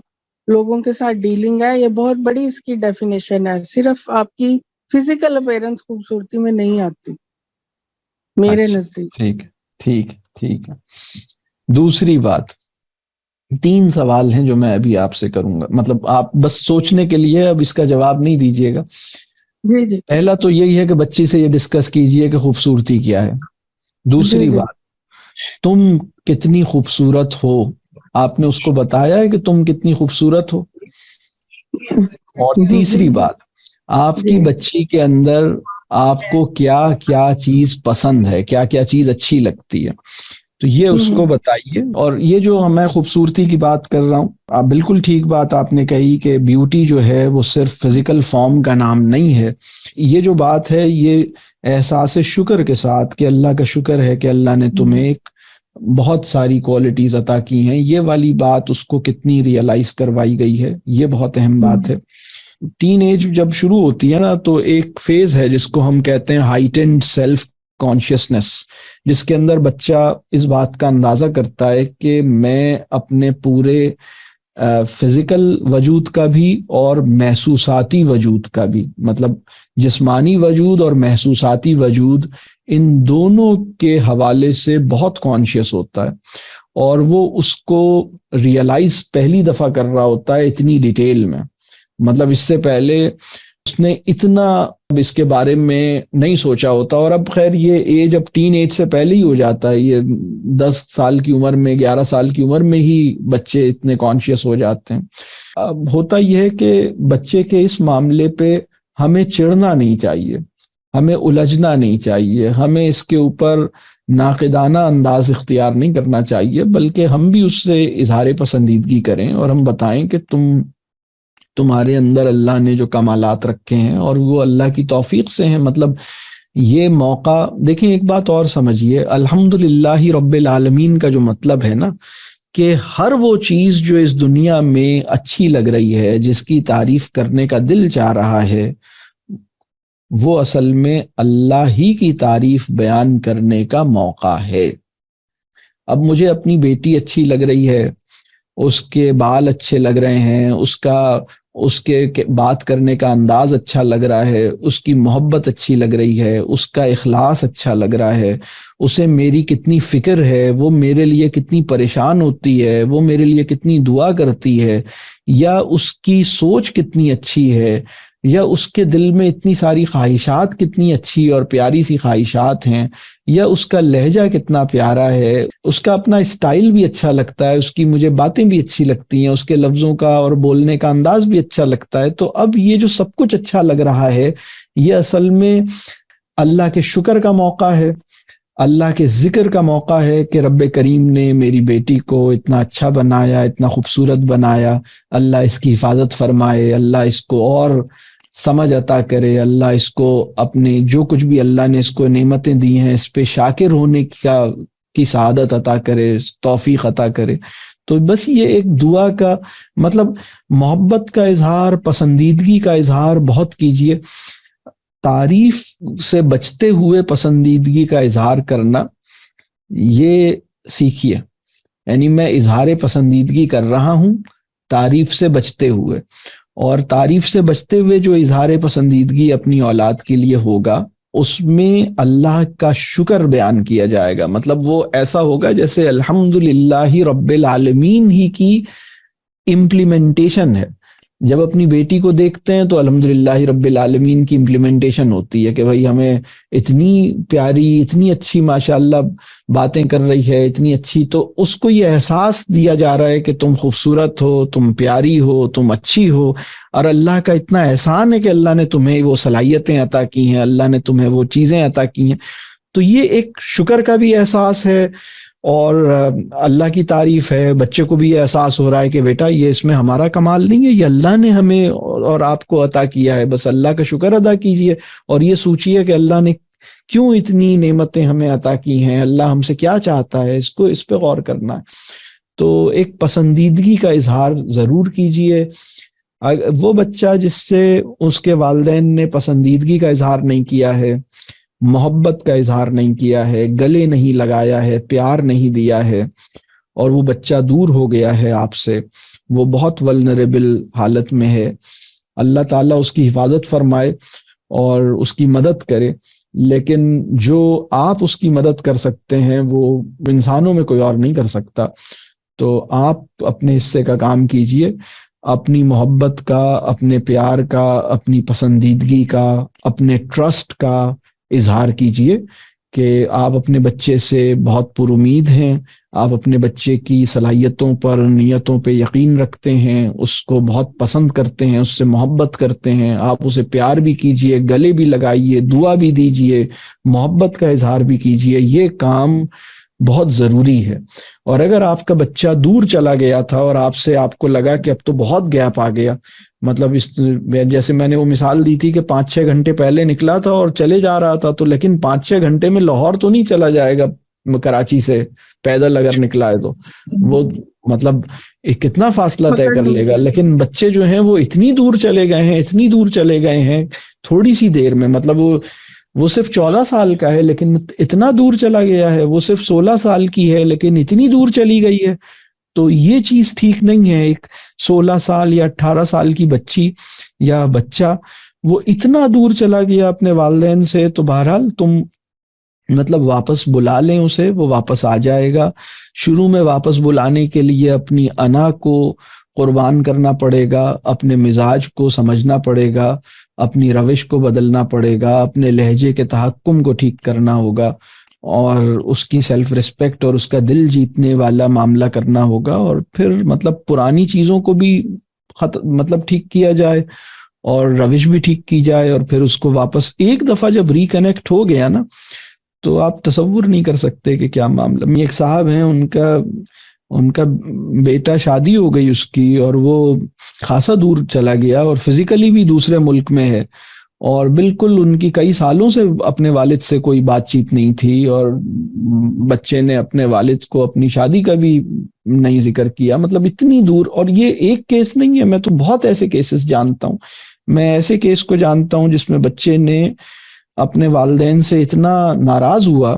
لوگوں کے ساتھ ڈیلنگ ہے. یہ بہت بڑی اس کی ڈیفینیشن ہے. صرف آپ کی فزیکل اپیرنس خوبصورتی میں نہیں آتی میرے نزدیک.
ٹھیک ہے. دوسری بات، 3 سوال ہیں جو میں ابھی آپ سے کروں گا، مطلب آپ بس سوچنے کے لیے، اب اس کا جواب نہیں دیجیے گا.
جی.
پہلا تو یہی ہے کہ بچی سے یہ ڈسکس کیجئے کہ خوبصورتی کیا ہے. دوسری بات، تم کتنی خوبصورت ہو، آپ نے اس کو بتایا ہے کہ تم کتنی خوبصورت ہو. اور تیسری بات، آپ کی بچی کے اندر آپ کو کیا کیا چیز پسند ہے، کیا کیا چیز اچھی لگتی ہے، تو یہ اس کو بتائیے. اور یہ جو میں خوبصورتی کی بات کر رہا ہوں، آپ بالکل ٹھیک بات آپ نے کہی کہ بیوٹی جو ہے وہ صرف فزیکل فارم کا نام نہیں ہے. یہ جو بات ہے یہ احساس شکر کے ساتھ کہ اللہ کا شکر ہے کہ اللہ نے تمہیں ایک بہت ساری کوالٹیز عطا کی ہیں، یہ والی بات اس کو کتنی ریئلائز کروائی گئی ہے، یہ بہت اہم بات ہے. ٹین ایج جب شروع ہوتی ہے نا تو ایک فیز ہے جس کو ہم کہتے ہیں ہائٹنڈ سیلف کانشیسنس، جس کے اندر بچہ اس بات کا اندازہ کرتا ہے کہ میں اپنے پورے فزیکل وجود کا بھی اور محسوساتی وجود کا بھی، مطلب جسمانی وجود اور محسوساتی وجود، ان دونوں کے حوالے سے بہت کانشیس ہوتا ہے. اور وہ اس کو ریئلائز پہلی دفعہ کر رہا ہوتا ہے اتنی ڈیٹیل میں. مطلب اس سے پہلے اس نے اتنا اس کے بارے میں نہیں سوچا ہوتا. اور اب خیر یہ ایج اب ٹین ایج سے پہلے ہی ہو جاتا ہے، یہ 10 سال کی عمر میں، 11 سال کی عمر میں ہی بچے اتنے کانشیس ہو جاتے ہیں. اب ہوتا یہ ہے کہ بچے کے اس معاملے پہ ہمیں چڑھنا نہیں چاہیے، ہمیں الجھنا نہیں چاہیے، ہمیں اس کے اوپر ناقدانہ انداز اختیار نہیں کرنا چاہیے، بلکہ ہم بھی اس سے اظہار پسندیدگی کریں اور ہم بتائیں کہ تمہارے اندر اللہ نے جو کمالات رکھے ہیں اور وہ اللہ کی توفیق سے ہیں. مطلب یہ موقع دیکھیں، ایک بات اور سمجھیے، الحمدللہ رب العالمین کا جو مطلب ہے نا، کہ ہر وہ چیز جو اس دنیا میں اچھی لگ رہی ہے، جس کی تعریف کرنے کا دل چاہ رہا ہے، وہ اصل میں اللہ ہی کی تعریف بیان کرنے کا موقع ہے. اب مجھے اپنی بیٹی اچھی لگ رہی ہے، اس کے بال اچھے لگ رہے ہیں، اس کے بات کرنے کا انداز اچھا لگ رہا ہے، اس کی محبت اچھی لگ رہی ہے، اس کا اخلاص اچھا لگ رہا ہے، اسے میری کتنی فکر ہے، وہ میرے لیے کتنی پریشان ہوتی ہے، وہ میرے لیے کتنی دعا کرتی ہے، یا اس کی سوچ کتنی اچھی ہے، یا اس کے دل میں اتنی ساری خواہشات کتنی اچھی اور پیاری سی خواہشات ہیں، یا اس کا لہجہ کتنا پیارا ہے، اس کا اپنا اسٹائل بھی اچھا لگتا ہے، اس کی مجھے باتیں بھی اچھی لگتی ہیں، اس کے لفظوں کا اور بولنے کا انداز بھی اچھا لگتا ہے. تو اب یہ جو سب کچھ اچھا لگ رہا ہے، یہ اصل میں اللہ کے شکر کا موقع ہے، اللہ کے ذکر کا موقع ہے کہ رب کریم نے میری بیٹی کو اتنا اچھا بنایا، اتنا خوبصورت بنایا. اللہ اس کی حفاظت فرمائے، اللہ اس کو اور سمجھ عطا کرے، اللہ اس کو اپنے جو کچھ بھی اللہ نے اس کو نعمتیں دی ہیں اس پہ شاکر ہونے کی سعادت عطا کرے، توفیق عطا کرے. تو بس یہ ایک دعا کا مطلب محبت کا اظہار، پسندیدگی کا اظہار بہت کیجیے. تعریف سے بچتے ہوئے پسندیدگی کا اظہار کرنا یہ سیکھیے. یعنی میں اظہار پسندیدگی کر رہا ہوں تعریف سے بچتے ہوئے، اور تعریف سے بچتے ہوئے جو اظہار پسندیدگی اپنی اولاد کے لیے ہوگا اس میں اللہ کا شکر بیان کیا جائے گا. مطلب وہ ایسا ہوگا جیسے الحمدللہ رب العالمین ہی کی امپلیمنٹیشن ہے. جب اپنی بیٹی کو دیکھتے ہیں تو الحمدللہ رب العالمین کی امپلیمنٹیشن ہوتی ہے کہ بھائی ہمیں اتنی پیاری, اتنی اچھی ماشاءاللہ باتیں کر رہی ہے, اتنی اچھی, تو اس کو یہ احساس دیا جا رہا ہے کہ تم خوبصورت ہو, تم پیاری ہو, تم اچھی ہو, اور اللہ کا اتنا احسان ہے کہ اللہ نے تمہیں وہ صلاحیتیں عطا کی ہیں, اللہ نے تمہیں وہ چیزیں عطا کی ہیں. تو یہ ایک شکر کا بھی احساس ہے اور اللہ کی تعریف ہے. بچے کو بھی یہ احساس ہو رہا ہے کہ بیٹا یہ اس میں ہمارا کمال نہیں ہے, یہ اللہ نے ہمیں اور آپ کو عطا کیا ہے, بس اللہ کا شکر ادا کیجئے اور یہ سوچئے کہ اللہ نے کیوں اتنی نعمتیں ہمیں عطا کی ہیں, اللہ ہم سے کیا چاہتا ہے, اس پہ غور کرنا ہے. تو ایک پسندیدگی کا اظہار ضرور کیجئے. وہ بچہ جس سے اس کے والدین نے پسندیدگی کا اظہار نہیں کیا ہے, محبت کا اظہار نہیں کیا ہے, گلے نہیں لگایا ہے, پیار نہیں دیا ہے, اور وہ بچہ دور ہو گیا ہے آپ سے, وہ بہت ولنریبل حالت میں ہے. اللہ تعالیٰ اس کی حفاظت فرمائے اور اس کی مدد کرے. لیکن جو آپ اس کی مدد کر سکتے ہیں وہ انسانوں میں کوئی اور نہیں کر سکتا. تو آپ اپنے حصے کا کام کیجئے, اپنی محبت کا, اپنے پیار کا, اپنی پسندیدگی کا, اپنے ٹرسٹ کا اظہار کیجئے کہ آپ اپنے بچے سے بہت پر امید ہیں, آپ اپنے بچے کی صلاحیتوں پر, نیتوں پہ یقین رکھتے ہیں, اس کو بہت پسند کرتے ہیں, اس سے محبت کرتے ہیں. آپ اسے پیار بھی کیجئے, گلے بھی لگائیے, دعا بھی دیجئے, محبت کا اظہار بھی کیجئے. یہ کام بہت ضروری ہے. اور اگر آپ کا بچہ دور چلا گیا تھا اور آپ کو لگا کہ اب تو بہت گیپ آ گیا, مطلب جیسے میں نے وہ مثال دی تھی کہ 5-6 گھنٹے پہلے نکلا تھا اور چلے جا رہا تھا, تو لیکن 5-6 گھنٹے میں لاہور تو نہیں چلا جائے گا کراچی سے, پیدل اگر نکلا ہے تو وہ مطلب کتنا فاصلہ طے کر لے گا. لیکن بچے جو ہیں وہ اتنی دور چلے گئے ہیں تھوڑی سی دیر میں. مطلب وہ صرف 14 سال کا ہے لیکن اتنا دور چلا گیا ہے, وہ صرف 16 سال کی ہے لیکن اتنی دور چلی گئی ہے. تو یہ چیز ٹھیک نہیں ہے. ایک 16 سال یا 18 سال کی بچی یا بچہ وہ اتنا دور چلا گیا اپنے والدین سے, تو بہرحال تم مطلب واپس بلا لیں اسے, وہ واپس آ جائے گا. شروع میں واپس بلانے کے لیے اپنی انا کو قربان کرنا پڑے گا, اپنے مزاج کو سمجھنا پڑے گا, اپنی روش کو بدلنا پڑے گا, اپنے لہجے کے تحکم کو ٹھیک کرنا ہوگا, اور اس کی سیلف ریسپیکٹ اور اس کا دل جیتنے والا معاملہ کرنا ہوگا. اور پھر مطلب پرانی چیزوں کو بھی مطلب ٹھیک کیا جائے اور روش بھی ٹھیک کی جائے, اور پھر اس کو واپس ایک دفعہ جب ریکنیکٹ ہو گیا نا, تو آپ تصور نہیں کر سکتے کہ کیا معاملہ. ایک صاحب ہیں, ان کا بیٹا شادی ہو گئی اس کی, اور وہ خاصا دور چلا گیا اور فزیکلی بھی دوسرے ملک میں ہے, اور بالکل ان کی کئی سالوں سے اپنے والد سے کوئی بات چیت نہیں تھی, اور بچے نے اپنے والد کو اپنی شادی کا بھی نہیں ذکر کیا. مطلب اتنی دور. اور یہ ایک کیس نہیں ہے, میں تو بہت ایسے کیسز جانتا ہوں. میں ایسے کیس کو جانتا ہوں جس میں بچے نے اپنے والدین سے اتنا ناراض ہوا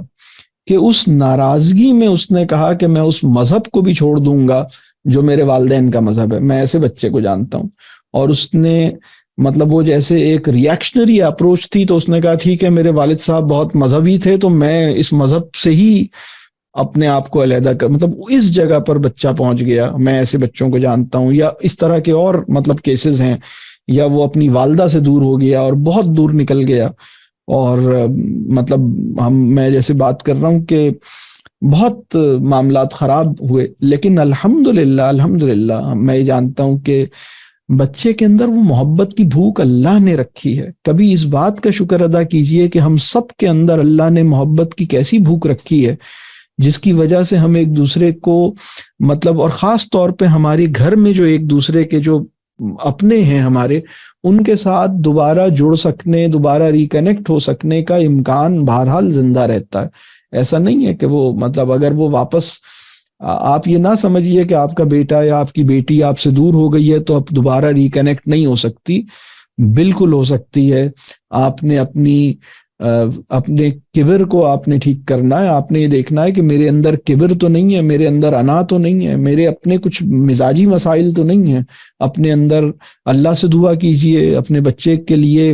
کہ اس ناراضگی میں اس نے کہا کہ میں اس مذہب کو بھی چھوڑ دوں گا جو میرے والدین کا مذہب ہے. میں ایسے بچے کو جانتا ہوں. اور اس نے مطلب وہ جیسے ایک ریئیکشنری اپروچ تھی, تو اس نے کہا ٹھیک ہے میرے والد صاحب بہت مذہبی تھے تو میں اس مذہب سے ہی اپنے آپ کو علیحدہ کر, مطلب اس جگہ پر بچہ پہنچ گیا. میں ایسے بچوں کو جانتا ہوں. یا اس طرح کے اور مطلب کیسز ہیں, یا وہ اپنی والدہ سے دور ہو گیا اور بہت دور نکل گیا. اور مطلب میں جیسے بات کر رہا ہوں کہ بہت معاملات خراب ہوئے, لیکن الحمدللہ میں یہ جانتا ہوں کہ بچے کے اندر وہ محبت کی بھوک اللہ نے رکھی ہے. کبھی اس بات کا شکر ادا کیجئے کہ ہم سب کے اندر اللہ نے محبت کی کیسی بھوک رکھی ہے, جس کی وجہ سے ہم ایک دوسرے کو مطلب, اور خاص طور پہ ہمارے گھر میں جو ایک دوسرے کے جو اپنے ہیں ہمارے, ان کے ساتھ دوبارہ جڑ سکنے, دوبارہ ریکنیکٹ ہو سکنے کا امکان بہرحال زندہ رہتا ہے. ایسا نہیں ہے کہ وہ مطلب اگر وہ واپس, آپ یہ نہ سمجھیے کہ آپ کا بیٹا یا آپ کی بیٹی آپ سے دور ہو گئی ہے تو اب دوبارہ ریکنیکٹ نہیں ہو سکتی. بالکل ہو سکتی ہے. آپ نے اپنے کبر کو آپ نے ٹھیک کرنا ہے. آپ نے یہ دیکھنا ہے کہ میرے اندر کبر تو نہیں ہے, میرے اندر انا تو نہیں ہے, میرے اپنے کچھ مزاجی مسائل تو نہیں ہیں اپنے اندر. اللہ سے دعا کیجئے, اپنے بچے کے لیے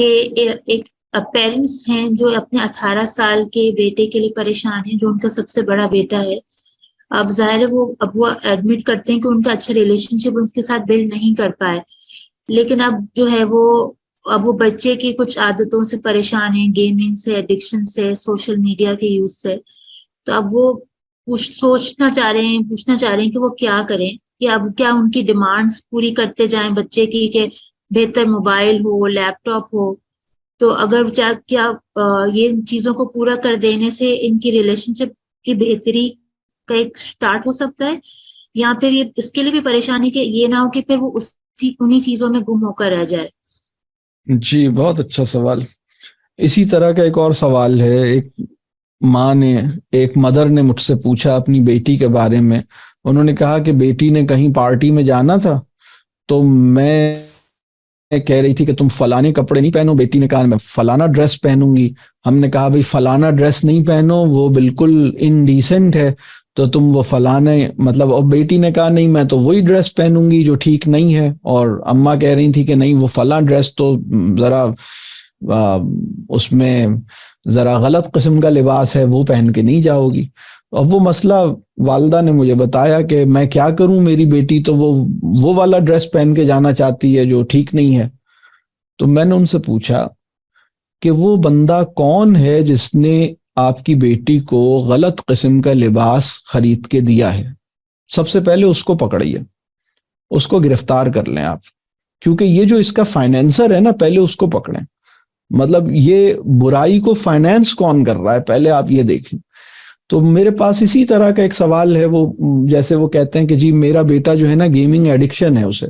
کہ ایک پیرنٹس ہیں جو اپنے 18 سال کے بیٹے کے لیے پریشان ہیں، جو ان کا سب سے بڑا بیٹا ہے. اب ظاہر ہے وہ ایڈمٹ کرتے ہیں کہ ان کا اچھا ریلیشن شپ ان کے ساتھ بلڈ نہیں کر پائے، لیکن اب جو ہے وہ بچے کی کچھ عادتوں سے پریشان ہیں، گیمنگ سے، ایڈکشن سے، سوشل میڈیا کے یوز سے. تو اب وہ پوچھنا چاہ رہے ہیں کہ وہ کیا کریں، کہ اب کیا ان کی ڈیمانڈس پوری کرتے جائیں بچے کی، کہ بہتر موبائل ہو، لیپ ٹاپ ہو. تو اگر کیا یہ چیزوں کو پورا کر دینے سے ان کی ریلیشن شپ کی بہتری کا ایک سٹارٹ ہو سکتا ہے، یا پھر یہ اس کے لیے بھی پریشانی کہ یہ نہ ہو کہ پھر وہ انہی چیزوں میں گم ہو کر رہ جائے.
جی بہت اچھا سوال. اسی طرح کا ایک اور سوال ہے. ایک مدر نے مجھ سے پوچھا اپنی بیٹی کے بارے میں. انہوں نے کہا کہ بیٹی نے کہیں پارٹی میں جانا تھا تو میں کہہ رہی تھی کہ تم فلانے کپڑے نہیں پہنو. بیٹی نے کہا میں فلانا ڈریس پہنوں گی. ہم نے کہا بھائی فلانا ڈریس نہیں پہنو، وہ بالکل انڈیسنٹ ہے، تو تم وہ فلانے اور بیٹی نے کہا نہیں میں تو وہی ڈریس پہنوں گی جو ٹھیک نہیں ہے، اور اماں کہہ رہی تھی کہ نہیں وہ فلاں ڈریس تو ذرا اس میں ذرا غلط قسم کا لباس ہے، وہ پہن کے نہیں جاؤ گی. اب وہ مسئلہ والدہ نے مجھے بتایا کہ میں کیا کروں، میری بیٹی تو وہ والا ڈریس پہن کے جانا چاہتی ہے جو ٹھیک نہیں ہے. تو میں نے ان سے پوچھا کہ وہ بندہ کون ہے جس نے آپ کی بیٹی کو غلط قسم کا لباس خرید کے دیا ہے. سب سے پہلے اس کو پکڑیے، اس کو گرفتار کر لیں آپ، کیونکہ یہ جو اس کا فائنینسر ہے نا، پہلے اس کو پکڑیں. یہ برائی کو فائنینس کون کر رہا ہے پہلے آپ یہ دیکھیں. تو میرے پاس اسی طرح کا ایک سوال ہے. جیسے وہ کہتے ہیں کہ جی میرا بیٹا جو ہے نا گیمنگ ایڈکشن ہے اسے.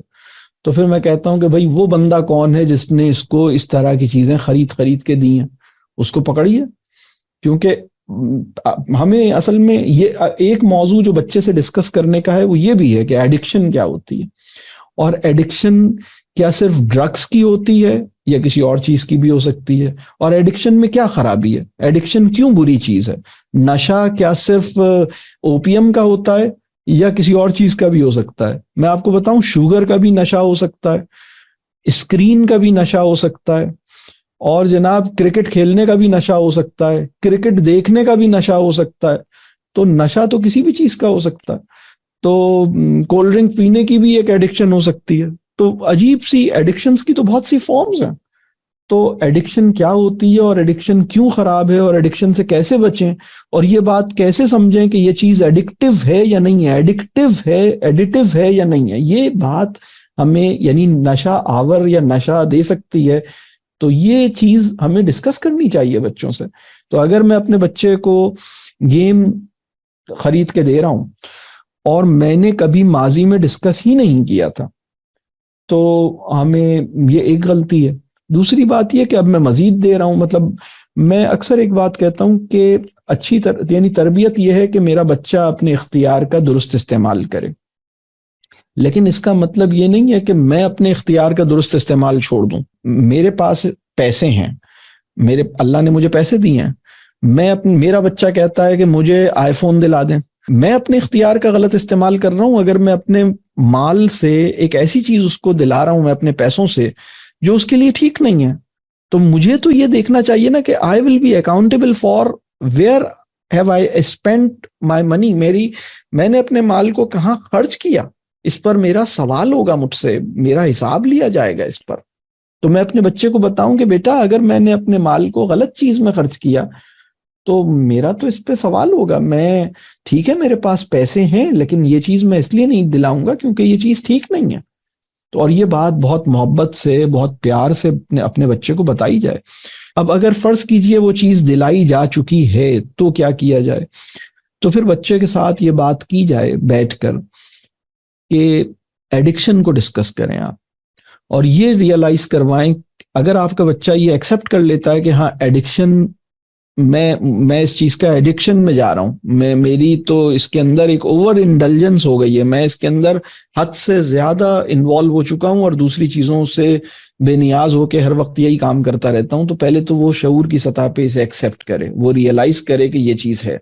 تو پھر میں کہتا ہوں کہ بھائی وہ بندہ کون ہے جس نے اس کو اس طرح کی چیزیں خرید کے دی ہیں، اس کو پکڑیے. کیونکہ ہمیں اصل میں یہ ایک موضوع جو بچے سے ڈسکس کرنے کا ہے وہ یہ بھی ہے کہ ایڈکشن کیا ہوتی ہے، اور ایڈکشن کیا صرف ڈرگس کی ہوتی ہے یا کسی اور چیز کی بھی ہو سکتی ہے، اور ایڈکشن میں کیا خرابی ہے، ایڈکشن کیوں بری چیز ہے. نشہ کیا صرف اوپیم کا ہوتا ہے یا کسی اور چیز کا بھی ہو سکتا ہے. میں آپ کو بتاؤں شوگر کا بھی نشہ ہو سکتا ہے، اسکرین کا بھی نشہ ہو سکتا ہے، اور جناب کرکٹ کھیلنے کا بھی نشہ ہو سکتا ہے، کرکٹ دیکھنے کا بھی نشہ ہو سکتا ہے. تو نشہ تو کسی بھی چیز کا ہو سکتا ہے. تو کولڈ ڈرنک پینے کی بھی ایک ایڈکشن ہو سکتی ہے. تو عجیب سی ایڈکشنز کی تو بہت سی فارمز ہیں. تو ایڈکشن کیا ہوتی ہے اور ایڈکشن کیوں خراب ہے اور ایڈکشن سے کیسے بچیں، اور یہ بات کیسے سمجھیں کہ یہ چیز ایڈکٹیو ہے یا نہیں ہے، ایڈکٹیو ہے یا نہیں ہے. یہ بات ہمیں یعنی نشہ آور یا نشہ دے سکتی ہے. تو یہ چیز ہمیں ڈسکس کرنی چاہیے بچوں سے. تو اگر میں اپنے بچے کو گیم خرید کے دے رہا ہوں اور میں نے کبھی ماضی میں ڈسکس ہی نہیں کیا تھا تو ہمیں یہ ایک غلطی ہے. دوسری بات یہ کہ اب میں مزید دے رہا ہوں. میں اکثر ایک بات کہتا ہوں کہ یعنی تربیت یہ ہے کہ میرا بچہ اپنے اختیار کا درست استعمال کرے، لیکن اس کا مطلب یہ نہیں ہے کہ میں اپنے اختیار کا درست استعمال چھوڑ دوں. میرے پاس پیسے ہیں، اللہ نے مجھے پیسے دیے ہیں، میرا بچہ کہتا ہے کہ مجھے آئی فون دلا دیں، میں اپنے اختیار کا غلط استعمال کر رہا ہوں. اگر میں اپنے مال سے ایک ایسی چیز اس کو دلا رہا ہوں، میں اپنے پیسوں سے، جو اس کے لیے ٹھیک نہیں ہے، تو مجھے تو یہ دیکھنا چاہیے نا کہ I will be accountable for where have I spent my money. میں نے اپنے مال کو کہاں خرچ کیا، اس پر میرا سوال ہوگا، مجھ سے میرا حساب لیا جائے گا اس پر. تو میں اپنے بچے کو بتاؤں کہ بیٹا اگر میں نے اپنے مال کو غلط چیز میں خرچ کیا تو میرا تو اس پہ سوال ہوگا. ٹھیک ہے میرے پاس پیسے ہیں، لیکن یہ چیز میں اس لیے نہیں دلاؤں گا کیونکہ یہ چیز ٹھیک نہیں ہے. تو اور یہ بات بہت محبت سے، بہت پیار سے اپنے بچے کو بتائی جائے. اب اگر فرض کیجئے وہ چیز دلائی جا چکی ہے تو کیا کیا جائے؟ تو پھر بچے کے ساتھ یہ بات کی جائے بیٹھ کر کہ ایڈکشن کو ڈسکس کریں آپ، اور یہ ریئلائز کروائیں. اگر آپ کا بچہ یہ ایکسیپٹ کر لیتا ہے کہ ہاں ایڈکشن، میں اس چیز کا ایڈکشن میں جا رہا ہوں، میری تو اس کے اندر ایک اوور انڈلجنس ہو گئی ہے، میں اس کے اندر حد سے زیادہ انوالو ہو چکا ہوں اور دوسری چیزوں سے بے نیاز ہو کے ہر وقت یہی کام کرتا رہتا ہوں. تو پہلے تو وہ شعور کی سطح پہ اسے ایکسیپٹ کرے، وہ ریئلائز کرے کہ یہ چیز ہے.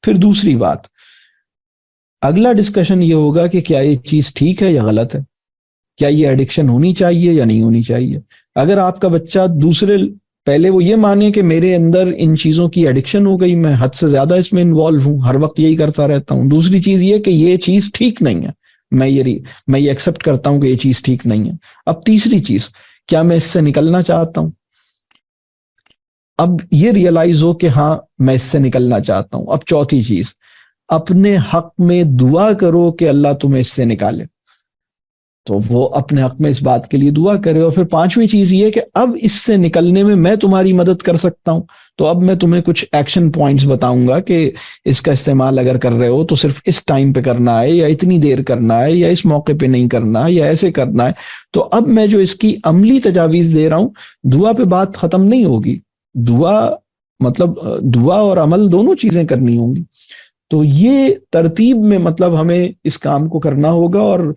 پھر دوسری بات، اگلا ڈسکشن یہ ہوگا کہ کیا یہ چیز ٹھیک ہے یا غلط ہے، کیا یہ ایڈکشن ہونی چاہیے یا نہیں ہونی چاہیے. اگر آپ کا بچہ پہلے وہ یہ مانے کہ میرے اندر ان چیزوں کی ایڈکشن ہو گئی, میں حد سے زیادہ اس میں انوالو ہوں, ہر وقت یہی کرتا رہتا ہوں. دوسری چیز یہ کہ یہ چیز ٹھیک نہیں ہے, میں یہ ایکسیپٹ کرتا ہوں کہ یہ چیز ٹھیک نہیں ہے. اب تیسری چیز, کیا میں اس سے نکلنا چاہتا ہوں؟ اب یہ ریئلائز ہو کہ ہاں میں اس سے نکلنا چاہتا ہوں. اب چوتھی چیز, اپنے حق میں دعا کرو کہ اللہ تمہیں اس سے نکالے. تو وہ اپنے حق میں اس بات کے لیے دعا کرے. اور پھر پانچویں چیز یہ کہ اب اس سے نکلنے میں میں تمہاری مدد کر سکتا ہوں. تو اب میں تمہیں کچھ ایکشن پوائنٹس بتاؤں گا کہ اس کا استعمال اگر کر رہے ہو تو صرف اس ٹائم پہ کرنا ہے, یا اتنی دیر کرنا ہے, یا اس موقع پہ نہیں کرنا, یا ایسے کرنا ہے. تو اب میں جو اس کی عملی تجاویز دے رہا ہوں, دعا پہ بات ختم نہیں ہوگی. دعا اور عمل دونوں چیزیں کرنی ہوں گی. تو یہ ترتیب میں ہمیں اس کام کو کرنا ہوگا, اور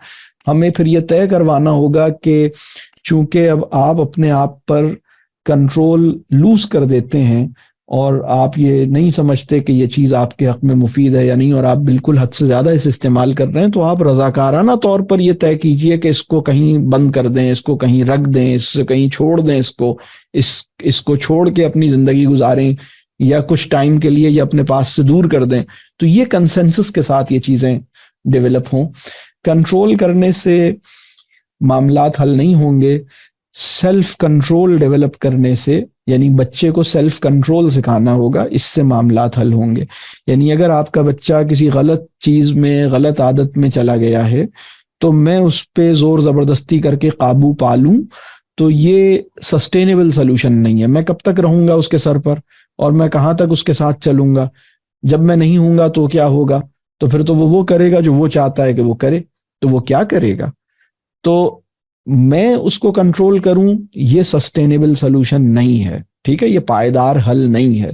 ہمیں پھر یہ طے کروانا ہوگا کہ چونکہ اب آپ اپنے آپ پر کنٹرول لوز کر دیتے ہیں اور آپ یہ نہیں سمجھتے کہ یہ چیز آپ کے حق میں مفید ہے یا نہیں, اور آپ بالکل حد سے زیادہ اس استعمال کر رہے ہیں, تو آپ رضاکارانہ طور پر یہ طے کیجئے کہ اس کو کہیں بند کر دیں, اس کو کہیں رکھ دیں, اس سے کہیں چھوڑ دیں, اس کو چھوڑ کے اپنی زندگی گزاریں, یا کچھ ٹائم کے لیے یہ اپنے پاس سے دور کر دیں. تو یہ کنسنسس کے ساتھ یہ چیزیں ڈیولپ ہوں. کنٹرول کرنے سے معاملات حل نہیں ہوں گے, سیلف کنٹرول ڈیولپ کرنے سے, یعنی بچے کو سیلف کنٹرول سکھانا ہوگا, اس سے معاملات حل ہوں گے. یعنی اگر آپ کا بچہ کسی غلط چیز میں, غلط عادت میں چلا گیا ہے, تو میں اس پہ زور زبردستی کر کے قابو پا لوں, تو یہ سسٹینیبل سلوشن نہیں ہے. میں کب تک رہوں گا اس کے سر پر, اور میں کہاں تک اس کے ساتھ چلوں گا؟ جب میں نہیں ہوں گا تو کیا ہوگا؟ تو پھر تو وہ کرے گا جو وہ چاہتا ہے کہ وہ کرے. تو وہ کیا کرے گا؟ تو میں اس کو کنٹرول کروں, یہ سسٹینیبل سلوشن نہیں ہے. ٹھیک ہے, یہ پائیدار حل نہیں ہے.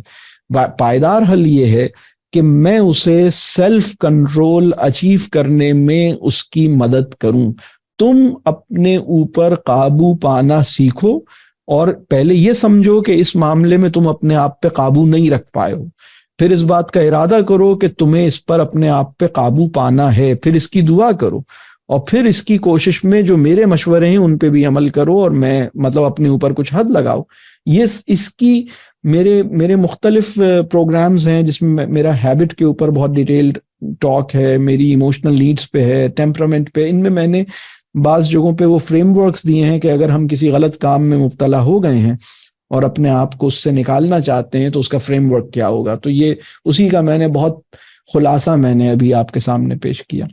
پائیدار حل یہ ہے کہ میں اسے سیلف کنٹرول اچیو کرنے میں اس کی مدد کروں. تم اپنے اوپر قابو پانا سیکھو, اور پہلے یہ سمجھو کہ اس معاملے میں تم اپنے آپ پہ قابو نہیں رکھ پائے ہو. پھر اس بات کا ارادہ کرو کہ تمہیں اس پر اپنے آپ پہ قابو پانا ہے. پھر اس کی دعا کرو, اور پھر اس کی کوشش میں جو میرے مشورے ہیں ان پہ بھی عمل کرو, اور میں اپنے اوپر کچھ حد لگاؤ. یہ اس کی میرے مختلف پروگرامز ہیں جس میں میرا ہیبٹ کے اوپر بہت ڈیٹیلڈ ٹاک ہے, میری ایموشنل نیڈز پہ ہے, ٹیمپرامنٹ پہ. ان میں نے بعض جگہوں پہ وہ فریم ورکس دیے ہیں کہ اگر ہم کسی غلط کام میں مبتلا ہو گئے ہیں اور اپنے آپ کو اس سے نکالنا چاہتے ہیں تو اس کا فریم ورک کیا ہوگا. تو یہ اسی کا میں نے بہت خلاصہ میں نے ابھی آپ کے سامنے پیش کیا.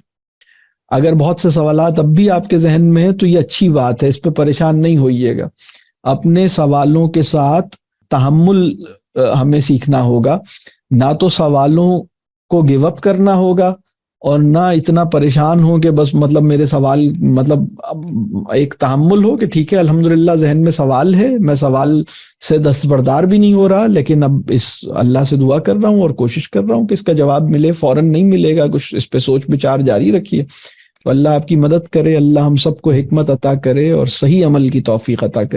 اگر بہت سے سوالات اب بھی آپ کے ذہن میں ہیں تو یہ اچھی بات ہے, اس پہ پریشان نہیں ہوئیے گا. اپنے سوالوں کے ساتھ تحمل ہمیں سیکھنا ہوگا, نہ تو سوالوں کو گیو اپ کرنا ہوگا, اور نہ اتنا پریشان ہو کہ بس میرے سوال ایک تحمل ہو کہ ٹھیک ہے الحمدللہ ذہن میں سوال ہے, میں سوال سے دستبردار بھی نہیں ہو رہا, لیکن اب اس اللہ سے دعا کر رہا ہوں اور کوشش کر رہا ہوں کہ اس کا جواب ملے. فوراً نہیں ملے گا, کچھ اس پہ سوچ بچار جاری رکھیے. تو اللہ آپ کی مدد کرے, اللہ ہم سب کو حکمت عطا کرے اور صحیح عمل کی توفیق عطا کرے.